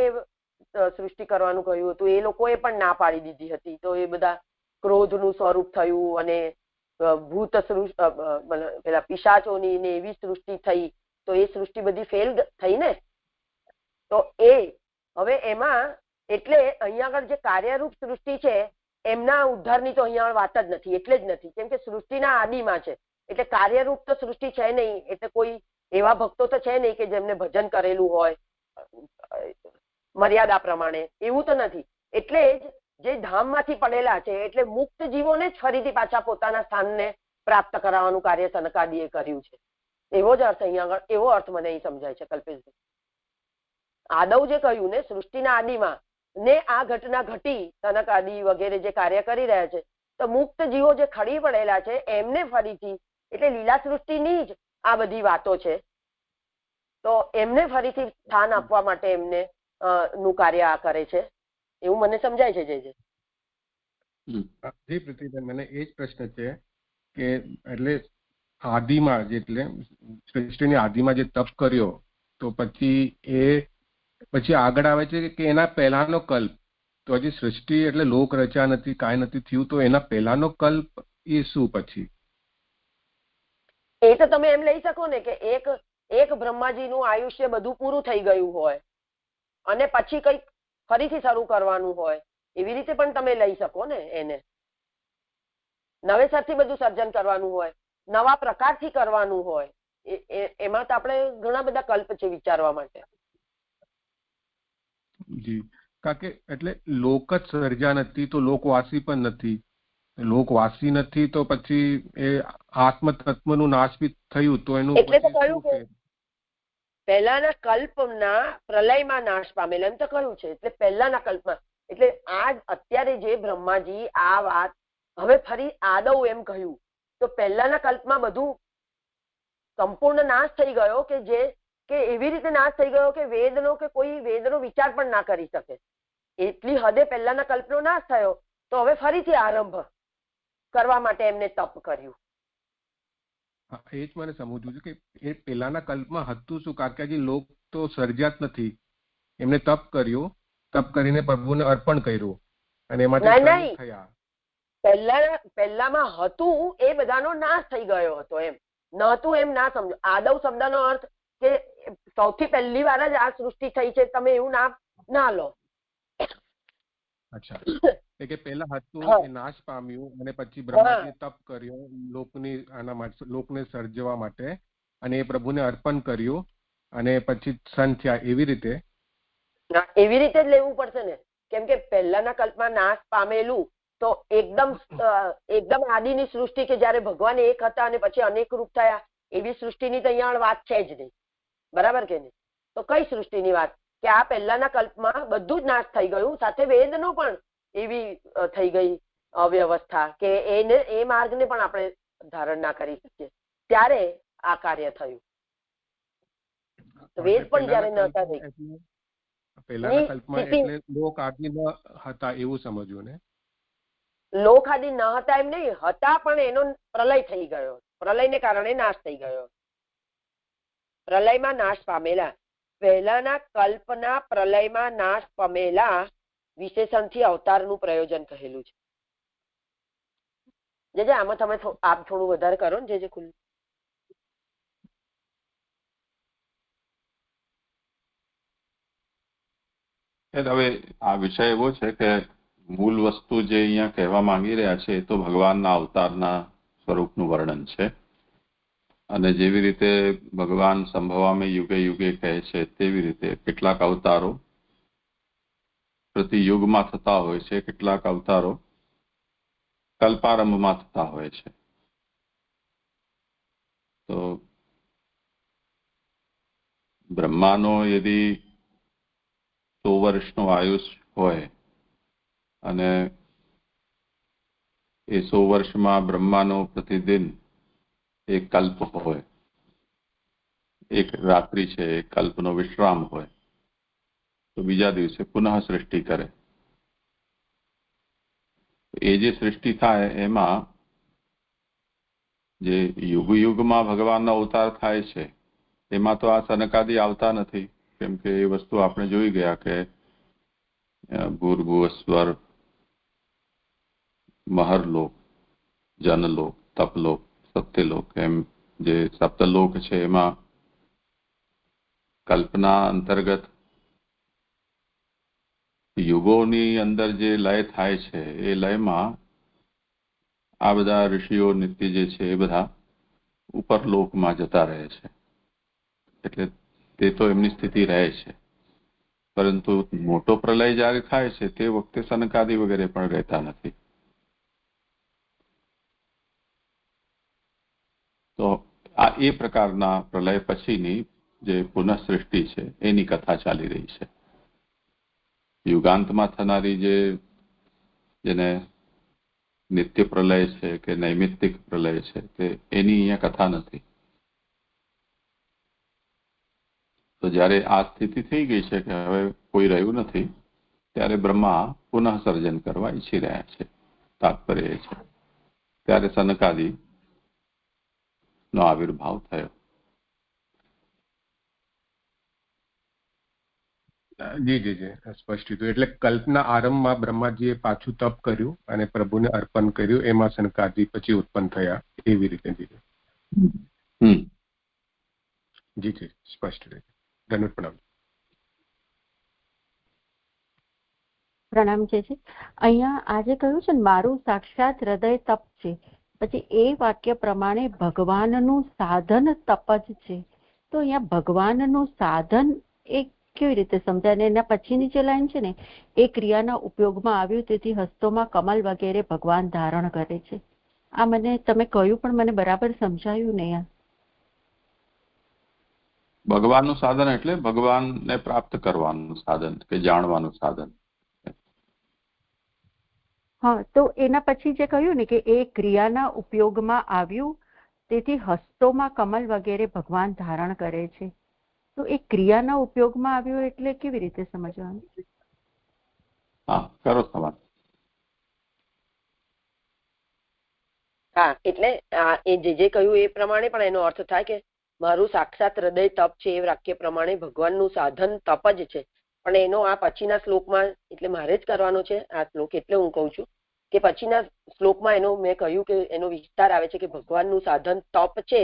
સૃષ્ટિ કરવાનું કહ્યું હતું, એ લોકોએ પણ ના પાડી દીધી હતી. તો એ બધા ક્રોધનું સ્વરૂપ થયું અને ભૂત પેલા પિશાચોની ને એવી સૃષ્ટિ થઈ. તો એ સૃષ્ટિ બધી ફેલ થઈ ને. તો એ હવે એમાં એટલે અહીંયા આગળ જે કાર્યરૂપ સૃષ્ટિ છે એમના ઉદ્ધારની તો અહીંયા વાત જ નથી, એટલે જ નથી, કેમ કે સૃષ્ટિના આદિમાં છે એટલે કાર્યરૂપ તો સૃષ્ટિ છે નહીં. એટલે કોઈ એવા ભક્તો તો છે નહીં કે જેમને ભજન કરેલું હોય મર્યાદા પ્રમાણે, એવું તો નથી. એટલે જ જે ધામમાંથી પડેલા છે એટલે મુક્ત જીવોને જ ફરીથી પાછા પોતાના સ્થાનને પ્રાપ્ત કરાવવાનું કાર્ય સનકાદિએ કર્યું છે. એવો જ અર્થ અહીંયા આગળ, એવો અર્થ મને અહીં સમજાય છે કલ્પેશભાઈ. આદવ જે કહ્યું ને સૃષ્ટિના આદિમાં ને આ ઘટના ઘટી, સનકાદિ વગેરે જે કાર્ય કરી રહ્યા છે, તો મુક્ત જીવો જે ખડી પડેલા છે એમને ફરીથી, એટલે લીલા સૃષ્ટિની જ આ બધી વાતો છે, તો એમને ફરીથી સ્થાન આપવા માટે એમને નું કાર્ય આ કરે છે, એવું મને સમજાય છે. જય જી પ્રીતિબેન, મને એ જ પ્રશ્ન છે કે એટલે આદિમાં એટલે સૃષ્ટિની આદિમાં જે તપ કર્યો તો પછી આગળ આવે છે કે એના પહેલાનો કલ્પ, તો હજી સૃષ્ટિ એટલે લોક રચ્યા નથી, કાંઈ નથી થયું, તો એના પહેલાનો કલ્પ એ શું પછી? એ તો તમે એમ લઈ શકો ને કે એક બ્રહ્માજીનું આયુષ્ય બધું પૂરું થઈ ગયું હોય અને પછી કઈક ફરીથી શરૂ કરવાનું હોય, એવી રીતે પણ તમે લઈ શકો ને એને. નવેસરથી બધું સર્જન કરવાનું હોય, નવા પ્રકારથી કરવાનું હોય, એમાં તો આપણે ઘણા બધા કલ્પ છે વિચારવા માટે. જી, કારણ કે એટલે લોક જ સર્જા નથી તો લોકવાસી પણ નથી, લોકવાસી નથી તો પછી એ આત્મ તત્વનું નાશ બી થયું, તો એનું એટલે તો કહ્યું કે પહેલાના કલ્પના પ્રલયમાં નાશ પામેલ, એમ તો કહ્યું છે. એટલે પહેલાના કલ્પમાં, એટલે આ અત્યારે જે બ્રહ્માજી આ વાત હવે ફરી આદવ એમ કહ્યું, તો પહેલાના કલ્પમાં બધું સંપૂર્ણ નાશ થઈ ગયો કે જે કે એવી રીતે નાશ થઈ ગયો કે વેદનો કે કોઈ વેદનો વિચાર પણ ના કરી શકે, એટલી હદે પહેલાના કલ્પનો નાશ થયો. તો હવે ફરીથી આરંભ કરવા માટે એમને તપ કર્યું. એ જ મને સમજવું છે કે એ પહેલાના કલ્પમાં હતું શું, કારણ કે હજી લોક તો સર્જ્યા જ નથી, એમને તપ કર્યું, તપ કરીને પ્રભુને અર્પણ કર્યું અને એમાંથી થયા. પહેલામાં હતું એ બધાનો નાશ થઈ ગયો હતો, એમ ન હતું એમ ના સમજો. આદવ શબ્દનો અર્થ કે સૌથી પહેલી વાર જ આ સૃષ્ટિ થઈ છે, તમે એવું ના લો. અચ્છા, એટલે કે પહેલા હતું એ નાશ પામ્યું અને પછી બ્રહ્માજીએ તપ કર્યો લોકની આના માટે, લોકને સર્જવા માટે, અને એ પ્રભુને અર્પણ કર્યું અને પછી સન થયા. એવી રીતે જ લેવું પડશે ને, કેમ કે પહેલાના કલ્પમાં નાશ પામેલું તો એકદમ આદિની સૃષ્ટિ કે જયારે ભગવાન એક હતા અને પછી અનેક રૂપ થયા, એવી સૃષ્ટિની તો અહીંયા વાત છે જ નહીં. બરાબર કે નહીં? તો કઈ સૃષ્ટિની વાત? કે આ પહેલાના કલ્પમાં બધું જ નાશ થઈ ગયું, સાથે વેદનો પણ એવી થઈ ગઈ અવ્યવસ્થા કે એ માર્ગને પણ આપણે ધારણ ના કરી શકીએ, ત્યારે આ કાર્ય થયું. વેદ પણ જયારે નહોતા થઈ, પહેલાના કલ્પમાં એટલે લોક આદિ ન હતા એવું સમજવું ને? લોક આદિ ન હતા એમ નહીં, હતા પણ એનો પ્રલય થઈ ગયો, પ્રલયને કારણે નાશ થઈ ગયો. પ્રલયમાં નાશ પામેલા, પહેલાના કલ્પના પ્રલયમાં નાશ પામેલા વિશેષણથી અવતારનું પ્રયોજન કહેલું છે. જે આમાં તમે આપ થોડું વધારે કરો ને, જે ખુલ્લું. હવે આ વિષય એવો છે કે મૂળ વસ્તુ જે અહીંયા કહેવા માંગી રહ્યા છે એ તો ભગવાનના અવતારના સ્વરૂપનું વર્ણન છે. અને જેવી રીતે ભગવાન સંભવામે યુગે યુગે કહે છે, તેવી રીતે કેટલાક અવતારો પ્રતિ યુગમાં થતા હોય છે, કેટલાક અવતારો કલ્પારંભમાં થતા હોય છે. તો બ્રહ્માનો યદી 100 વર્ષનો આયુષ હોય અને એ 100 વર્ષમાં બ્રહ્માનો પ્રતિદિન એક કલ્પ હોય, એક રાત્રિ છે, એક કલ્પનો વિશ્રામ હોય, તો બીજા દિવસે પુનઃ સૃષ્ટિ કરે. એ જે સૃષ્ટિ થાય એમાં જે યુગ યુગમાં ભગવાનનો અવતાર થાય છે એમાં તો આ સનકાદી આવતા નથી, કેમ કે એ વસ્તુ આપણે જોઈ ગયા કે ભૂર્ભુવસ્વર, મહરલોક, જનલોક, તપલોક, સત્યલોક, એમ જે સપ્તલોક છે એમાં કલ્પના અંતર્ગત યુગોની અંદર જે લય થાય છે એ લયમાં આ બધા ઋષિઓ નિત્ય જે છે એ બધા ઉપર લોકમાં જતા રહે છે, એટલે તે તો એમની સ્થિતિ રહે છે. પરંતુ મોટો પ્રલય જ્યારે થાય છે તે વખતે સનકાદી વગેરે પણ રહેતા નથી. તો આ એ પ્રકારના પ્રલય પછીની જે પુનઃસૃષ્ટિ છે એની કથા ચાલી રહી છે. યુગાંતમાં થનારી જેને નિત્ય પ્રલય છે કે નૈમિત્તિક પ્રલય છે તે એની અહીંયા કથા નથી. તો જ્યારે આ સ્થિતિ થઈ ગઈ છે કે હવે કોઈ રહ્યું નથી, ત્યારે બ્રહ્મા પુનઃ સર્જન કરવા ઈચ્છી રહ્યા છે. તાત્પર્ય એ છે ત્યારે સનકાદી નો આવિર્ભાવ થયો. જી જી જી સ્પષ્ટ થયું. એટલે કલ્પના આરંભમાં બ્રહ્માજીએ પાછું તપ કર્યું અને પ્રભુને અર્પણ કર્યું, એમાં સનકાદી પછી ઉત્પન્ન થયા, એવી રીતે. જી જી સ્પષ્ટ રીતે. ધન્યવાદ. પ્રણામ. પ્રણામ છે. અહીંયા આજે કહ્યું છે ને મારું સાક્ષાત હૃદય તપ છે, પછી એ વાક્ય પ્રમાણે ભગવાનનું સાધન તપ જ છે. તો અહીંયા ભગવાનનું સાધન એ કેવી રીતે સમજાય? અને એના પછીની જે લાઈન છે ને, એ ક્રિયાના ઉપયોગમાં આવ્યું તેથી હસ્તોમાં કમલ વગેરે ભગવાન ધારણ કરે છે. આ મને તમે કહ્યું પણ મને બરાબર સમજાયું નહીં. ભગવાનનું સાધન એટલે ભગવાનને પ્રાપ્ત કરવાનું સાધન કે જાણવાનું સાધન. હા, તો એના પછી જે કહ્યું ને કે એ ક્રિયાના ઉપયોગમાં આવ્યું તેથી હસ્તોમાં કમલ વગેરે ભગવાન ધારણ કરે છે. તો એ ક્રિયાના ઉપયોગમાં આવ્યું એટલે કેવી રીતે સમજવાનું? હા, કરો સવાલ. હા, એટલે એ જે કહ્યું એ પ્રમાણે પણ એનો અર્થ થાય કે મારું સાક્ષાત હૃદય તપ છે, એ વાક્ય પ્રમાણે ભગવાનનું સાધન તપ જ છે. પણ એનો આ પછીના શ્લોકમાં, એટલે મારે જ કરવાનો છે આ શ્લોક, એટલે હું કહું છું કે પછીના શ્લોકમાં એનો મેં કહ્યું કે એનો વિસ્તાર આવે છે કે ભગવાનનું સાધન તપ છે.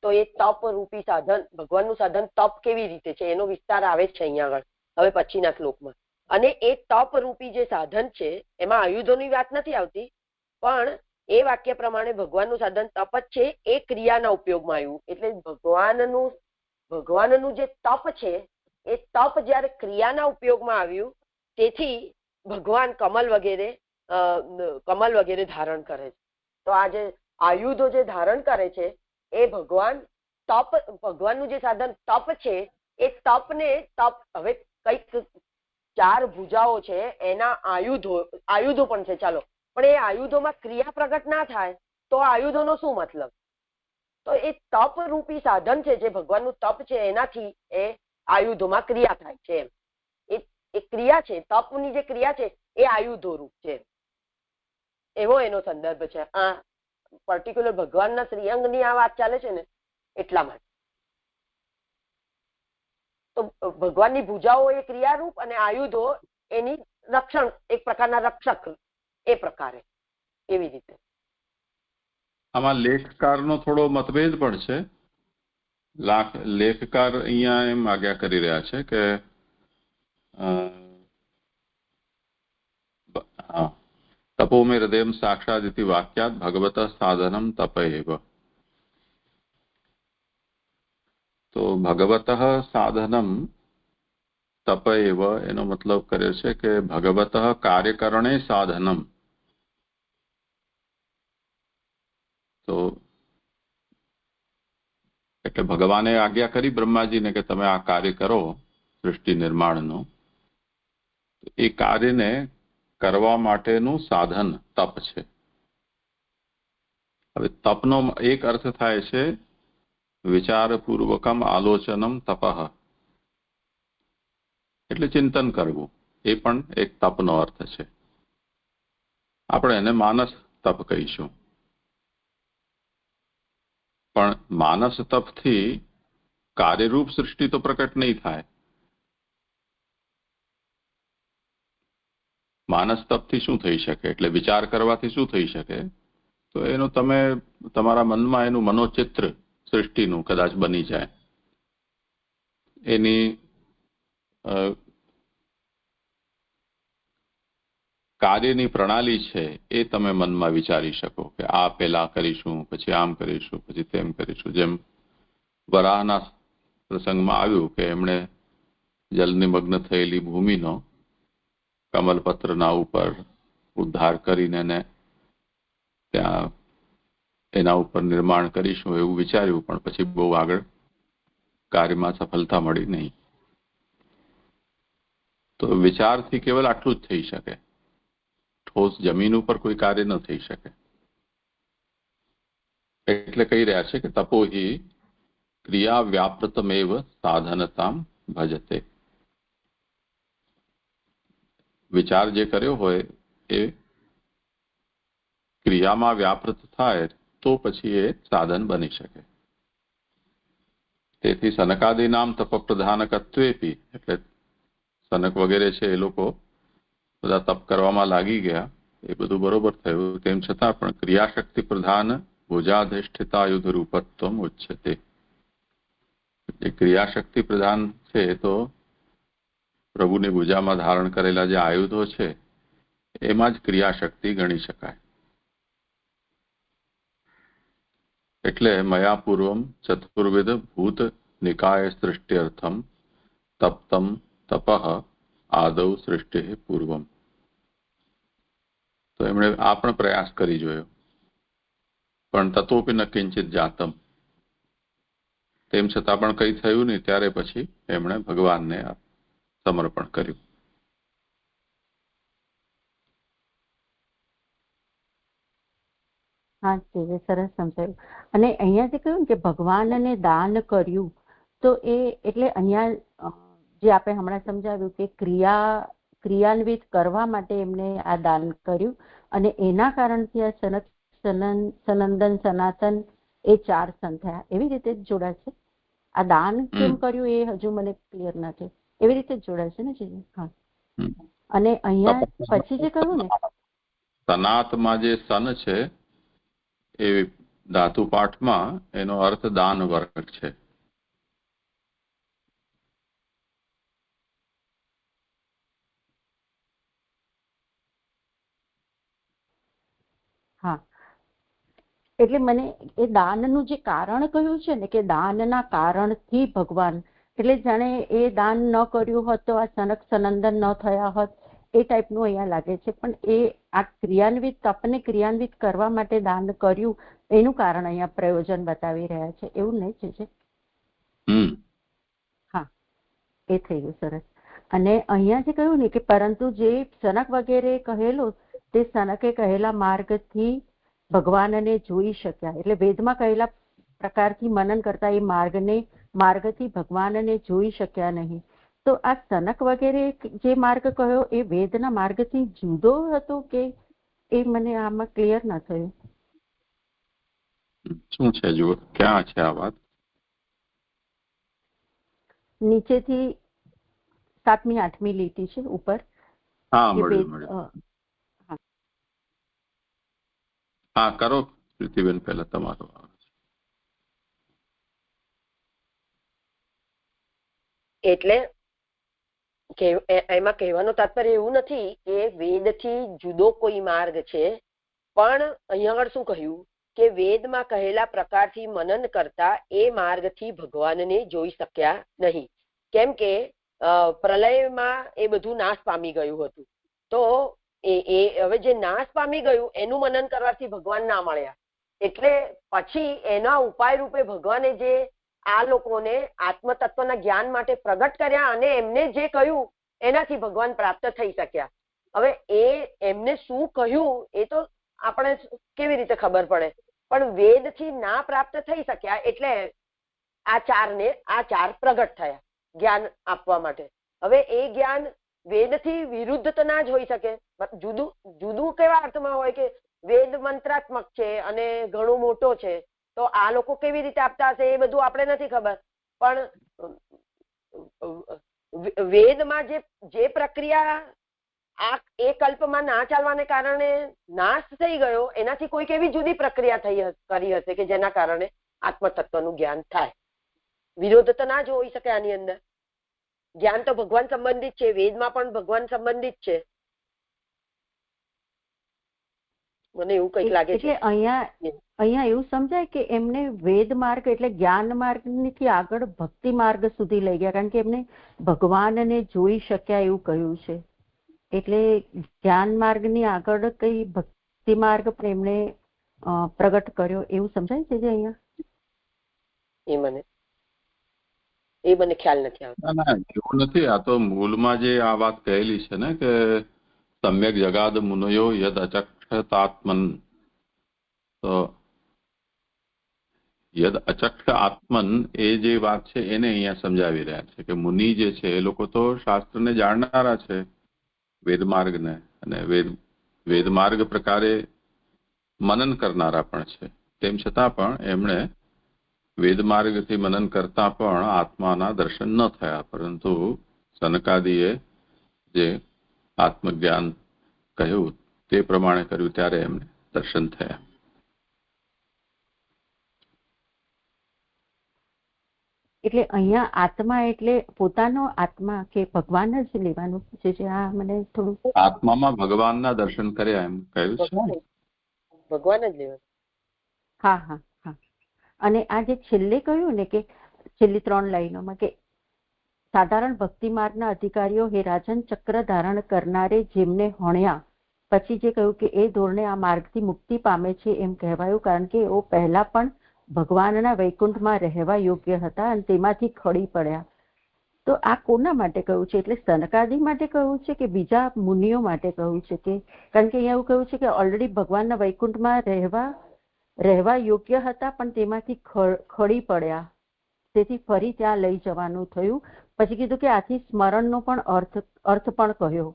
તો એ તપ રૂપી સાધન, ભગવાનનું સાધન તપ કેવી રીતે છે એનો વિસ્તાર આવે છે અહીંયા આગળ હવે પછીના શ્લોકમાં. અને એ તપ રૂપી જે સાધન છે એમાં આયુધોની વાત નથી આવતી, પણ એ વાક્ય પ્રમાણે ભગવાનનું સાધન તપ જ છે, એ ક્રિયાના ઉપયોગમાં આવ્યું. એટલે ભગવાનનું જે તપ છે એ તપ જ્યારે ક્રિયાના ઉપયોગમાં આવ્યું, તેથી ભગવાન કમલ વગેરે ધારણ કરે છે. તો આ જે આયુધો જે ધારણ કરે છે એ ભગવાનનું જે સાધન તપ છે એ તપને હવે કઈક 4 ભુજાઓ છે એના આયુધો પણ છે, ચાલો, પણ એ આયુધોમાં ક્રિયા પ્રગટ ના થાય તો આયુધોનો શું મતલબ? તો એ તપ રૂપી સાધન છે, જે ભગવાનનું તપ છે, એનાથી એ આયુધોમાં ક્રિયા થાય છે. એ ક્રિયા છે, તપની જે ક્રિયા છે એ આયુધો રૂપ છે, એવો એનો સંદર્ભ છે. આ પર્ટિક્યુલર ભગવાનના શ્રીઅંગની આ વાત ચાલે છે ને એટલા માટે. તો ભગવાનની ભુજાઓ એ ક્રિયારૂપ અને આયુધો એની રક્ષણ, એક પ્રકારના રક્ષક, એ પ્રકારે, એવી રીતે. આમાં લેખકારનો થોડો મતભેદ પણ છે. લેખકાર અહીંયા એમ આજ્ઞા કરી રહ્યા છે કે તપો મે હૃદયમ સાક્ષાત ઇતિ વાક્યાત ભગવત સાધનમ તપ એવ. તો ભગવત સાધનમ તપ એવ એનો મતલબ કરે છે કે ભગવત કાર્યકરણે સાધનમ. તો એટલે ભગવાને આજ્ઞા કરી બ્રહ્માજીને કે તમે આ કાર્ય કરો સૃષ્ટિ નિર્માણનું, એ કાર્યને કરવા માટેનું સાધન તપ છે. હવે તપનો એક અર્થ થાય છે વિચારપૂર્વકમ આલોચનમ તપઃ, એટલે ચિંતન કરવું, એ પણ એક તપનો અર્થ છે. આપણે એને માનસ તપ કહીશું. પણ માનસ તપથી કાર્યરૂપ સૃષ્ટિ તો પ્રકટ નહીં થાય. માનસ તપથી શું થઈ શકે? એટલે વિચાર કરવાથી શું થઈ શકે? તો એનું તમે તમારા મનમાં એનું મનોચિત્ર સૃષ્ટિનું કદાચ બની જાય, એની કાર્યની પ્રણાલી છે એ તમે મનમાં વિચારી શકો કે આ પેલા કરીશું, પછી આમ કરીશું, પછી તેમ કરીશું. જેમ વરાહના પ્રસંગમાં આવ્યું કે એમણે જલનિમગ્ન થયેલી ભૂમિનો કમલપત્રના ઉપર ઉદ્ધાર કરીને ત્યાં એના ઉપર નિર્માણ કરીશું એવું વિચાર્યું, પણ પછી બહુ આગળ કાર્યમાં સફળતા મળી નહીં. તો વિચારથી કેવલ આટલું જ થઈ શકે, ઠોસ જમીન ઉપર કોઈ કાર્ય ન થઈ શકે. એટલે કહી રહ્યા છે કે તપોહિ ક્રિયા વ્યાપૃતમેવ સાધનતામ ભજતે. વિચાર જે કર્યો હોય એ ક્રિયામાં વ્યાપૃત થાય તો પછી એ સાધન બની શકે. તેથી સનકાદિનામ તપ પ્રધાનકત્વેપી, એટલે સનક વગેરે છે એ લોકો બધા તપ કરવામાં લાગી ગયા, એ બધું બરોબર થયું. તેમ છતાં પણ ક્રિયાશક્તિ પ્રધાન ભુજાધિષ્ઠિતાયુધ રૂપત્વમ ઉચ્યતે. એ ક્રિયાશક્તિ પ્રધાન છે તો પ્રભુની ભુજામાં ધારણ કરેલા જે આયુધો છે એમાં જ ક્રિયાશક્તિ ગણી શકાય. એટલે મયા પૂર્વમ ચતુર્વિધ ભૂત નિકાય સૃષ્ટિઅર્થમ તપ્તમ તપઃ આદૌ સૃષ્ટિ પૂર્વમ. તો એમણે આ પણ પ્રયાસ કરી જોયો, પણ તતોપી ન કિંચિત જાતમ. તેમ છતાં પણ કંઈ થયું નહીં. ત્યારે પછી એમણે ભગવાનને સમર્પણ કર્યું. હા, તે સરસ સમજાયું. અને અહીંયા જે કહ્યું કે ભગવાનને દાન કર્યું, તો એ એટલે અહીંયા જે આપણે હમણાં સમજાવ્યું કે ક્રિયાન્વિત કરવા માટે એમને આ દાન કર્યું, અને એના કારણથી આ સનંદન સનાતન એ 4 સંત થયા. એવી રીતે જ જોડાશે. આ દાન કેમ કર્યું એ હજુ મને ક્લિયર નથી. એવી રીતે જ જોડાશે ને જી? હા. અને અહીંયા પછી જે કહ્યું ને સનાતમાં જે સન છે એ ધાતુ પાઠમાં એનો અર્થ દાન વર્ગ છે. હા, એટલે મને એ દાનનું જે કારણ કહ્યું છે ને કે દાનના કારણથી ભગવાન, એટલે જાણે એ દાન ન કર્યું હોત તો આ સનક સનંદન ન થયા હોત એ ટાઈપનું અહીંયા લાગે છે. પણ એ આ ક્રિયાન્વિત, તપને ક્રિયાન્વિત કરવા માટે દાન કર્યું એનું કારણ અહીંયા પ્રયોજન બતાવી રહ્યા છે, એવું નહીં છે? હા, એ થઈ ગયું, સરસ. અને અહીંયા જે કહ્યું ને કે પરંતુ જે સનક વગેરે કહેલું તે સનકે કહેલા માર્ગથી ભગવાનને જોઈ શક્યા, એટલે વેદમાં કહેલા પ્રકારથી મનન કરતા એ માર્ગથી ભગવાનને જોઈ શક્યા નહીં. તો આ સનક વગેરે જે માર્ગ કહ્યો એ વેદના માર્ગથી જુદો હતો કે એ મને આમાં ક્લિયર ના થયું. શું છે, જુઓ ક્યાં છે આ વાત? નીચેથી 7મી 8મી લીટી છે ઉપર. હા, કરો પ્રીતિબેન, પહેલા તમારો. એટલે એમાં કહેવાનું તાત્પર્ય એવું નથી કે વેદથી જુદો કોઈ માર્ગ છે, પણ અહીંયા આગળ શું કહ્યું કે વેદમાં કહેલા પ્રકારથી મનન કરતા એ માર્ગથી ભગવાનને જોઈ શક્યા નહીં. કેમ કે પ્રલયમાં એ બધું નાશ પામી ગયું હતું. તો એ હવે જે નાશ પામી ગયું એનું મનન કરવાથી ભગવાન ના મળ્યા. એટલે પછી એના ઉપાય રૂપે ભગવાને જે આ લોકોને આત્મતત્વના જ્ઞાન માટે પ્રગટ કર્યા અને એમને જે કહ્યું એનાથી ભગવાન પ્રાપ્ત થઈ શક્યા. હવે એ એમને શું કહ્યું એ તો આપણે કેવી રીતે ખબર પડે, પણ વેદથી ના પ્રાપ્ત થઈ શક્યા એટલે આ ચાર પ્રગટ થયા જ્ઞાન આપવા માટે. હવે એ જ્ઞાન વેદથી વિરુદ્ધ તો ના જ હોઈ શકે. જુદું કેવા અર્થમાં હોય કે વેદ મંત્રાત્મક છે અને ઘણો મોટો છે, તો આ લોકો કેવી રીતે આપતા હશે એ બધું આપણે નથી ખબર. પણ વેદમાં જે પ્રક્રિયા આ એ કલ્પમાં ના ચાલવાને કારણે નાશ થઈ ગયો, એનાથી કોઈક એવી જુદી પ્રક્રિયા કરી હશે કે જેના કારણે આત્મતત્વનું જ્ઞાન થાય. વિરોધ તો ના જ હોઈ શકે આની અંદર. જ્ઞાન તો ભગવાન સંબંધિત છે, વેદમાં પણ ભગવાન સંબંધિત છે. મને એવું કઈક લાગે છે. અહીંયા એવું સમજાય કે એમને વેદ માર્ગ એટલે જ્ઞાન માર્ગ થી આગળ ભક્તિ માર્ગ સુધી લઈ ગયા, કારણ કે એમને ભગવાનને જોઈ શક્યા એવું કહ્યું છે. એટલે જ્ઞાન માર્ગ ની આગળ કઈ ભક્તિ માર્ગ પણ એમને પ્રગટ કર્યો એવું સમજાય છે અહીંયા? એ મને ખ્યાલ નથી આવતો. ના, એવું નથી. આ તો મૂળમાં જે આ વાત કહેલી છે ને કે સમ્યક જગાદ મુનયો યદ અચક્ષતાત્મન, તો યદ અચક્ષ આત્મન એ જે વાત છે એને અહીંયા સમજાવી રહ્યા છે કે મુનિ જે છે એ લોકો તો શાસ્ત્રને જાણનારા છે, વેદમાર્ગને, અને વેદમાર્ગ પ્રકારે મનન કરનારા પણ છે. તેમ છતાં પણ એમણે વેદમાર્ગથી મનન કરતા પણ આત્માના દર્શન ન થયા, પરંતુ સનકાદીએ જે આત્મજ્ઞાન કહ્યું તે પ્રમાણે કર્યું ત્યારે એમને દર્શન થયા. એટલે અહીંયા આત્મા એટલે પોતાનો આત્મા કે ભગવાન જ લેવાનું છે? આ મને થોડું આત્મામાં ભગવાનના દર્શન કર્યા એમ કહ્યું છે. ભગવાન જ લેવાનું. હા હા હા. અને આ જે છેલ્લે કહ્યું ને કે છેલ્લી 3 લાઈનોમાં કે સાધારણ ભક્તિ માર્ગના અધિકારીઓ હે રાજન ચક્ર ધારણ કરનારે જેમને હણ્યા, પછી જે કહ્યું કે એ ધોરણે આ માર્ગથી મુક્તિ પામે છે એમ કહેવાયું, કારણ કે એઓ પહેલા પણ ભગવાનના વૈકુંઠમાં રહેવા યોગ્ય હતા અને તેમાંથી ખડી પડ્યા. તો આ કોના માટે કહ્યું છે? એટલે સનકાદી માટે કહ્યું છે કે બીજા મુનિઓ માટે કહ્યું છે? કે કારણ કે અહીંયા એવું કહ્યું છે કે ઓલરેડી ભગવાનના વૈકુંઠમાં રહેવા યોગ્ય હતા પણ તેમાંથી ખડી પડ્યા, તેથી ફરી ત્યાં લઈ જવાનું થયું. પછી કીધું કે આથી સ્મરણનો પણ અર્થ પણ કહ્યો.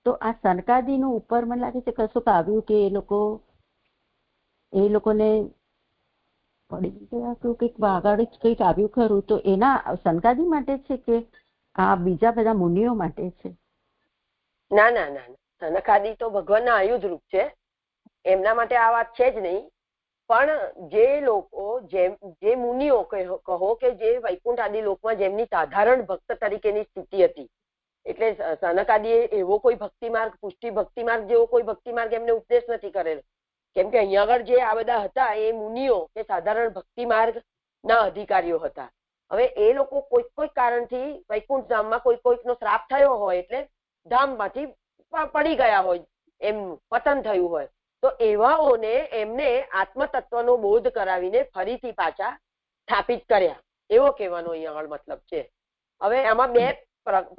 તો આ સનકાદીનું ઉપર મને લાગે છે કશુંક આવ્યું કે એ લોકોને પડી ગયા કે કંઈક આગળ જ કંઈક આવ્યું ખરું, તો એના સનકાદી માટે છે કે આ બીજા બધા મુનિઓ માટે છે? ના ના ના, સનકાદી તો ભગવાનના આયુધ રૂપ છે, એમના માટે આ વાત છે જ નહીં. પણ જે લોકો જે મુનિઓ કહો કે જે વૈકુંઠ આદિ લોકમાં જેમની સાધારણ ભક્ત તરીકેની સ્થિતિ હતી, એટલે સનકાદીએ એવો કોઈ ભક્તિ માર્ગ, પુષ્ટિ ભક્તિ માર્ગ જેવો કોઈ ભક્તિ માર્ગ એમને ઉપદેશ નથી કરેલો. કેમ કે અહીંયા આગળ જે આ બધા હતા એ મુનિઓ કે સાધારણ ભક્તિ માર્ગ ના અધિકારીઓ હતા. હવે એ લોકો કોઈક કારણથી વૈકુંઠ ધામમાં કોઈકનો શ્રાપ થયો હોય એટલે ધામમાંથી પડી ગયા હોય, એમનું પતન થયું હોય, તો એવાઓને એમને આત્મતત્વનો બોધ કરાવીને ફરીથી પાછા સ્થાપિત કર્યા, એવો કહેવાનો અહીંયા આગળ મતલબ છે. હવે આમાં બે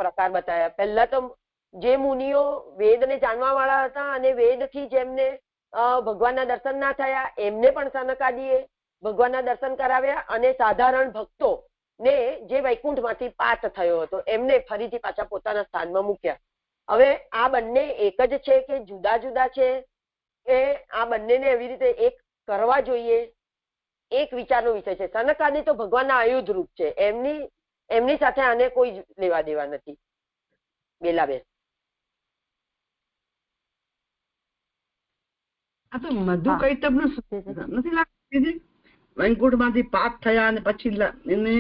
પ્રકાર બતાવ્યા. પહેલા તો જે મુનિઓ વેદને જાણવા વાળા હતા અને વેદથી જેમને ભગવાનના દર્શન ના થયા એમને પણ સનકાદીએ ભગવાનના દર્શન કરાવ્યા, અને સાધારણ ભક્તો ને જે વૈકુંઠમાંથી પાત થયો હતો એમને ફરીથી પાછા પોતાના સ્થાનમાં મૂક્યા. હવે આ બંને એક જ છે કે જુદા જુદા છે? એ આ બંનેને એવી રીતે એક કરવા જોઈએ, એક વિચારનો વિષય છે. સનકાદી તો ભગવાનના આયુધ રૂપ છે, એમની સાથે આને કોઈ લેવા દેવા નથી. બેલાબેન, આ તો મધુ કૈટબ નું નથી લાગતું? વૈકુંઠ માંથી પાપ થયા અને પછી એને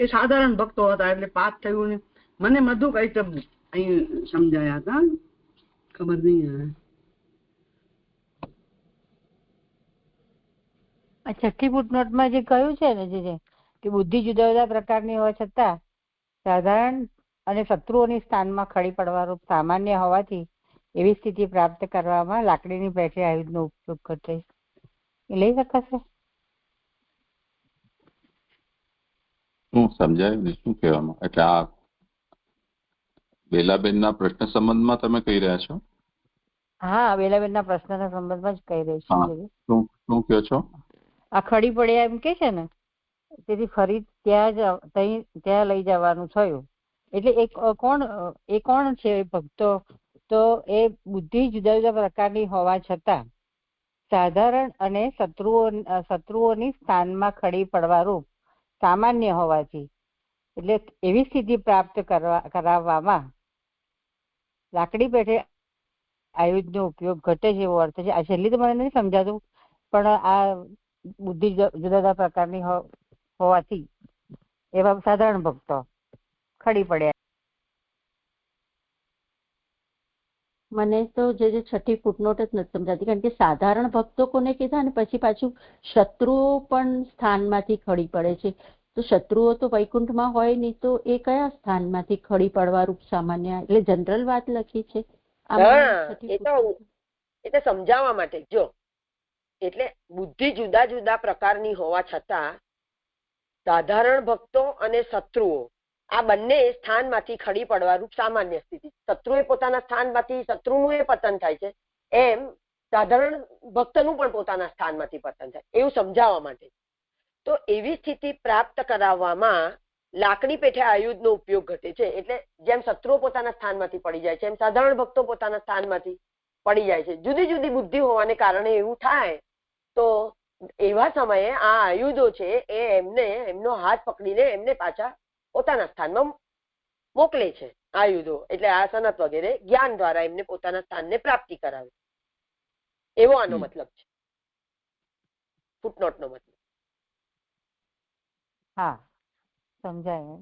એ સાધારણ ભક્તો હતા એટલે પાપ થયું ને મને મધુ કૈટબ અહીં સમજાયા હતા, ખબર નહીં. આ છઠ્ઠી ફૂટનોટમાં જે કહ્યું છે ને જે કે બુદ્ધિ જુદા જુદા પ્રકારની હોવા છતાં સાધારણ અને શત્રુઓની સ્થાનમાં ખડી પડવાનું સામાન્ય હોવાથી એવી સ્થિતિ પ્રાપ્ત કરવામાં લાકડીની પેઠે આયુધનો ઉપયોગ કરશે, એ લઈ શકાશે? શું સમજાયું ને શું કહેવામાં? એટલે આ બેલાબેનના પ્રશ્ન સંબંધમાં તમે કહી રહ્યા છો? હા, બેલાબેનના પ્રશ્નના સંબંધમાં જ કહી રહી છું. શું કહો છો? આ ખડી પડ્યા એમ કે છે ને, તેથી ફરી ત્યાં લઈ જવાનું થયું. એટલે એ કોણ છે ભક્તો? તો એ બુદ્ધિ જુદા જુદા પ્રકારની હોવા છતાં સાધારણ અને શત્રુઓની સ્થાનમાં ખડી પડવા રૂપ સામાન્ય હોવાથી એટલે એવી સ્થિતિ પ્રાપ્ત કરાવવામાં લાકડી પેઠે આયુધનો ઉપયોગ ઘટે છે એવો અર્થ છે. આ છેલ્લી તો મને નથી સમજાતું, પણ આ બુદ્ધિ જુદા જુદા પ્રકારની હોવાથી એવા સાધારણ ભક્તો ખડી પડ્યા. મને તો જે છઠ્ઠી ફૂટનોટ જ નથી સમજાતી, કારણ કે સાધારણ ભક્તો કોને કીધા ને પછી પાછું શત્રુઓ પણ સ્થાનમાંથી ખડી પડે છે. તો શત્રુઓ તો વૈકુંઠમાં હોય નહીં, તો એ કયા સ્થાનમાંથી ખડી પડવા રૂપ સામાન્ય? એટલે જનરલ વાત લખી છે એ તો સમજાવવા માટે. જો એટલે બુદ્ધિ જુદા જુદા પ્રકારની હોવા છતાં સાધારણ ભક્તો અને શત્રુઓ આ બંને સ્થાનમાંથી ખડી પડવા રૂપ સામાન્ય સ્થિતિ. શત્રુએ પોતાના સ્થાનમાંથી શત્રુનું એ પતન થાય છે, એમ સાધારણ ભક્તનું પણ પોતાના સ્થાનમાંથી પતન થાય, એવું સમજાવવા માટે. તો એવી સ્થિતિ પ્રાપ્ત કરાવવામાં લાકડી પેઠે આયુધનો ઉપયોગ ઘટે છે. એટલે જેમ શત્રુઓ પોતાના સ્થાનમાંથી પડી જાય છે એમ સાધારણ ભક્તો પોતાના સ્થાનમાંથી પડી જાય છે. જુદી જુદી બુદ્ધિ હોવાને કારણે એવું થાય. તો એવા સમયે આ આયુધો છે એ એમનો હાથ પકડીને એમને પાછા પોતાના સ્થાનમાં મોકલે છે. આયુધો એટલે આ સનત વગેરે જ્ઞાન દ્વારા એમને પોતાના સ્થાનને પ્રાપ્તિ કરાવે, એવો આનો મતલબ છે, ફૂટનોટનો મતલબ. હા, સમજાય.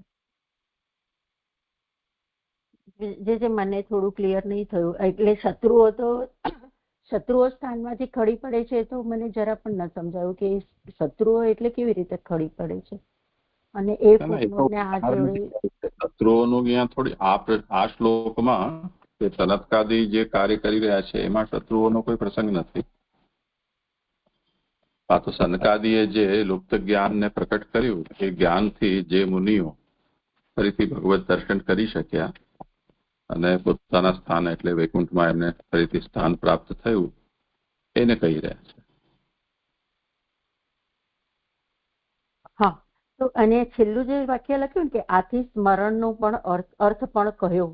જે મને થોડું ક્લિયર નહીં થયું. એટલે શત્રુઓ સ્થાનમાંથી ખડી પડે છે, તો મને જરા પણ ન સમજાયું કે શત્રુઓ એટલે કેવી રીતે ખડી પડે છે. અને એ શત્રુઓનું અહીંયા થોડી આ શ્લોકમાં સનત્કાદી જે કાર્ય કરી રહ્યા છે એમાં શત્રુઓનો કોઈ પ્રસંગ નથી. આ તો સનકાદીએ જે લુપ્ત જ્ઞાનને પ્રકટ કર્યું એ જ્ઞાનથી જે મુનિઓ ફરીથી ભગવત દર્શન કરી શક્યા અને પોતાના સ્થાન એટલે વૈકુંઠમાં એમને ફરીથી સ્થાન પ્રાપ્ત થયું એને કહી રહ્યા છે. હા, તો અને છેલ્લું જે વાક્ય લખ્યું કે આથી સ્મરણનો પણ અર્થ પણ કહ્યો,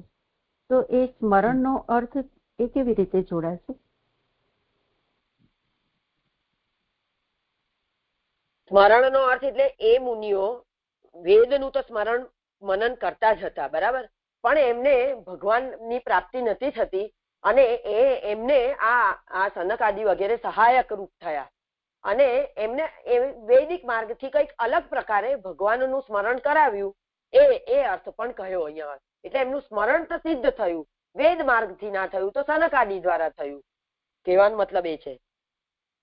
તો એ સ્મરણનો અર્થ એ કેવી રીતે જોડાશે? સ્મરણનો અર્થ એટલે એ મુનિઓ વેદનું તો સ્મરણ મનન કરતા જ હતા, બરાબર, પણ એમને ભગવાનની પ્રાપ્તિ નથી થતી અને એમને આ સનક આદિ વગેરે સહાયક રૂપ થયા અને એમને વૈદિક માર્ગથી કંઈક અલગ પ્રકારે ભગવાનનું સ્મરણ કરાવ્યું, એ અર્થ પણ કહ્યો અહીંયા. એટલે એમનું સ્મરણ તો સિદ્ધ થયું, વેદ માર્ગથી ના થયું તો સનક આદિ દ્વારા થયું, કહેવાનો મતલબ એ છે.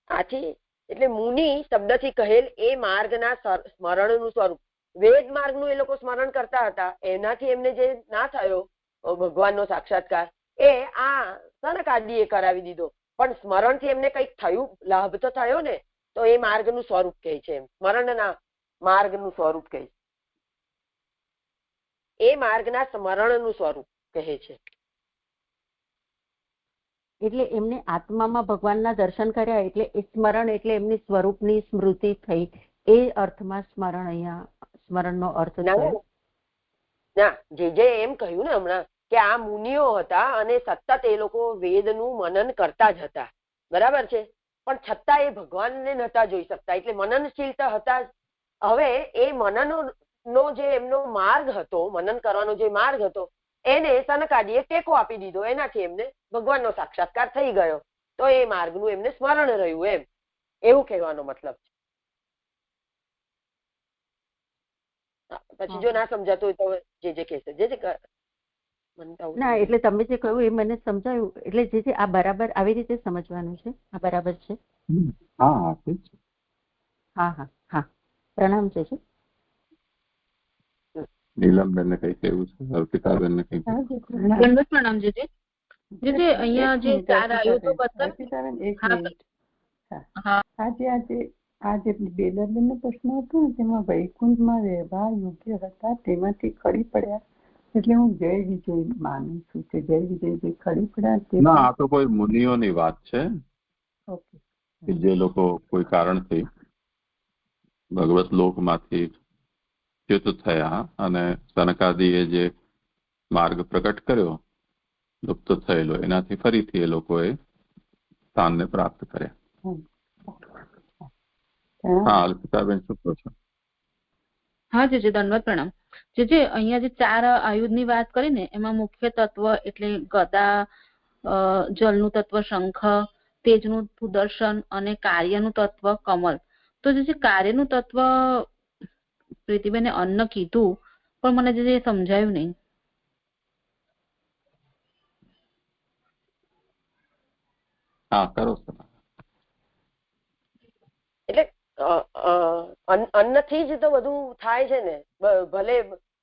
આથી એટલે મુનિ શબ્દથી કહેલ એ માર્ગના સ્મરણનું સ્વરૂપ, વેદ માર્ગનું એ લોકો સ્મરણ કરતા હતા, એનાથી એમને જે ના થયો ભગવાનનો સાક્ષાત્કાર એ આ સનકાદીએ કરાવી દીધો, પણ સ્મરણથી એમને કંઈક થયું, લાભ તો થયો ને, તો એ માર્ગનું સ્વરૂપ કહે છે, એમ સ્મરણના માર્ગનું સ્વરૂપ કહે છે, એ માર્ગના સ્મરણનું સ્વરૂપ કહે છે. એટલે એમને આત્મામાં ભગવાનના દર્શન કર્યા એટલે એ સ્મરણ એટલે એમની સ્વરૂપની સ્મૃતિ થઈ, એ અર્થમાં સ્મરણ અહીંયા સ્મરણનો અર્થ થયો. ના, જે એમ કહ્યું ને હમણાં કે આ મુનિઓ હતા અને સતત એ લોકો વેદનું મનન કરતા જ હતા, બરાબર છે, પણ છતાં એ ભગવાનને નતા જોઈ શકતા, એટલે મનનશીલતા હતા જ. હવે એ મનનનો જે એમનો માર્ગ હતો, મનન કરવાનો જે માર્ગ હતો, એને સનકાદીએ ટેકો આપી દીધો, એનાથી એમને ભગવાનનો સાક્ષાત્કાર થઈ ગયો, તો એ માર્ગનું એમને સ્મરણ રહ્યું, એમ એવું કહેવાનો મતલબ છે. પછી જો ના સમજાતું હોય તો જે કહેશે જે ના, એટલે તમે જે કહ્યું એ મને સમજાયું, એટલે જે આ બરાબર આવી રીતે સમજવાનું છે, આ બરાબર છે. હા હા. પ્રણામ છે. નીલમબેન ને કઈ કેવું છે? અર્પિતાબેન ને કઈ? પ્રણામ જે અહીંયા જે ચાર આયુધો આજે બેલરબેન નો પ્રશ્ન હતો ને, તેમાં વૈકુંઠમાં રહેવા યોગ્ય હતા તેમાંથી ખડી પડ્યા, એટલે હું જય વિજય માનું છું કે જય વિજય જે ખડી પડ્યા. ના, આ તો કોઈ મુનિઓની વાત છે કે જે લોકો કોઈ કારણથી ભગવત લોકમાંથી ચ્યુત થયા અને સનકાદીએ જે માર્ગ પ્રકટ કર્યો લુપ્ત થયેલો, એનાથી ફરીથી એ લોકોએ સ્થાનને પ્રાપ્ત કર્યા. હા, અલ્પિતાબેન શું કહો છો? હા જે દંડવત પ્રણામ. જે અહીંયા જે ચાર આયુધની વાત કરી ને, એમાં મુખ્ય તત્વ એટલે ગદા, જલનું તત્વ શંખ, તેજનું સુદર્શન અને કાર્યનું તત્વ કમલ. તો જે કાર્યનું તત્વ પ્રીતિબેને અન્ન કીધું, પણ મને જે સમજાયું નહીં. હા, કરો. એટલે અન્નથી જ તો બધું થાય છે ને, ભલે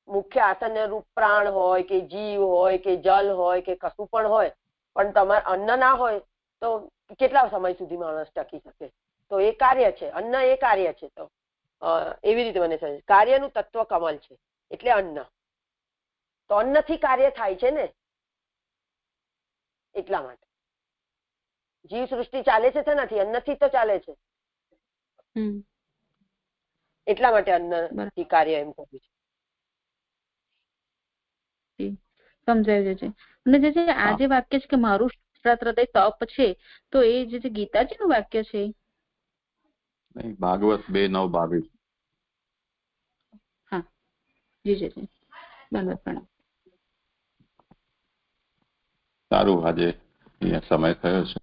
મુખ્ય આસન રૂપ પ્રાણ હોય કે જીવ હોય કે જલ હોય કે કશું પણ હોય, પણ તમારે અન્ન ના હોય તો કેટલા સમય સુધી માણસ ટકી શકે? તો એ કાર્ય છે, અન્ન એ કાર્ય છે. તો એવી રીતે મને સમજ, કાર્યનું તત્વ કમલ છે એટલે અન્ન, તો અન્નથી કાર્ય થાય છે ને, એટલા માટે જીવ સૃષ્ટિ ચાલે છે નથી, અન્નથી તો ચાલે છે, એટલા માટે અન્નથી કાર્ય એમ કહ્યું છે. સમજાયું છે. અને જે આ જે વાક્ય છે કે મારું હૃદય તપ છે, તો એ જે ગીતાજીનું વાક્ય છે ભાગવત 2:9-22. હા જી પ્રણામ. સારું, આજે અહીંયા સમય થયો છે.